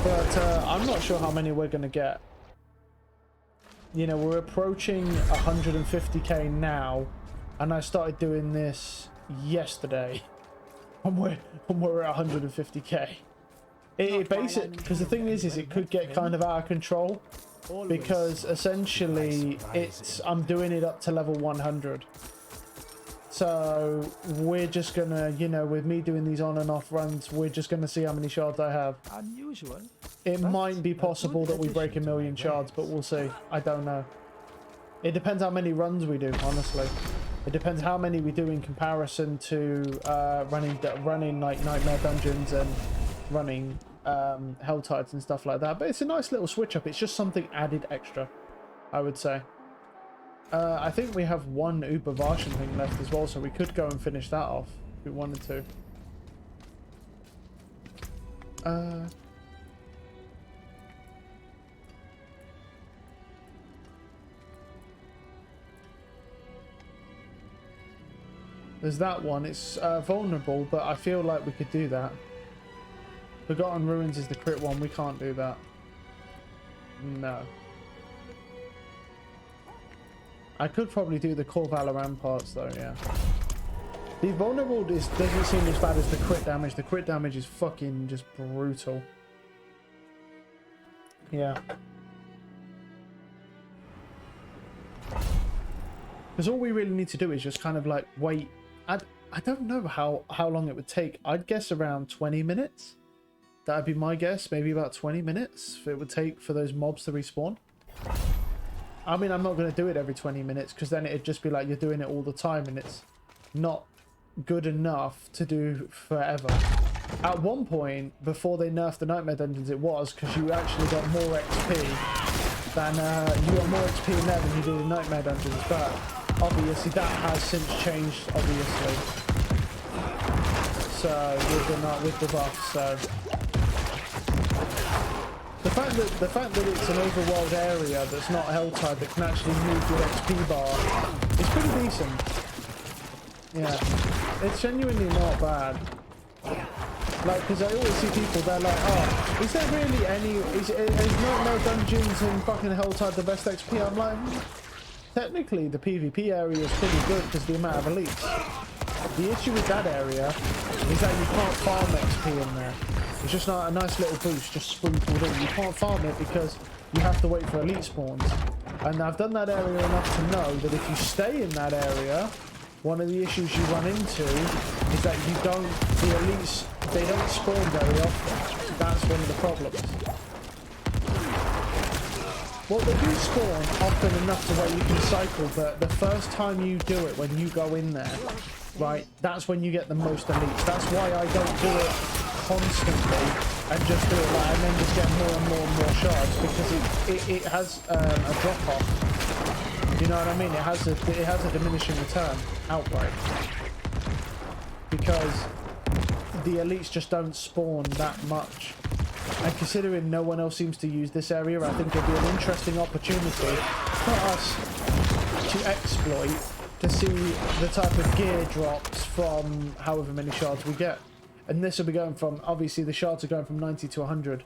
but I'm not sure how many we're going to get. You know, we're approaching 150k now, and I started doing this yesterday, and we're at 150k. It basically, because the thing is it could get kind of out of control, because essentially I'm doing it up to level 100. So we're just gonna, you know, with me doing these on and off runs, we're just gonna see how many shards I have. Unusual. It might be possible that we break 1,000,000 shards, but we'll see. I don't know. It depends how many runs we do, honestly. It depends how many we do in comparison to running like Nightmare Dungeons and running Helltides and stuff like that. But it's a nice little switch up. It's just something added extra, I would say. I think we have one Uber Varshan thing left as well, so we could go and finish that off if we wanted to. There's that one. It's vulnerable, but I feel like we could do that. Forgotten Ruins is the crit one. We can't do that. No. I could probably do the Core Valorant parts though, yeah. The vulnerable doesn't seem as bad as the crit damage. The crit damage is fucking just brutal. Yeah. Because all we really need to do is just kind of like wait. I don't know how long it would take. I'd guess around 20 minutes. That'd be my guess. Maybe about 20 minutes it would take for those mobs to respawn. I mean, I'm not going to do it every 20 minutes because then it'd just be like you're doing it all the time and it's not good enough to do forever. At one point, before they nerfed the Nightmare Dungeons, it was because you actually got more XP than you got more XP in there than you did in Nightmare Dungeons. But obviously that has since changed, obviously. So with the buff, so. The fact that it's an overworld area that's not Helltide that can actually move your XP bar is pretty decent. Yeah, it's genuinely not bad. Like, because I always see people, they're like, oh, is there really any, is Nightmare Dungeons and fucking Helltide the best XP? I'm like, technically the PvP area is pretty good because the amount of elites. The issue with that area is that you can't farm XP in there. It's just not a nice little boost just sprinkled in. You can't farm it because you have to wait for elite spawns. And I've done that area enough to know that if you stay in that area, one of the issues you run into is that the elites, they don't spawn very often. That's one of the problems. Well, they do spawn often enough to where you can cycle, but the first time you do it, when you go in there, right, that's when you get the most elites. That's why I don't do it constantly and just do it like and then just get more and more shards, because it has a drop off. You know what I mean? It has a diminishing return outright because the elites just don't spawn that much. And considering no one else seems to use this area, I think it'd be an interesting opportunity for us to exploit to see the type of gear drops from however many shards we get. And this will be going from, obviously the shards are going from 90 to 100.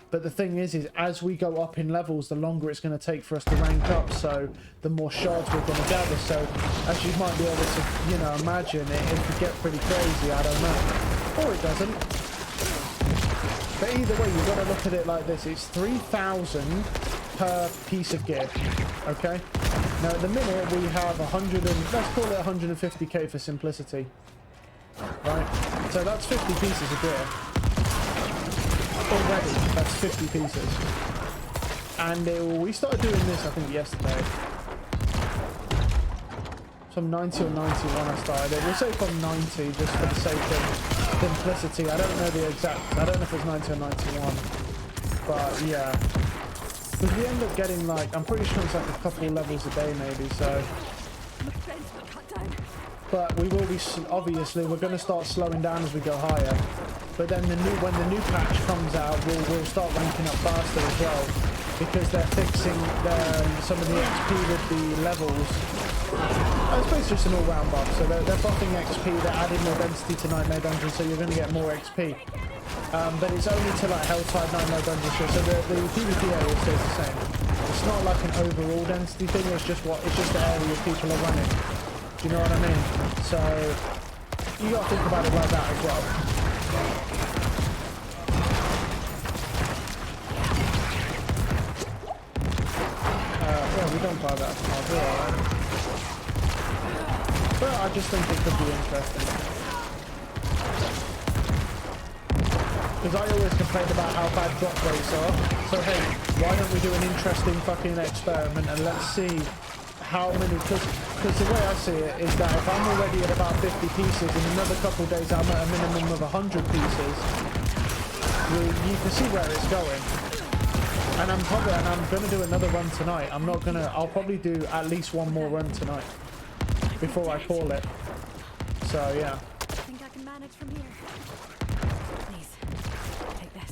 But the thing is as we go up in levels, the longer it's going to take for us to rank up, so the more shards we're going to gather. So as you might be able to, you know, imagine, it could get pretty crazy, I don't know. Or it doesn't. But either way, you've got to look at it like this. It's 3,000 per piece of gear, okay? Now, at the minute, we have 100 and... Let's call it 150k for simplicity. Right? So that's 50 pieces of gear. Already, that's 50 pieces. And we started doing this, I think, yesterday. From 90 or 91 I started it. We'll say from 90 just for the sake of simplicity. I don't know the exact, I don't know if it's 90 or 91. But yeah. Because we end up getting like, I'm pretty sure it's like a couple levels a day maybe, so. But we will be, obviously, we're going to start slowing down as we go higher. But then when the new patch comes out, we'll start ranking up faster as well. Because they're fixing some of the XP with the levels. I suppose it's just an all-round buff. So they're buffing XP, they're adding more density to Nightmare Dungeon, so you're going to get more XP. But it's only to like Helltide, Nightmare Dungeon, so the PvP area stays the same. It's not like an overall density thing, it's just the area people are running. Do you know what I mean? So you got to think about it like that as well. Yeah, we don't buy that. I'll do alright. But I just think it could be interesting. Because I always complain about how bad drop rates are. So hey, why don't we do an interesting fucking experiment and let's see how many, because the way I see it is that if I'm already at about 50 pieces, in another couple of days I'm at a minimum of 100 pieces, you can see where it's going. And I'm going to do another run tonight. I'll probably do at least one more run tonight before I call it. So yeah. I think I can manage from here. Please, take this.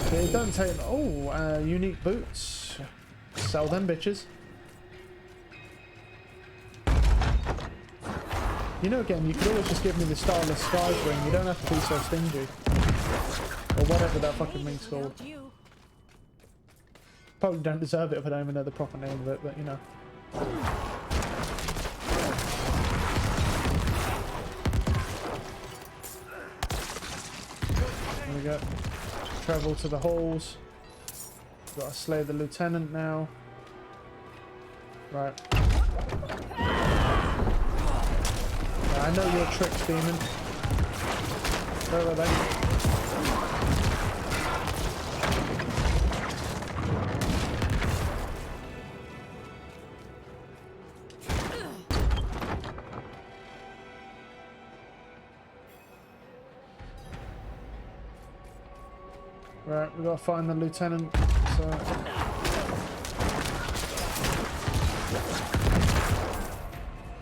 They don't take, unique boots. Sell them bitches. You know, again, you could always just give me the Starless Skies ring. You don't have to be so stingy. Or whatever that fucking ring's called. Probably don't deserve it if I don't even know the proper name of it, but you know. There we go. Travel to the halls. Gotta slay the lieutenant now. Right. I know your tricks, demon. Where are they? Right, we gotta find the lieutenant. So.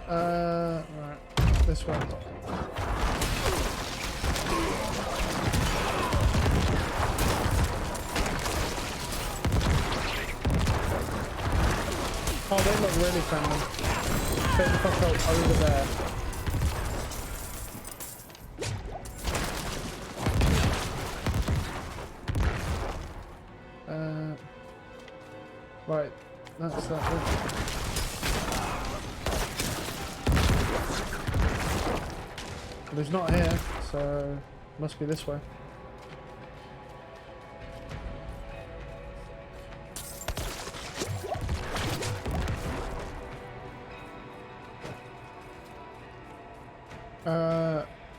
Right, this one. Oh, they look really friendly. Take the fuck out over there. Right, that's that bit. But he's not here, so must be this way.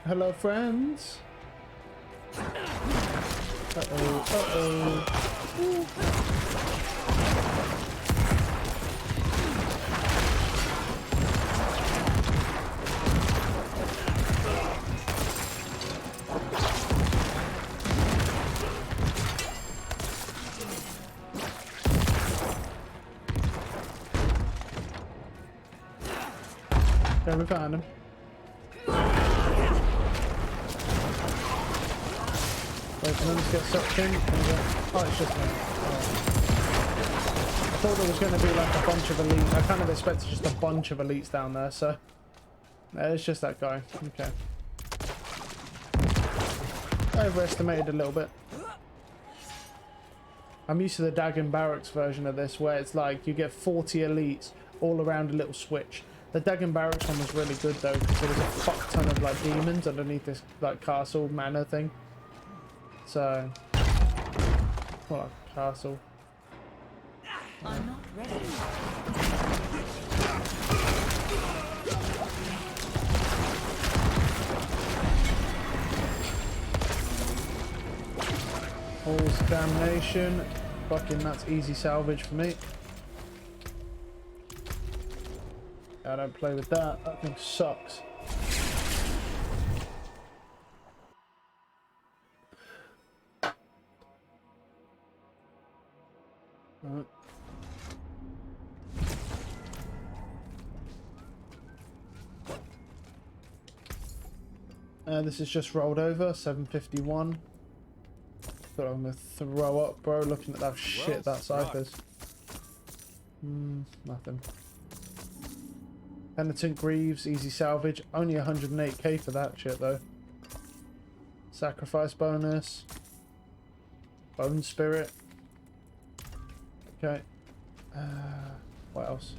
Hello friends. Uh-oh. Yeah, we found him. Wait, can I just get sucked in? Oh, it's just me. Right. I thought there was going to be like a bunch of elites. I kind of expected just a bunch of elites down there, so... it's just that guy. Okay. I overestimated a little bit. I'm used to the Dagon Barracks version of this, where it's like you get 40 elites all around a little switch. The Dagon Barracks one was really good though, because there was a fuck ton of like demons underneath this like castle manor thing. So, well, like a castle. I'm not ready. All's damnation. Fucking that's easy salvage for me. I don't play with that. That thing sucks. Alright. This is just rolled over, 751. But I'm gonna throw up, bro, looking at that shit that Cypher's. Nothing. Penitent Greaves, easy salvage. Only 108k for that shit though. Sacrifice bonus. Bone Spirit. Okay. What else?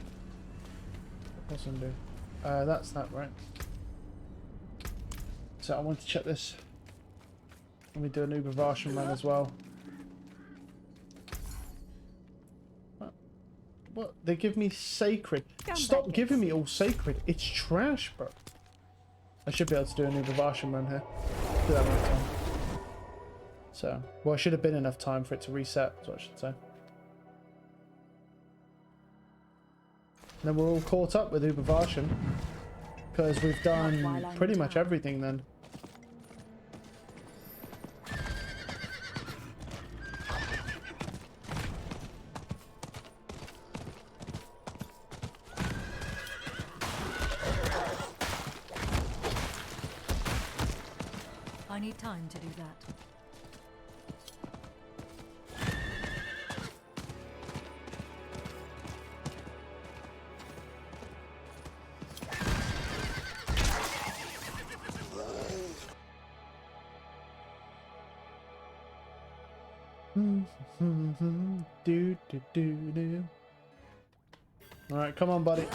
What's gonna do? That's that, right? So I want to check this. Let me do an Uber Varshan Run as well. What? They give me sacred. Stop giving me all sacred. It's trash, bro. I should be able to do an Uber Varshan Run here. Do that enough time. So, well, it should have been enough time for it to reset, is what I should say. Then we're all caught up with Uber Varshan. Because we've done pretty much everything then. I need time to do that. Alright, come on, buddy.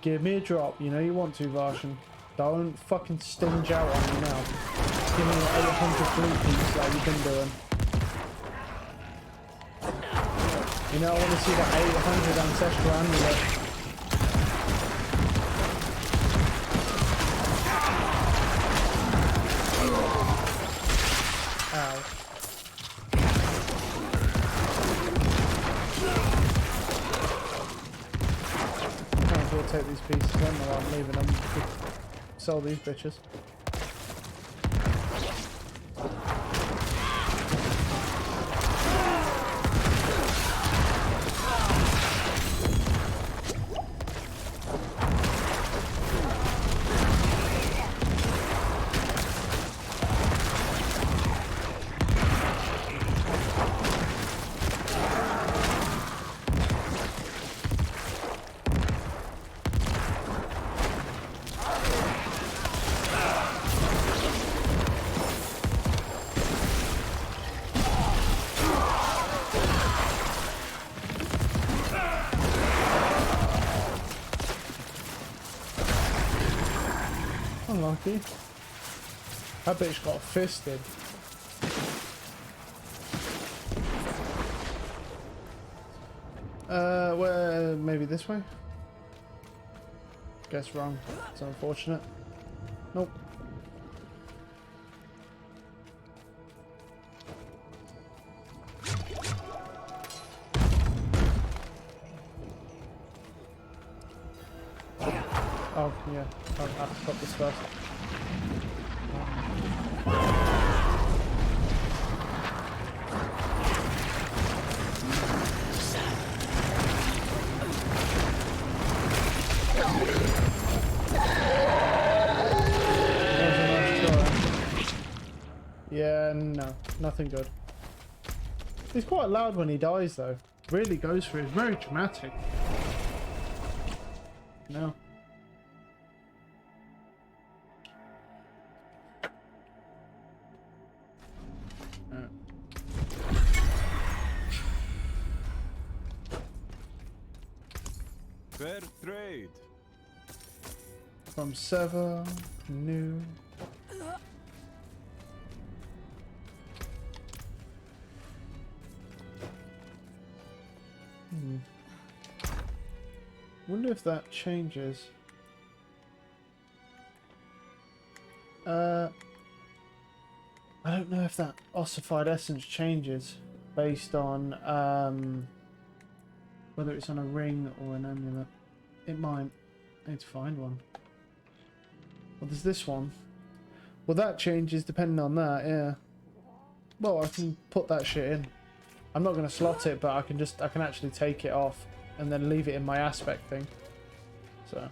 Give me a drop. You know you want to, Varshan. Don't fucking stinge out on me now. Give me an 800 blue piece like you've been doing. You know I want to see that 800 ancestral amulet. Ow. Might as well take these pieces then while I'm leaving them. Sell these bitches. Unlucky. That bitch got fisted. Where maybe this way? Guess wrong. It's unfortunate. Nope. Oh, yeah. I'll have to stop this first. Yeah, no. Nothing good. He's quite loud when he dies, though. Really goes for it. It's very dramatic. No. Fair trade. From Sever, new. Wonder if that changes. I don't know if that ossified essence changes based on whether it's on a ring or an amulet. It might. I need to find one. Well, there's this one. Well, that changes depending on that, yeah. Well, I can put that shit in. I'm not going to slot it, but I can actually take it off and then leave it in my aspect thing. So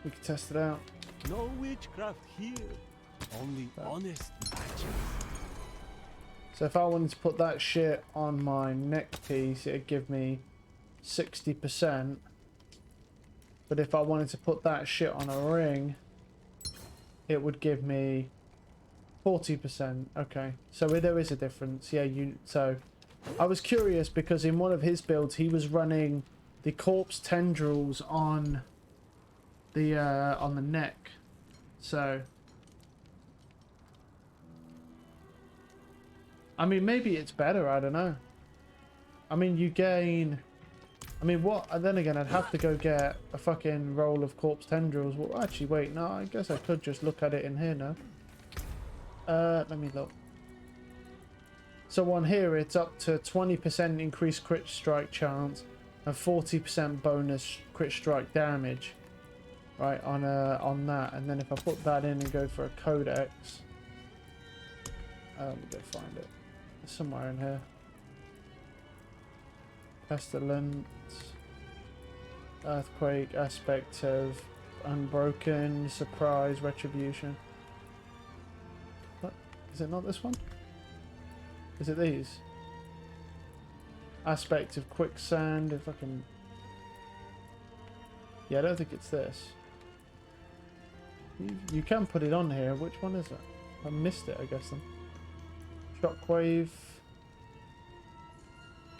we can test it out. No witchcraft here. Only honest magic. So if I wanted to put that shit on my neck piece, it'd give me 60%. But if I wanted to put that shit on a ring, it would give me 40%. Okay, so there is a difference. Yeah, so I was curious because in one of his builds he was running the corpse tendrils on the neck. So I mean, maybe it's better, I don't know. I mean, you gain... I mean, what? And then again, I'd have to go get a fucking roll of corpse tendrils. Well, actually, wait, no, I guess I could just look at it in here now. Let me look. So on here, it's up to 20% increased crit strike chance and 40% bonus crit strike damage. Right, on that. And then if I put that in and go for a codex... let me go find it. It's somewhere in here. Pestilence, Earthquake, Aspect of Unbroken, Surprise, Retribution. What? Is it not this one? Is it these? Aspect of Quicksand, if I can... Yeah, I don't think it's this. You can put it on here. Which one is it? I missed it, I guess then. Shockwave...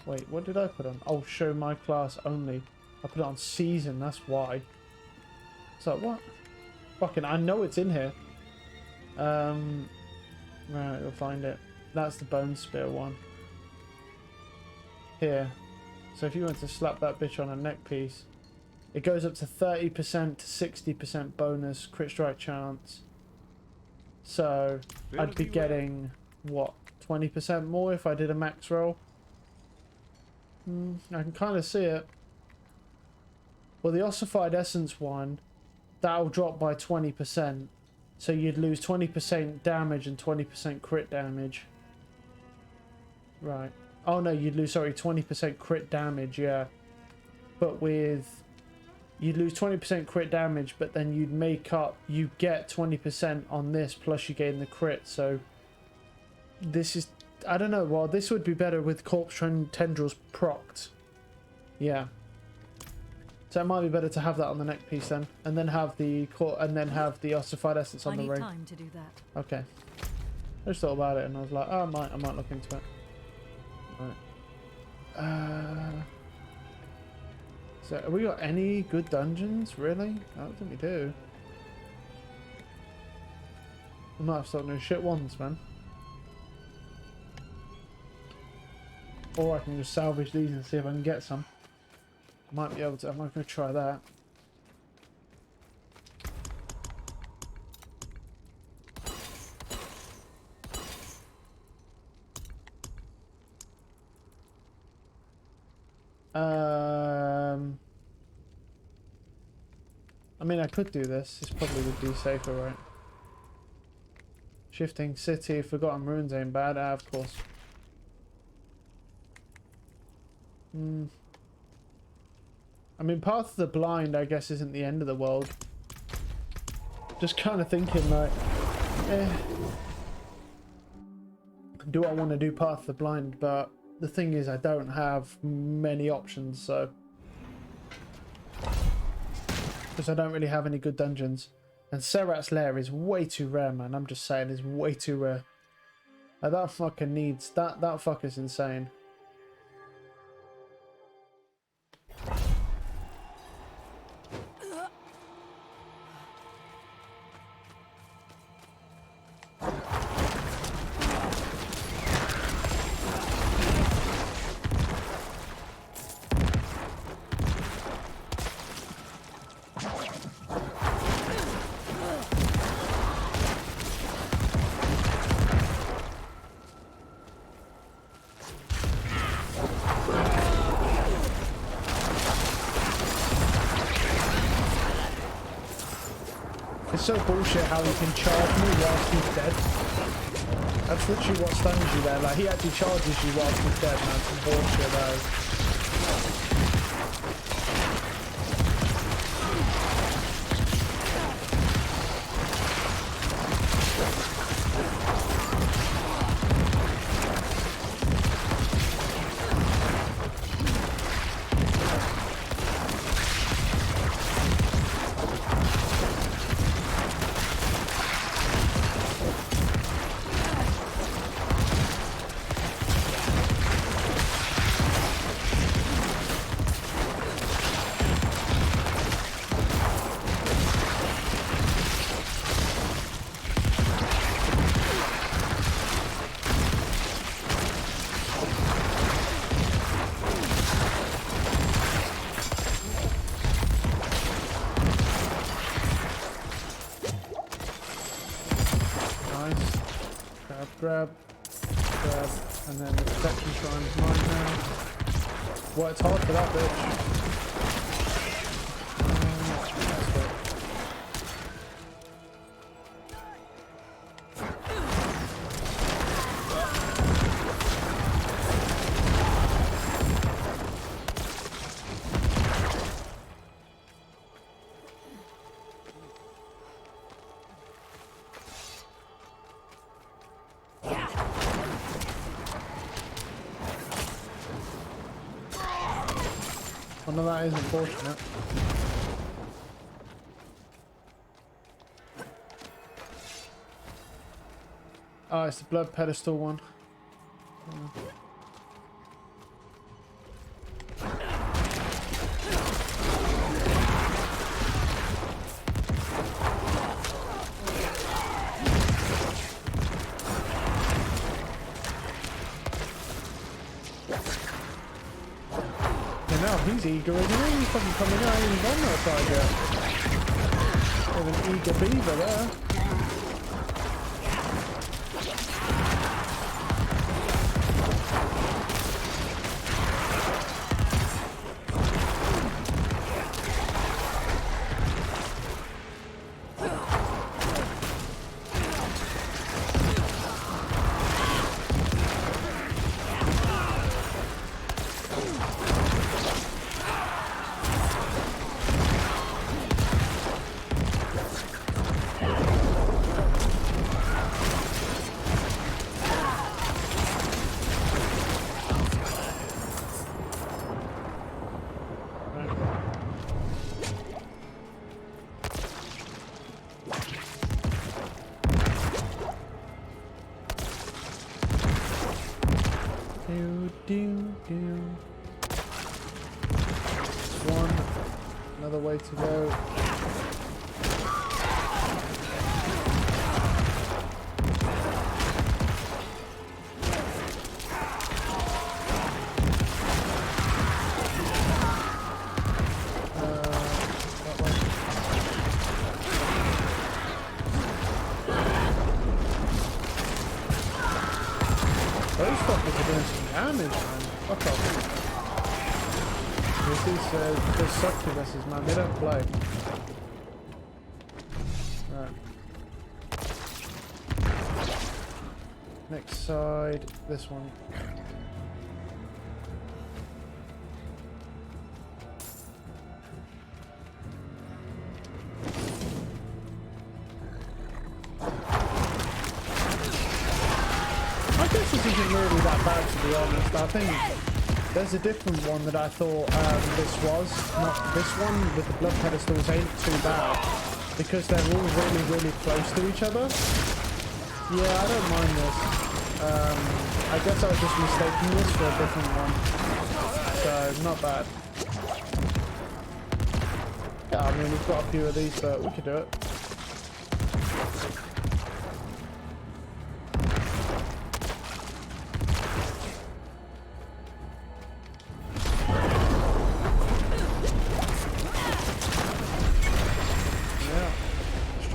Wait, what did I put on? Oh, show my class only. I put it on season, that's why. So what? Fucking, I know it's in here. Right, we'll find it. That's the Bone Spear one. Here. So if you went to slap that bitch on a neck piece, it goes up to 30% to 60% bonus crit strike chance. So I'd be getting, what, 20% more if I did a max roll? I can kind of see it. Well, the ossified essence one, that'll drop by 20%. So you'd lose 20% damage and 20% crit damage. Right. Oh no, you'd lose, sorry, 20% crit damage, yeah. But with... You'd lose 20% crit damage, but then you'd make up... You get 20% on this, plus you gain the crit, so... This is... I don't know, well, this would be better with Corpse Tendrils procced. Yeah. So it might be better to have that on the neck piece then. And then have the ossified essence on the ring. Time to do that. Okay. I just thought about it and I was like, oh, I might look into it. Right. So have we got any good dungeons, really? I don't think we do. We might have some new shit ones, man. Or I can just salvage these and see if I can get some. Might be able to. I'm not going to try that. I mean, I could do this. This probably would be safer, right? Shifting City, Forgotten Ruins ain't bad. Of course. I mean, Path of the Blind, I guess, isn't the end of the world. Just kind of thinking, like, do I want to do Path of the Blind? But the thing is, I don't have many options, so... Because I don't really have any good dungeons. And Serat's Lair is way too rare, man. I'm just saying, it's way too rare. Like, that fucker needs... That fucker's insane. It's so bullshit how he can charge me whilst he's dead. That's literally what stuns you there. Like, he actually charges you whilst he's dead, man. Some bullshit, though. Grab, and then the protection shrine is mine now. Worked hard for that bitch. That's it. Well, no, that is unfortunate. Oh, it's the blood pedestal one. He's eager, isn't he? He's fucking coming out and done that tiger. With an eager beaver there. Another way to go. That way. Those fuckers are doing some damage, man. Fuck off. These succubuses, man, they don't play. Right. Next side, this one. I guess this isn't really that bad, to be honest. I think there's a different one that I thought this was. Not this one with the blood pedestals ain't too bad because they're all really, really close to each other. Yeah, I don't mind this. I guess I was just mistaking this for a different one. So, not bad. Yeah, I mean, we've got a few of these, but we could do it.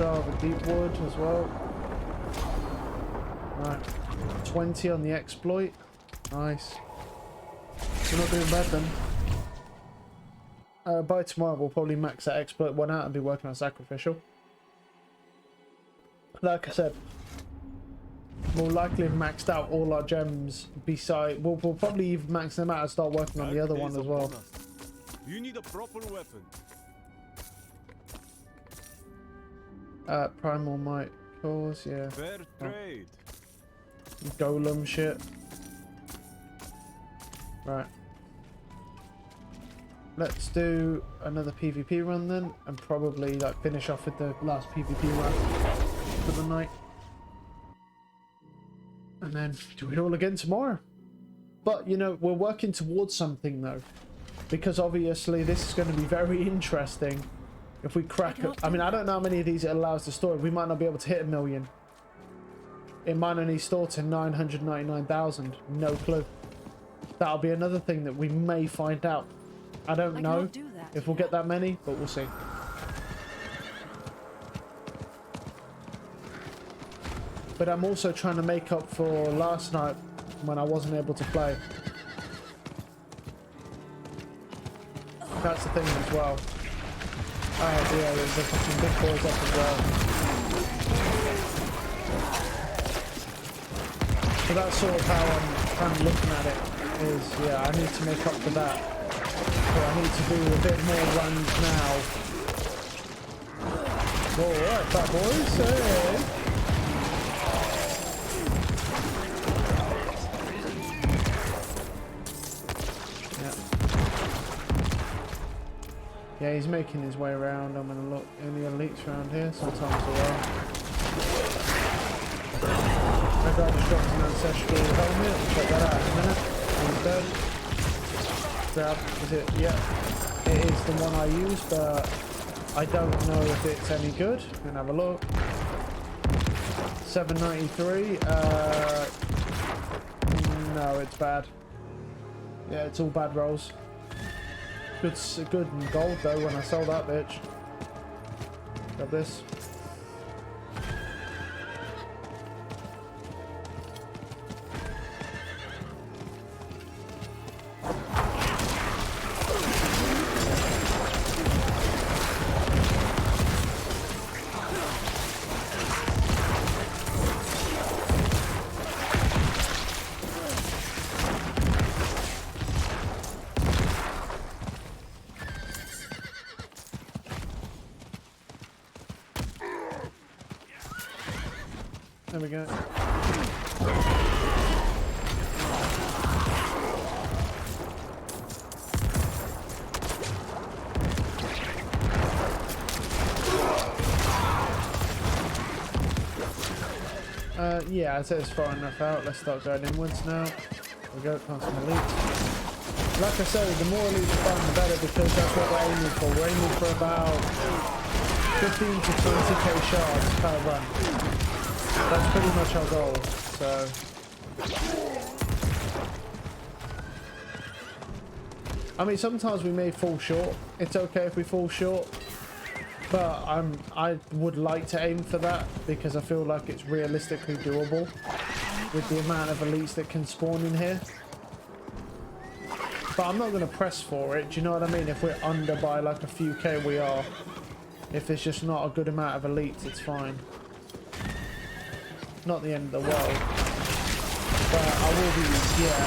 Java Deep Wood as well. Right. 20 on the exploit. Nice. We're not doing bad then. By tomorrow we'll probably max that exploit one out and be working on sacrificial. Like I said, we'll likely have maxed out all our gems beside we'll probably even max them out and start working on the other one as well. You need a proper weapon. Primal might cause, yeah. Fair trade. Golem shit. Right. Let's do another PvP run then, and probably like finish off with the last PvP run for the night. And then do it all again tomorrow. But you know, we're working towards something though. Because obviously this is going to be very interesting if we crack it. I mean, I don't know how many of these it allows to store. We might not be able to hit 1 million. It might only store to 999,000. No clue. That'll be another thing that we may find out. I don't know if we'll get that many, but we'll see. But I'm also trying to make up for last night when I wasn't able to play. That's the thing as well. Oh yeah, there's a fucking big boys up as well. So that's sort of how I'm kind of looking at it. Is yeah, I need to make up for that. So I need to do a bit more runs now. Alright, fat boys, hey! Yeah, he's making his way around. I'm gonna look any elites around here. Sometimes there are. That guy just dropped an ancestral helmet. Check that out in a minute. He's dead. Grab, is it? Yeah. It is the one I use, but I don't know if it's any good. Gonna have a look. 793. No, it's bad. Yeah, it's all bad rolls. Good in gold though when I sell that bitch. Got this. There we go. Yeah, I'd say it's far enough out. Let's start going inwards now. There we go, past some elites. Like I said, the more elites you find, the better, because that's what we're aiming for. We're aiming for about 15 to 20k shards per run. That's pretty much our goal, so... I mean, sometimes we may fall short. It's okay if we fall short. But I would like to aim for that, because I feel like it's realistically doable with the amount of elites that can spawn in here. But I'm not going to press for it, do you know what I mean? If we're under by like a few K, we are. If there's just not a good amount of elites, it's fine. Not the end of the world. But I will be, yeah,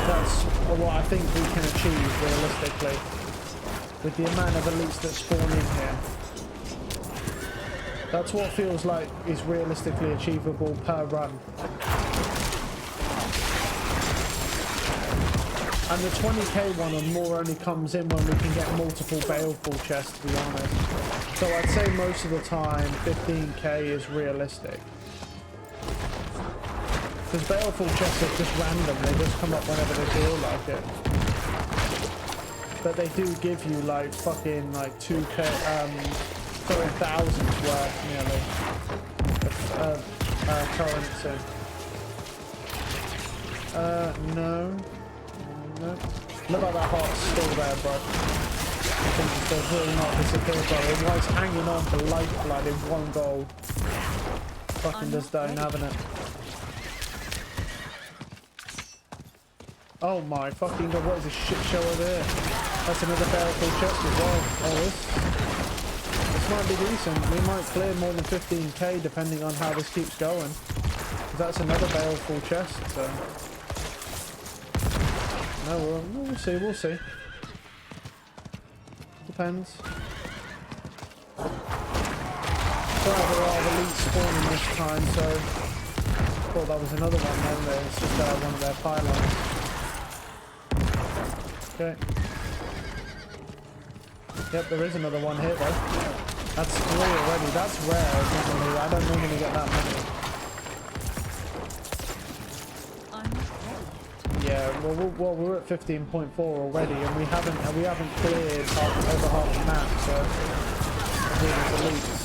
that's what I think we can achieve realistically. With the amount of elites that spawn in here. That's what feels like is realistically achievable per run. And the 20k one more only comes in when we can get multiple baleful chests, to be honest. So I'd say most of the time 15k is realistic. Because baleful chests are just random, they just come up whenever they feel like it. But they do give you like fucking like 2k, 1,000 worth nearly of currency. No. Look at that heart still there, bro. think does really not disappear, bro. It was hanging on for lifeblood in 1 gold. Fucking just don't having it. Oh my fucking god, what is this shit show over here? That's another baleful chest as well. Oh, this might be decent. We might clear more than 15k depending on how this keeps going. That's another baleful chest, so... No, we'll see, we'll see. Depends. Sorry, there are elites spawning this time, so... I thought that was another one then, it's just one of their pylons. Okay. Yep, there is another one here though. That's 3 already. That's rare. Normally, I don't normally get that many. Yeah, well, we're at 15.4 already, and we haven't cleared over half the map, so I think it's elites.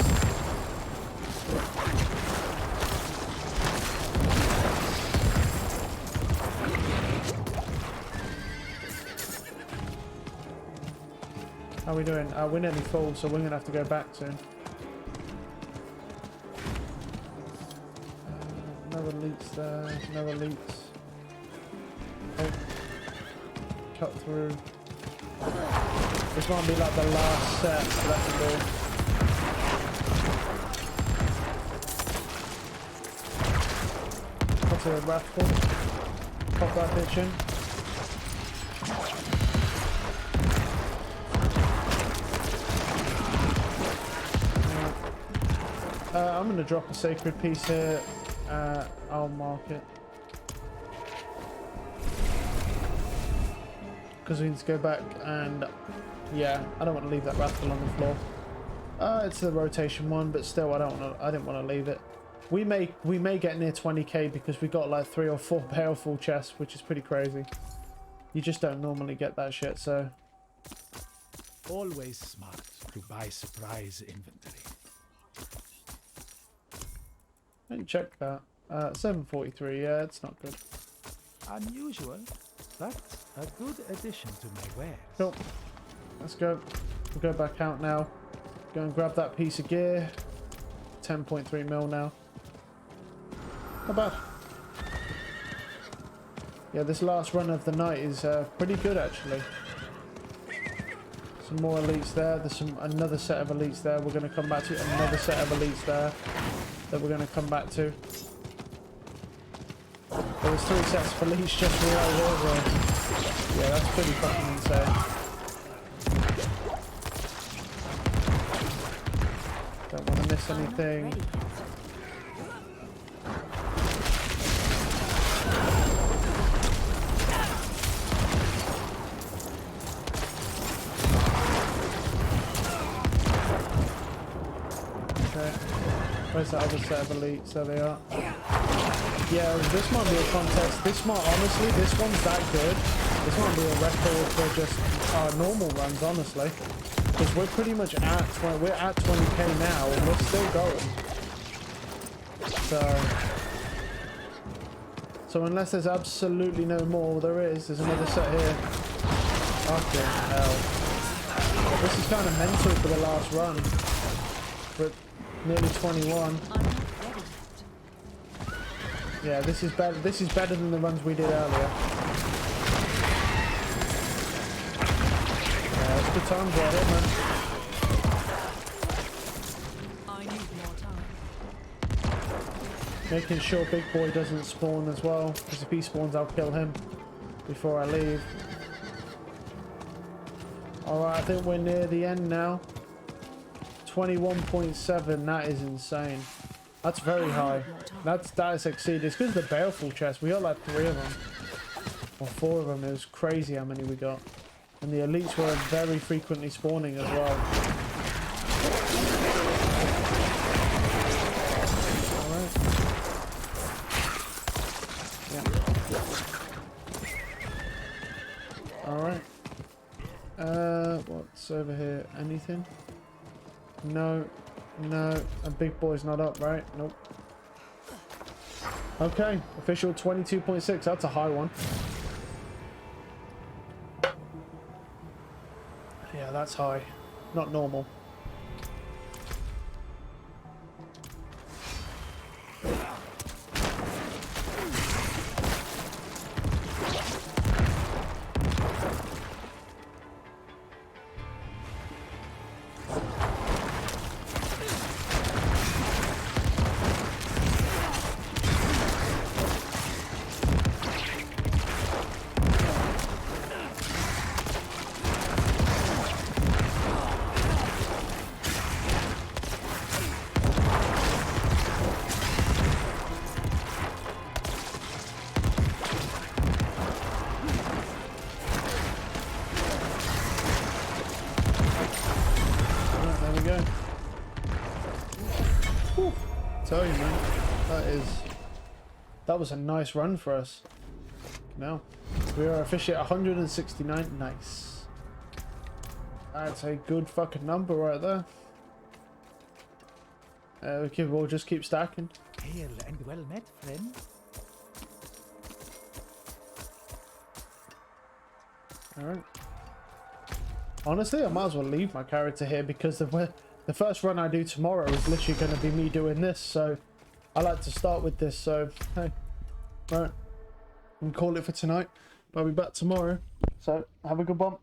How are we doing? We're nearly full, so we're gonna have to go back soon. No elites there. No elites. Oh. Cut through. This might be like the last set that can do. Cut a raffle. Pop that bitch in. I'm going to drop a sacred piece here. I'll mark it. Because we need to go back and... Yeah, I don't want to leave that raffle on the floor. It's the rotation one, but still I didn't want to leave it. We may get near 20k because we got like 3 or 4 baleful chests, which is pretty crazy. You just don't normally get that shit, so... Always smart to buy surprise inventory. Let me check that. 743, yeah, it's not good. Unusual, but a good addition to my wares. Cool. Let's go. We'll go back out now. Go and grab that piece of gear. 10.3 mil now. Not bad. Yeah, this last run of the night is pretty good actually. Some more elites there. There's another set of elites there. We're going to come back to another set of elites there that we're going to come back to. There was 3 sets of elites just right here, bro. Yeah, that's pretty fucking insane. Don't want to miss anything. Where's that other set of elites? There they are. Yeah, this might be a contest. Honestly, this one's that good. This might be a record for just our normal runs, honestly. Because we're pretty much at 20k now, and we're still going. So unless there's absolutely no more, there's another set here. Fucking hell. This is kind of mental for the last run. But nearly 21. Yeah, this is better. This is better than the runs we did earlier. Yeah, it's good times right here, man. I need more time. Making sure Big Boy doesn't spawn as well, because if he spawns, I'll kill him before I leave. All right, I think we're near the end now. 21.7. That is insane. That's very high. That is exceeded. It's because of the baleful chest. We got like 3 of them. Or 4 of them. It was crazy how many we got. And the elites were very frequently spawning as well. Alright. Yeah. Alright. What's over here? Anything? No. No. A Big Boy's not up, right? Nope. Okay. Official 22.6. That's a high one. Yeah, that's high. Not normal. Tell you, man, that was a nice run for us. Now we are officially at 169. Nice. That's a good fucking number right there. We'll just keep stacking. Hail and well met, friend. All right. Honestly, I might as well leave my character here because the first run I do tomorrow is literally going to be me doing this, so I like to start with this. So hey, right, I'm call it for tonight. I'll be back tomorrow. So have a good one.